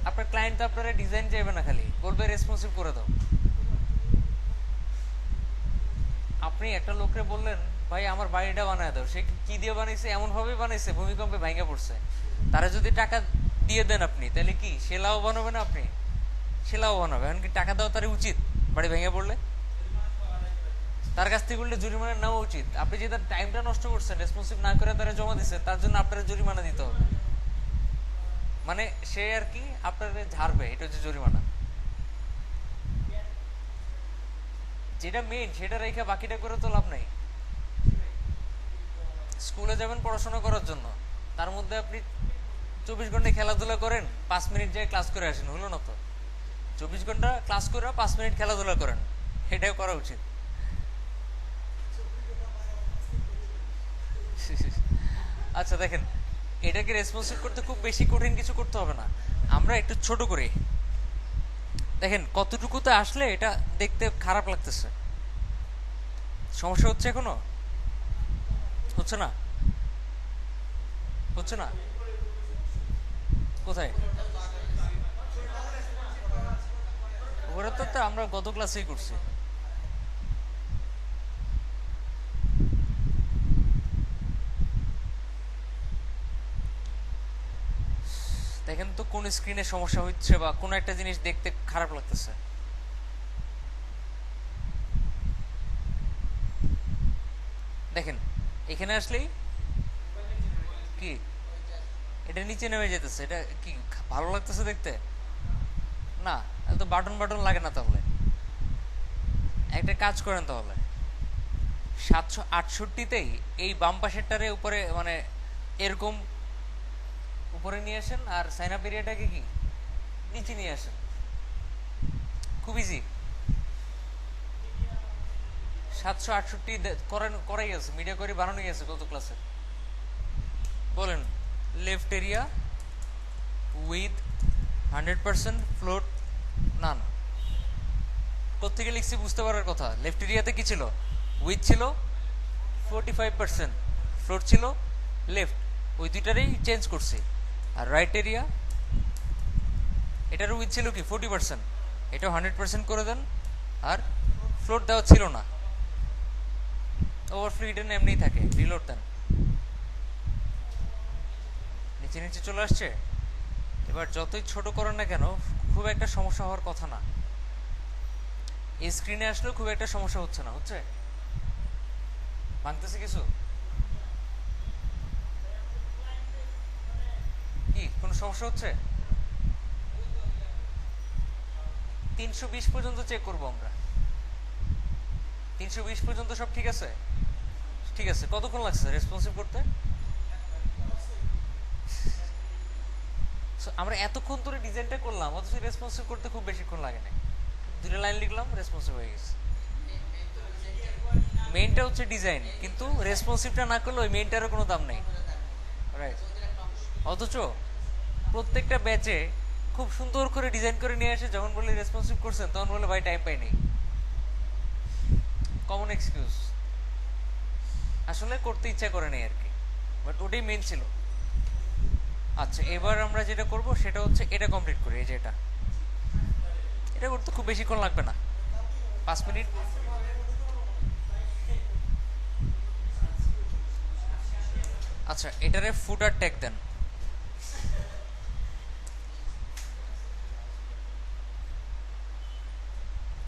আপনার ক্লায়েন্ট তো আপনারা ডিজাইন চাইবে না, খালি বলবে রেসপন্সিভ করে দাও। আপনি একটা লোককে বললেন ভাই আমার বাড়িটা বানায় দাও, সে কি দিয়ে বানাইছে? এমন ভাবে বানাইছে ভূমিকম্পে ভাঙা পড়ছে। তারা যদি টাকা দিয়ে দেন আপনি, তাহলে কি সে লাভবান হবে না? আপনি সে লাভবান হবে। এখন কি টাকা দেওয়া তার উচিত বাড়ি ভেঙে পড়লে? তার কাছ থেকে উল্টে জরিমানা নেওয়া উচিত। আপনি যে তার টাইমটা নষ্ট করছেন, রেসপন্সিভ না করে তারা জমা দিচ্ছে, তার জন্য আপনার জরিমানা দিতে হবে। মানে সে আর কি আপনার ঝাড়বে, এটা হচ্ছে জরিমানা। যেটা মেইন সেটা রেখে বাকিটা করে তো লাভ নাই। স্কুলে যাবেন পড়াশোনা করার জন্য, তার মধ্যে আপনি 24 ঘন্টা খেলাধুলা করেন, 5 মিনিট যায় ক্লাস করে আসেন, হলো না তো? 24 ঘন্টা ক্লাস করে 5 মিনিট খেলাধুলা করেন, এটাও করা উচিত। আচ্ছা দেখেন, এটাকে রেসপন্সিভ করতে খুব বেশি কঠিন কিছু করতে হবে না, আমরা একটু ছোট করি। দেখেন কতটুকুতে আসলে এটা দেখতে খারাপ লাগতেছে। সমস্যা হচ্ছে এখনো? হচ্ছে না? হচ্ছে না? কোথায়? ওরা তো আমরা গত ক্লাসেই করছি। দেখেন তো কোন স্ক্রিনে সমস্যা হচ্ছে বা কোন একটা জিনিস দেখতে খারাপ লাগতেছে। দেখেন এখানে আসলেই কি এটা নিচে নেমে যেতেছে, এটা কি ভালো লাগতেছে দেখতে? না, তো বাটন বাটন লাগে না। তাহলে একটা কাজ করেন, তাহলে 768তেই এই বাম পাশেরটারে উপরে মানে এরকম উপরে নিয়ে আসেন, আর সাইন আপ এরিয়াটাকে কি নিচে নিয়ে আসেন। খুব ইজি। 768 করাই আছে, মিডিয়া করে বানানোই আছে গত ক্লাসে। বলেন লেফট এরিয়া উইথ 100% ফ্লোট নান। কোথেকে লিখছি বুঝতে পারার কথা। লেফট এরিয়াতে কি ছিল? উইথ ছিল 45%, ফ্লোট ছিল লেফট, ওই দুইটারই চেঞ্জ করছি। আর রাইট এরিয়া, এটার উইথ ছিল কি 40%, এটাও 100% করে দেন। আর ফ্লোট দেওয়া ছিল না, ওভারফ্লো হিডেন এমনিই থাকে, রিলোড দেন। নিচে নিচে চলে আসছে। এবার যতই ছোট করেন না কেন খুব একটা সমস্যা হওয়ার কথা না। এই স্ক্রিনে আসলেও খুব একটা সমস্যা হচ্ছে না। হচ্ছে? ভাঙতেছে কিছু? কি কোনো সমস্যা হচ্ছে? 320 পর্যন্ত চেক করবো আমরা। 320 পর্যন্ত সব ঠিক আছে? ঠিক আছে। কতক্ষণ লাগছে রেসপন্সিভ করতে? আমরা এতক্ষণ ধরে ডিজাইনটা করলাম, অথচ রেসপন্সিভ করতে খুব বেশিক্ষণ লাগে না। 2টা লাইন লিখলাম, রেসপন্সিভ হয়ে গেছে। মেইনটা হচ্ছে ডিজাইন, কিন্তু রেসপন্সিভটা না করলে ওই মেইনটারও কোনো দাম নেই। রাইট। অথচ প্রত্যেকটা ব্যাচে খুব সুন্দর করে ডিজাইন করে নিয়ে আসে, যখন বলে রেসপন্সিভ করছেন তখন বলে ভাই টাইম পাই নেই। Common excuse. আসলে করতে ইচ্ছা করে নেই আর কি, বাট ওটাই মেইন ছিল। আচ্ছা এবার আমরা যেটা করব সেটা হচ্ছে এটা কমপ্লিট করি। এই যে এটা করতে খুব বেশিক্ষণ লাগবে না, 5 মিনিট। আচ্ছা এটারে ফুটার ট্যাগ দেন।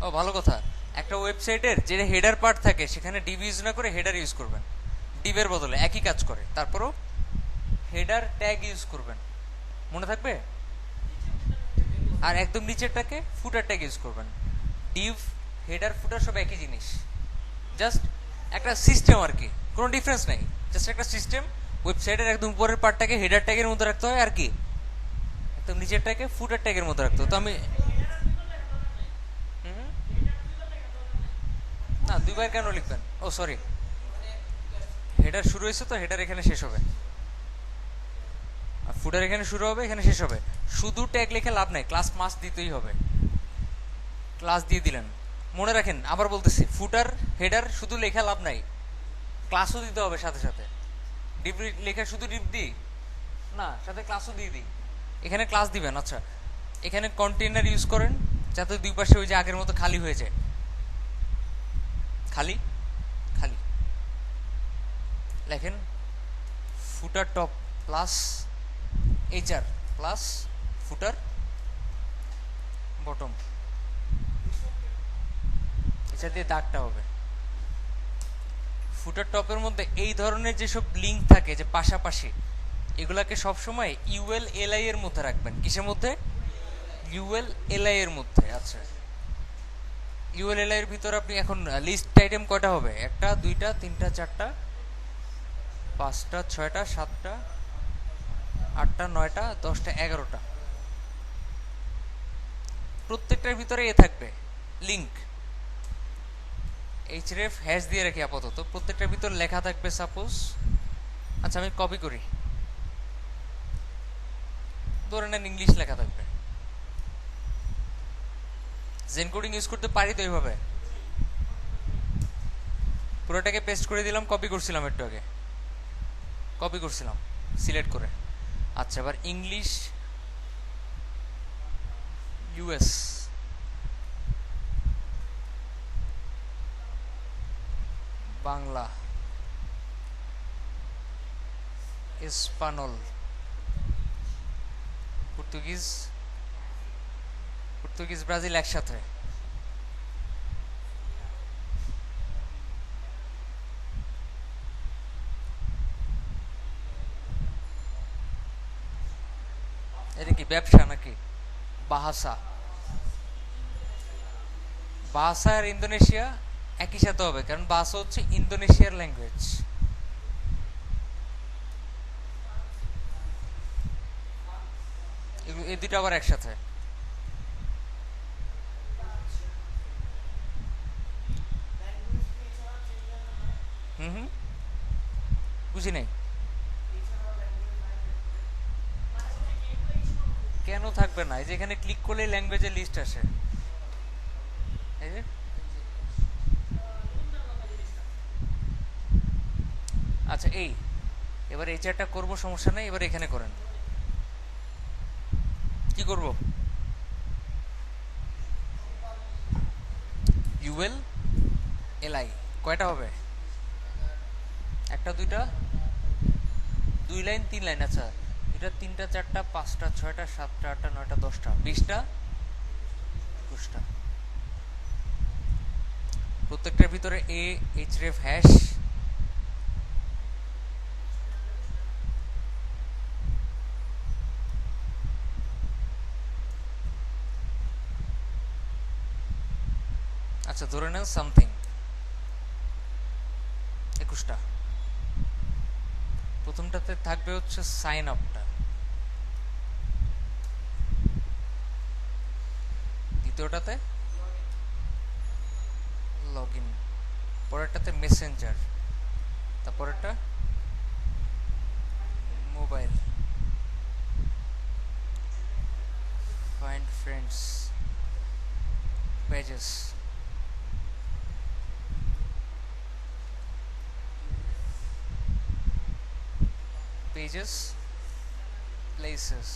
ও ভালো কথা। একটা ওয়েবসাইটের যে হেডার পার্ট থাকে সেখানে ডিভ ইউজ না করে হেডার ইউজ করবেন। ডিভের বদলে একই কাজ করে, তারপরও হেডার ট্যাগ ইউজ করবেন, মনে থাকবে। আর একদম নিচেরটাকে ফুটার ট্যাগ ইউজ করবেন। ডিভ, হেডার, ফুটার সব একই জিনিস, জাস্ট একটা সিস্টেম আর কি, কোনো ডিফারেন্স নাই, জাস্ট একটা সিস্টেম। ওয়েবসাইটের একদম উপরের পার্টটাকে হেডার ট্যাগের মধ্যে রাখতে হয়, আর কি একদম নিচেরটাকে ফুটার ট্যাগের মধ্যে রাখতে হয়। তো আমি না, দুইবার কেন লিখবেন? ও সরি, হেডার শুরু হয়েছে তো হেডার এখানে শেষ হবে, আর ফুটার এখানে শুরু হবে, এখানে শেষ হবে। শুধু ট্যাগ লিখে লাভ নাই, ক্লাস মাস্ট দিতেই হবে। ক্লাস দিয়ে দিলেন। মনে রাখেন, আবার বলতেছি, ফুটার হেডার শুধু লেখা লাভ নাই, ক্লাসও দিতে হবে সাথে সাথে। ডিপ লেখা শুধু ডিপ দিই না, সাথে ক্লাসও দিয়ে দিই। এখানে ক্লাস দিবেন। আচ্ছা এখানে কন্টেইনার ইউজ করেন যাতে দুই পাশে ওই যে আগের মতো খালি হয়ে যায়, খালি খালি লেখেন ফুটার টপ প্লাস এইচআর প্লাস ফুটার বটম, এইচআর দিয়ে দাগটা হবে। ফুটার টপের মধ্যে এই ধরনের যেসব লিঙ্ক থাকে যে পাশাপাশি, এগুলাকে সবসময় ইউএল এলআই এর মধ্যে রাখবেন। কিসের মধ্যে? ইউএল এলআই এর মধ্যে। আচ্ছা, ইউএল এলআই এর ভিতরে আপনি এখন লিস্ট আইটেম কয়টা হবে? একটা, দুইটা, তিনটা, চারটা, পাঁচটা, ছয়টা, সাতটা, আটটা, নয়টা, 10টা, 11টা। প্রত্যেকটার ভিতরে এ থাকবে লিঙ্ক। এইচরেফ হ্যাশ দিয়ে রাখি আপাতত। প্রত্যেকটার ভিতর লেখা থাকবে সাপোজ, আচ্ছা আমি কপি করি, ধরে নেন ইংলিশ লেখা থাকবে। জেন কোডিং ইউজ করতে পারি তো এইভাবে, পুরোটাকে পেস্ট করে দিলাম, কপি করছিলাম একটু আগে, কপি করছিলাম সিলেক্ট করে। আচ্ছা, এবার ইংলিশ ইউএস, বাংলা, স্পানল, পর্তুগিজ, পর্তুগিজ, ব্রাজিল একসাথে। এটা কি ব্যবসা নাকি? বাহাসা, বাহাসা আর ইন্দোনেশিয়া একই সাথে হবে, কারণ বাহাসা হচ্ছে ইন্দোনেশিয়ার ল্যাঙ্গুয়েজ। এই দুটো আবার একসাথে। হুম, বুঝি নাই কেন থাকবে না? এই যে এখানে ক্লিক করলে ল্যাঙ্গুয়েজের লিস্ট আসে, এই যে। আচ্ছা, এই এবার এই চারটা করবো, সমস্যা নেই। এবার এখানে করেন, কি করব? ইউএল এলআই কয়টা হবে? একটা, দুইটা, 2 লাইন, 3 লাইন। আচ্ছা, দুইটা, তিনটা, চারটা, পাঁচটা, ছয়টা, সাতটা, আটটা, নয়টা, 10টা, 20টা, 21টা। প্রত্যেকটার ভিতরে এ এইচরেফ হ্যাশ, আচ্ছা ধরে নেন সামথিং, 21টা। প্রথমটাতে থাকবে হচ্ছে সাইন আপটা, দ্বিতীয়টাতে লগ ইন, পরেরটাতে মেসেঞ্জার, তারপরেরটা mobile, find friends, pages, pages, places.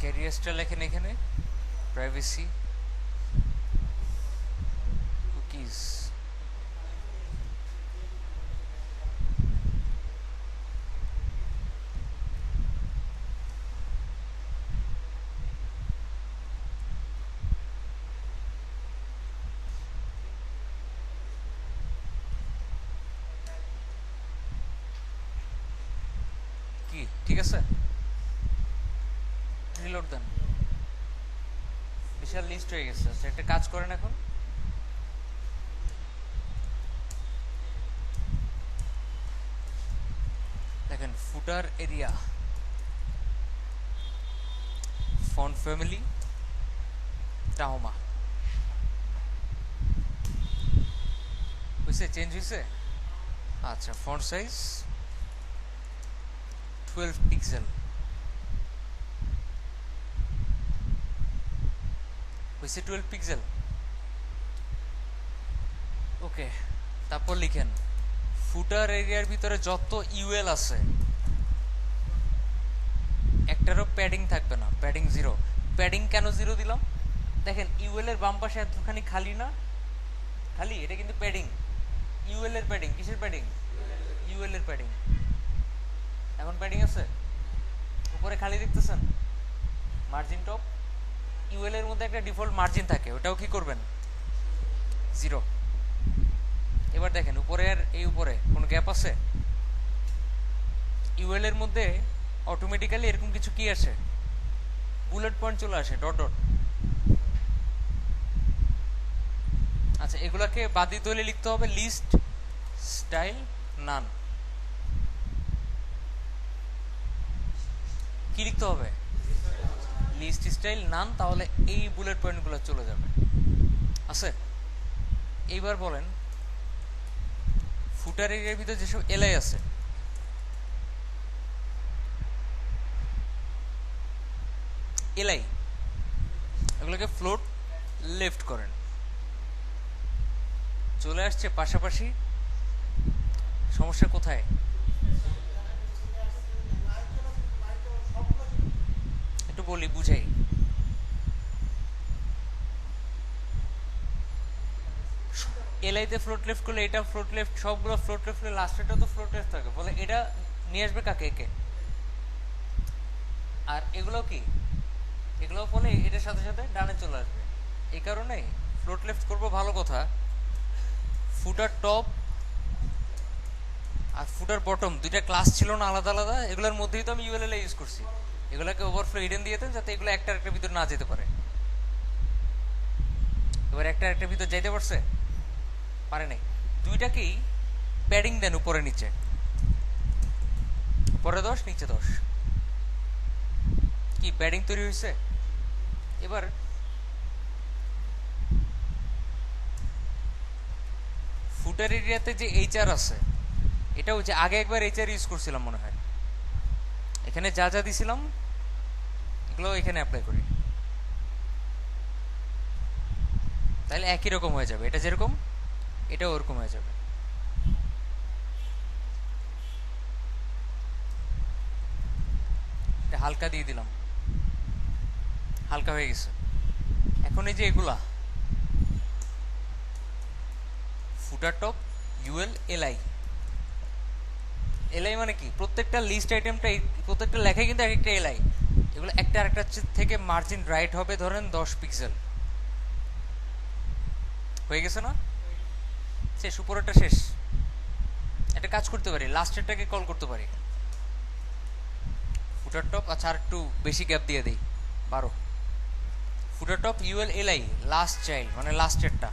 ক্যারিয়ারটা লেখেন এখানে, প্রাইভেসি, কুকিজ, কি ঠিক আছে? রিলোড দেন, বিশাল লিস্ট হয়ে গেছে। আচ্ছা, একটা কাজ করেন, এখন ফুটার এরিয়া, ফন্ট ফ্যামিলি টাহমা হয়েছে, চেঞ্জ হয়েছে। আচ্ছা, ফন্ট সাইজ 12 পিক্সেল হয়েছে, 12 পিক্সেল। ওকে, তারপর লিখেন ফুটার এরিয়ার ভিতরে যত ইউএল আছে একটারও প্যাডিং থাকবে না, প্যাডিং 0। প্যাডিং কেন 0 দিলাম দেখেন, ইউএল এর বাম পাশে এতখানি খালি না, খালি, এটা কিন্তু প্যাডিং। ইউএল এর প্যাডিং, কিসের প্যাডিং? ইউএল এর প্যাডিং। এখন প্যাডিং আছে, উপরে খালি দেখতেছেন, মার্জিন টপ। ইউএল এর মধ্যে একটা ডিফল্ট মার্জিন থাকে, ওটাও কি করবেন? 0। এবার দেখেন উপরে আর এই উপরে কোনো গ্যাপ আছে? ইউএল এর মধ্যে অটোমেটিক্যালি এরকম কিছু কি আসে, বুলেট পয়েন্ট চলে আসে, ডট ডট। আচ্ছা, এগুলাকে বাদ দিতে হলে লিখতে হবে লিস্ট স্টাইল নান। কি লিখতে হবে? লিস্ট স্টাইল নান, তাহলে এই বুলেট পয়েন্টগুলো চলে যাবে। আছে? এইবার বলেন ফুটার এরিয়ার ভিতরে যেসব এলআই আছে, এলআই এগুলোকে ফ্লোট লেফট করেন, চলে আসছে পাশাপাশি। সমস্যা কোথায়? একটু বলি, বুঝাই। এলআইতে ফ্লোট লেফট করলে এটা ফ্লোট লেফট, সবগুলো ফ্লোট লেফট করলে লাস্টেরটা তো ফ্লোট লেফট থাকে, ফলে এটা নিয়ে আসবে কাকে? একে। আর এগুলো কি, এগুলো ফলে এটার সাথে সাথে ডানে চলে আসবে। এই কারণে ফ্লোট লেফট করবো, ভালো কথা। ফুটার টপ আর ফুটার বটম দুইটা ক্লাস ছিল না আলাদা আলাদা, এগুলোর মধ্যেই তো আমি ইউএলএল ইউজ করছি। এগুলোকে ওভারফ্লো হিডেন দিয়ে দেন যাতে এগুলো একটা একটা ভিতর না যেতে পারে। এবার একটা একটা ভিতর যাইতে পারছে? পারে নাই। দুইটাকেই প্যাডিং দেন উপরে নিচে, উপরে 10 নিচে 10। কি প্যাডিং তৈরি হয়েছে? এবার ফুটার এরিয়াতে যে এইচআর আছে, এটাও যে আগে একবার এইচআর ইউজ করছিলাম মনে হয়, এখানে যা যা দিছিলাম এগুলো এখানে অ্যাপ্লাই করি, তাহলে একই রকম হয়ে যাবে। এটা যেরকম এটাও ওরকম হয়ে যাবে। এটা হালকা দিয়ে দিলাম, হালকা হয়ে গেছে। এখন এই যে এগুলা ফুটার টপ, ইউএল, এলআই। এলআই মানে কি? প্রত্যেকটা লিস্ট আইটেমটা, প্রত্যেকটা লেখাই কিন্তু এক একটা এলআই। এগুলো একটা আরেকটা থেকে মার্জিন রাইট হবে ধরেন 10 পিক্সেল। হয়ে গেছে না? শেষ, উপরেরটা শেষ। একটা কাজ করতে পারি, লাস্টেরটাকে কল করতে পারি ফুটার টপ। আচ্ছা, আর একটু বেশি গ্যাপ দিয়ে দেই, 12। Footer top UL LI last child, মানে লাস্টেরটা।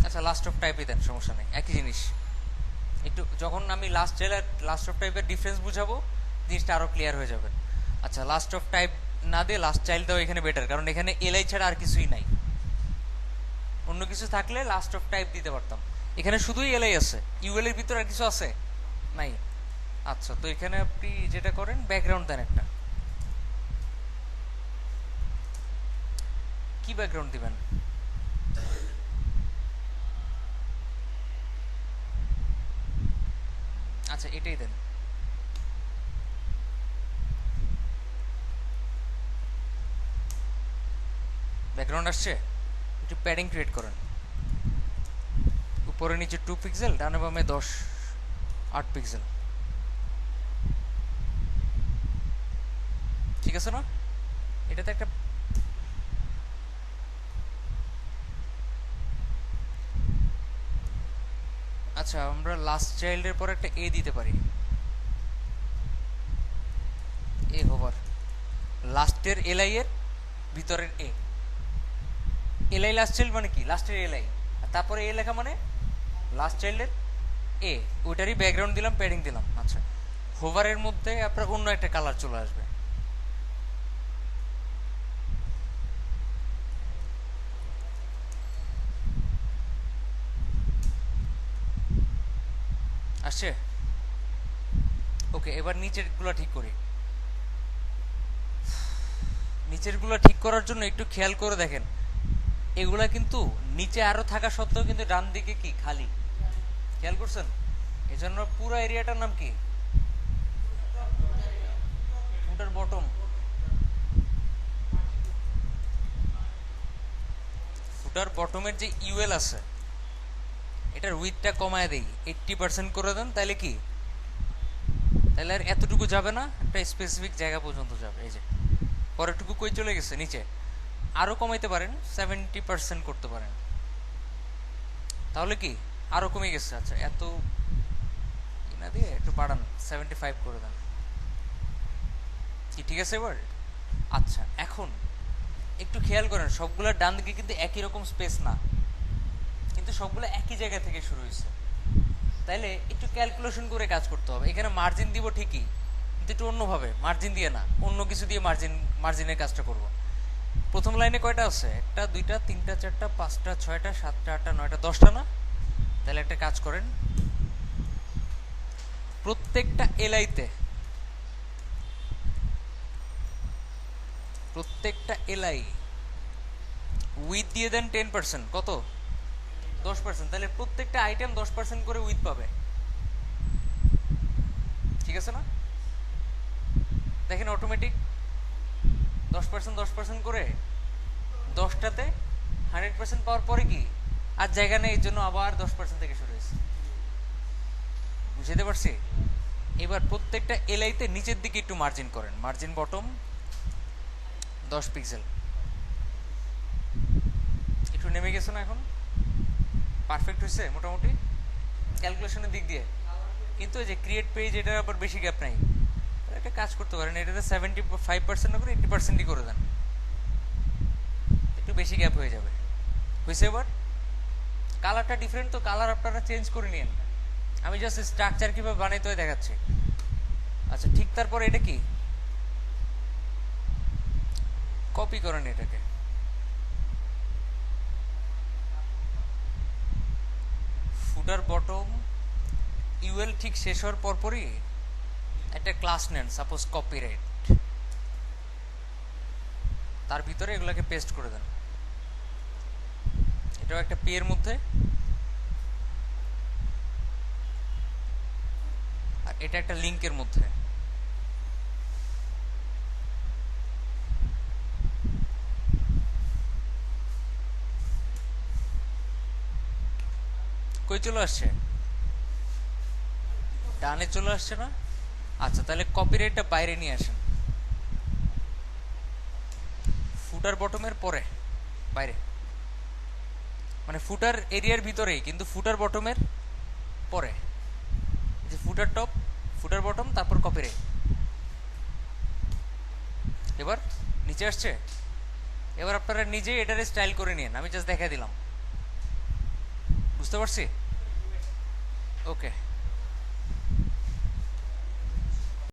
আচ্ছা, লাস্ট অফ টাইপই দেন, সমস্যা নেই, একই জিনিস। একটু যখন আমি লাস্ট চাইল্ড আর লাস্ট অফ টাইপের ডিফারেন্স বুঝাবো, জিনিসটা আরো ক্লিয়ার হয়ে যাবে। আচ্ছা, লাস্ট অফ টাইপ না দিয়ে লাস্ট চাইল্ড দাও, এখানে বেটার, কারণ এখানে এলআই ছাড়া আর কিছুই নাই। অন্য কিছু থাকলে লাস্ট অফ টাইপ দিতে পারতাম, এখানে শুধুই এলআই আছে। ইউএল এর ভিতরে আর কিছু আছে নাই। আচ্ছা, তো এখানে আপনি যেটা করেন, ব্যাকগ্রাউন্ড দেন একটা। কি ব্যাকগ্রাউন্ড দিবেন? আচ্ছা, এটাই দেন। ব্যাকগ্রাউন্ড আসছে, একটু প্যাডিং ক্রিয়েট করেন। উপরে নিচে 2 পিক্সেল, ডানে বামে 10, 8 পিক্সেল। ঠিক আছে না? এটাতে একটা আচ্ছা, আমরা লাস্ট চাইল্ডের পর একটা এ দিতে পারি, এ হোভার লাস্টের এলআই এর ভিতরের এ। এলআই লাস্ট চাইল্ড মানে কি? লাস্টের এলআই, আর তারপরে এ লেখা মানে লাস্ট চাইল্ডের এ, ওইটারই ব্যাকগ্রাউন্ড দিলাম, প্যাডিং দিলাম। আচ্ছা, হোভারের মধ্যে আপনার অন্য একটা কালার চলে আসবে। আসছে? ওকে, এবার নিচের গুলা ঠিক করি। নিচের গুলা ঠিক করার জন্য একটু খেয়াল করে দেখেন, এগুলা কিন্তু নিচে আরো থাকা সত্ত্বেও কিন্তু ডান দিকে কি খালি, খেয়াল করছেন? এজন্য পুরো এরিয়াটার নাম কি? ফুটার বটম। ফুটার বটমের যে ইউএল আছে, এটার উইথটা কমায় দেই, 80% করে দেন, তাহলে কি, তাহলে আর এতটুকু যাবে না, একটা স্পেসিফিক জায়গা পর্যন্ত যাবে। এই যে পরেরটুকু কই চলে গেছে, নিচে। আরো কমাইতে পারেন, 70% করতে পারেন, তাহলে কি আরো কমে গেছে। আচ্ছা, এত না দিয়ে একটু বাড়ান, 75 করে দেন। কি ঠিক আছে এবার? আচ্ছা, এখন একটু খেয়াল করেন, সবগুলোর ডান দিকে কিন্তু একই রকম স্পেস না, কিন্তু সবগুলো একই জায়গা থেকে শুরু হয়েছে। তাইলে একটু ক্যালকুলেশন করে কাজ করতে হবে। এখানে মার্জিন দিব ঠিকই, কিন্তু একটু অন্যভাবে, মার্জিন দিয়ে না, অন্য কিছু দিয়ে মার্জিনের কাজটা করব। প্রথম লাইনে কয়টা আছে? একটা, দুইটা, তিনটা, চারটা, পাঁচটা, ছয়টা, সাতটা, আটটা, নয়টা, 10টা না? তাহলে একটা কাজ করেন, প্রত্যেকটা এলআইতে, প্রত্যেকটা এলআই উইথ দিয়ে দেন 10%। কত? 10%। তাহলে প্রত্যেকটা আইটেম 10% করে উইথ পাবে। ঠিক আছে না? দেখেন অটোমেটিক 10% 10% করে 10টাতে 100% পাওয়ার পরে কি আর জায়গা নেই, এই জন্য আবার 10% থেকে শুরু হয়েছে। বুঝতে পারছি? এবার প্রত্যেকটা এলআইতে নিচের দিকে একটু মার্জিন করেন, মার্জিন বটম 10 পিক্সেল। একটু নেমে গেছে না? এখন পারফেক্ট হয়েছে মোটামুটি ক্যালকুলেশনের দিক দিয়ে। কিন্তু এই যে ক্রিয়েট পেজ, এটার আবার বেশি গ্যাপ নাই। একটা কাজ করতে পারেন, এটাতে 75% না করে 80%ই করে দেন, একটু বেশি গ্যাপ হয়ে যাবে। হয়েছে? এবার কালারটা ডিফারেন্ট, তো কালার আপনারা চেঞ্জ করে নিন। আমি জাস্ট স্ট্রাকচার কিভাবে বানাইতে হয় দেখাচ্ছি। আচ্ছা, ঠিক তারপর এটা কি, কপি করেন এটাকে, ফুটার বটম ইউএল ঠিক শেষ হওয়ার পরপরই একটা ক্লাস নেন, সাপোজ কপিরাইট, তার ভিতরে এগুলাকে পেস্ট করে দেন। এটাও একটা পি এর মধ্যে, আর এটা একটা লিঙ্কের মধ্যে। কই চলে আসছে? ডানে চলে আসছে না? আচ্ছা, তাহলে কপিরাইটটা বাইরে নিয়ে আসেন, ফুটার বটমের পরে বাইরে, মানে ফুটার এরিয়ার ভিতরেই, কিন্তু ফুটার বটমের পরে। যে ফুটার টপ, ফুটার বটম, তারপর কপিরাইট। এবার নিচে আসছে। এবার আপনারা নিজেই এটারে স্টাইল করে নিন, আমি জাস্ট দেখা দিলাম। বুঝতে পারছি? ওকে।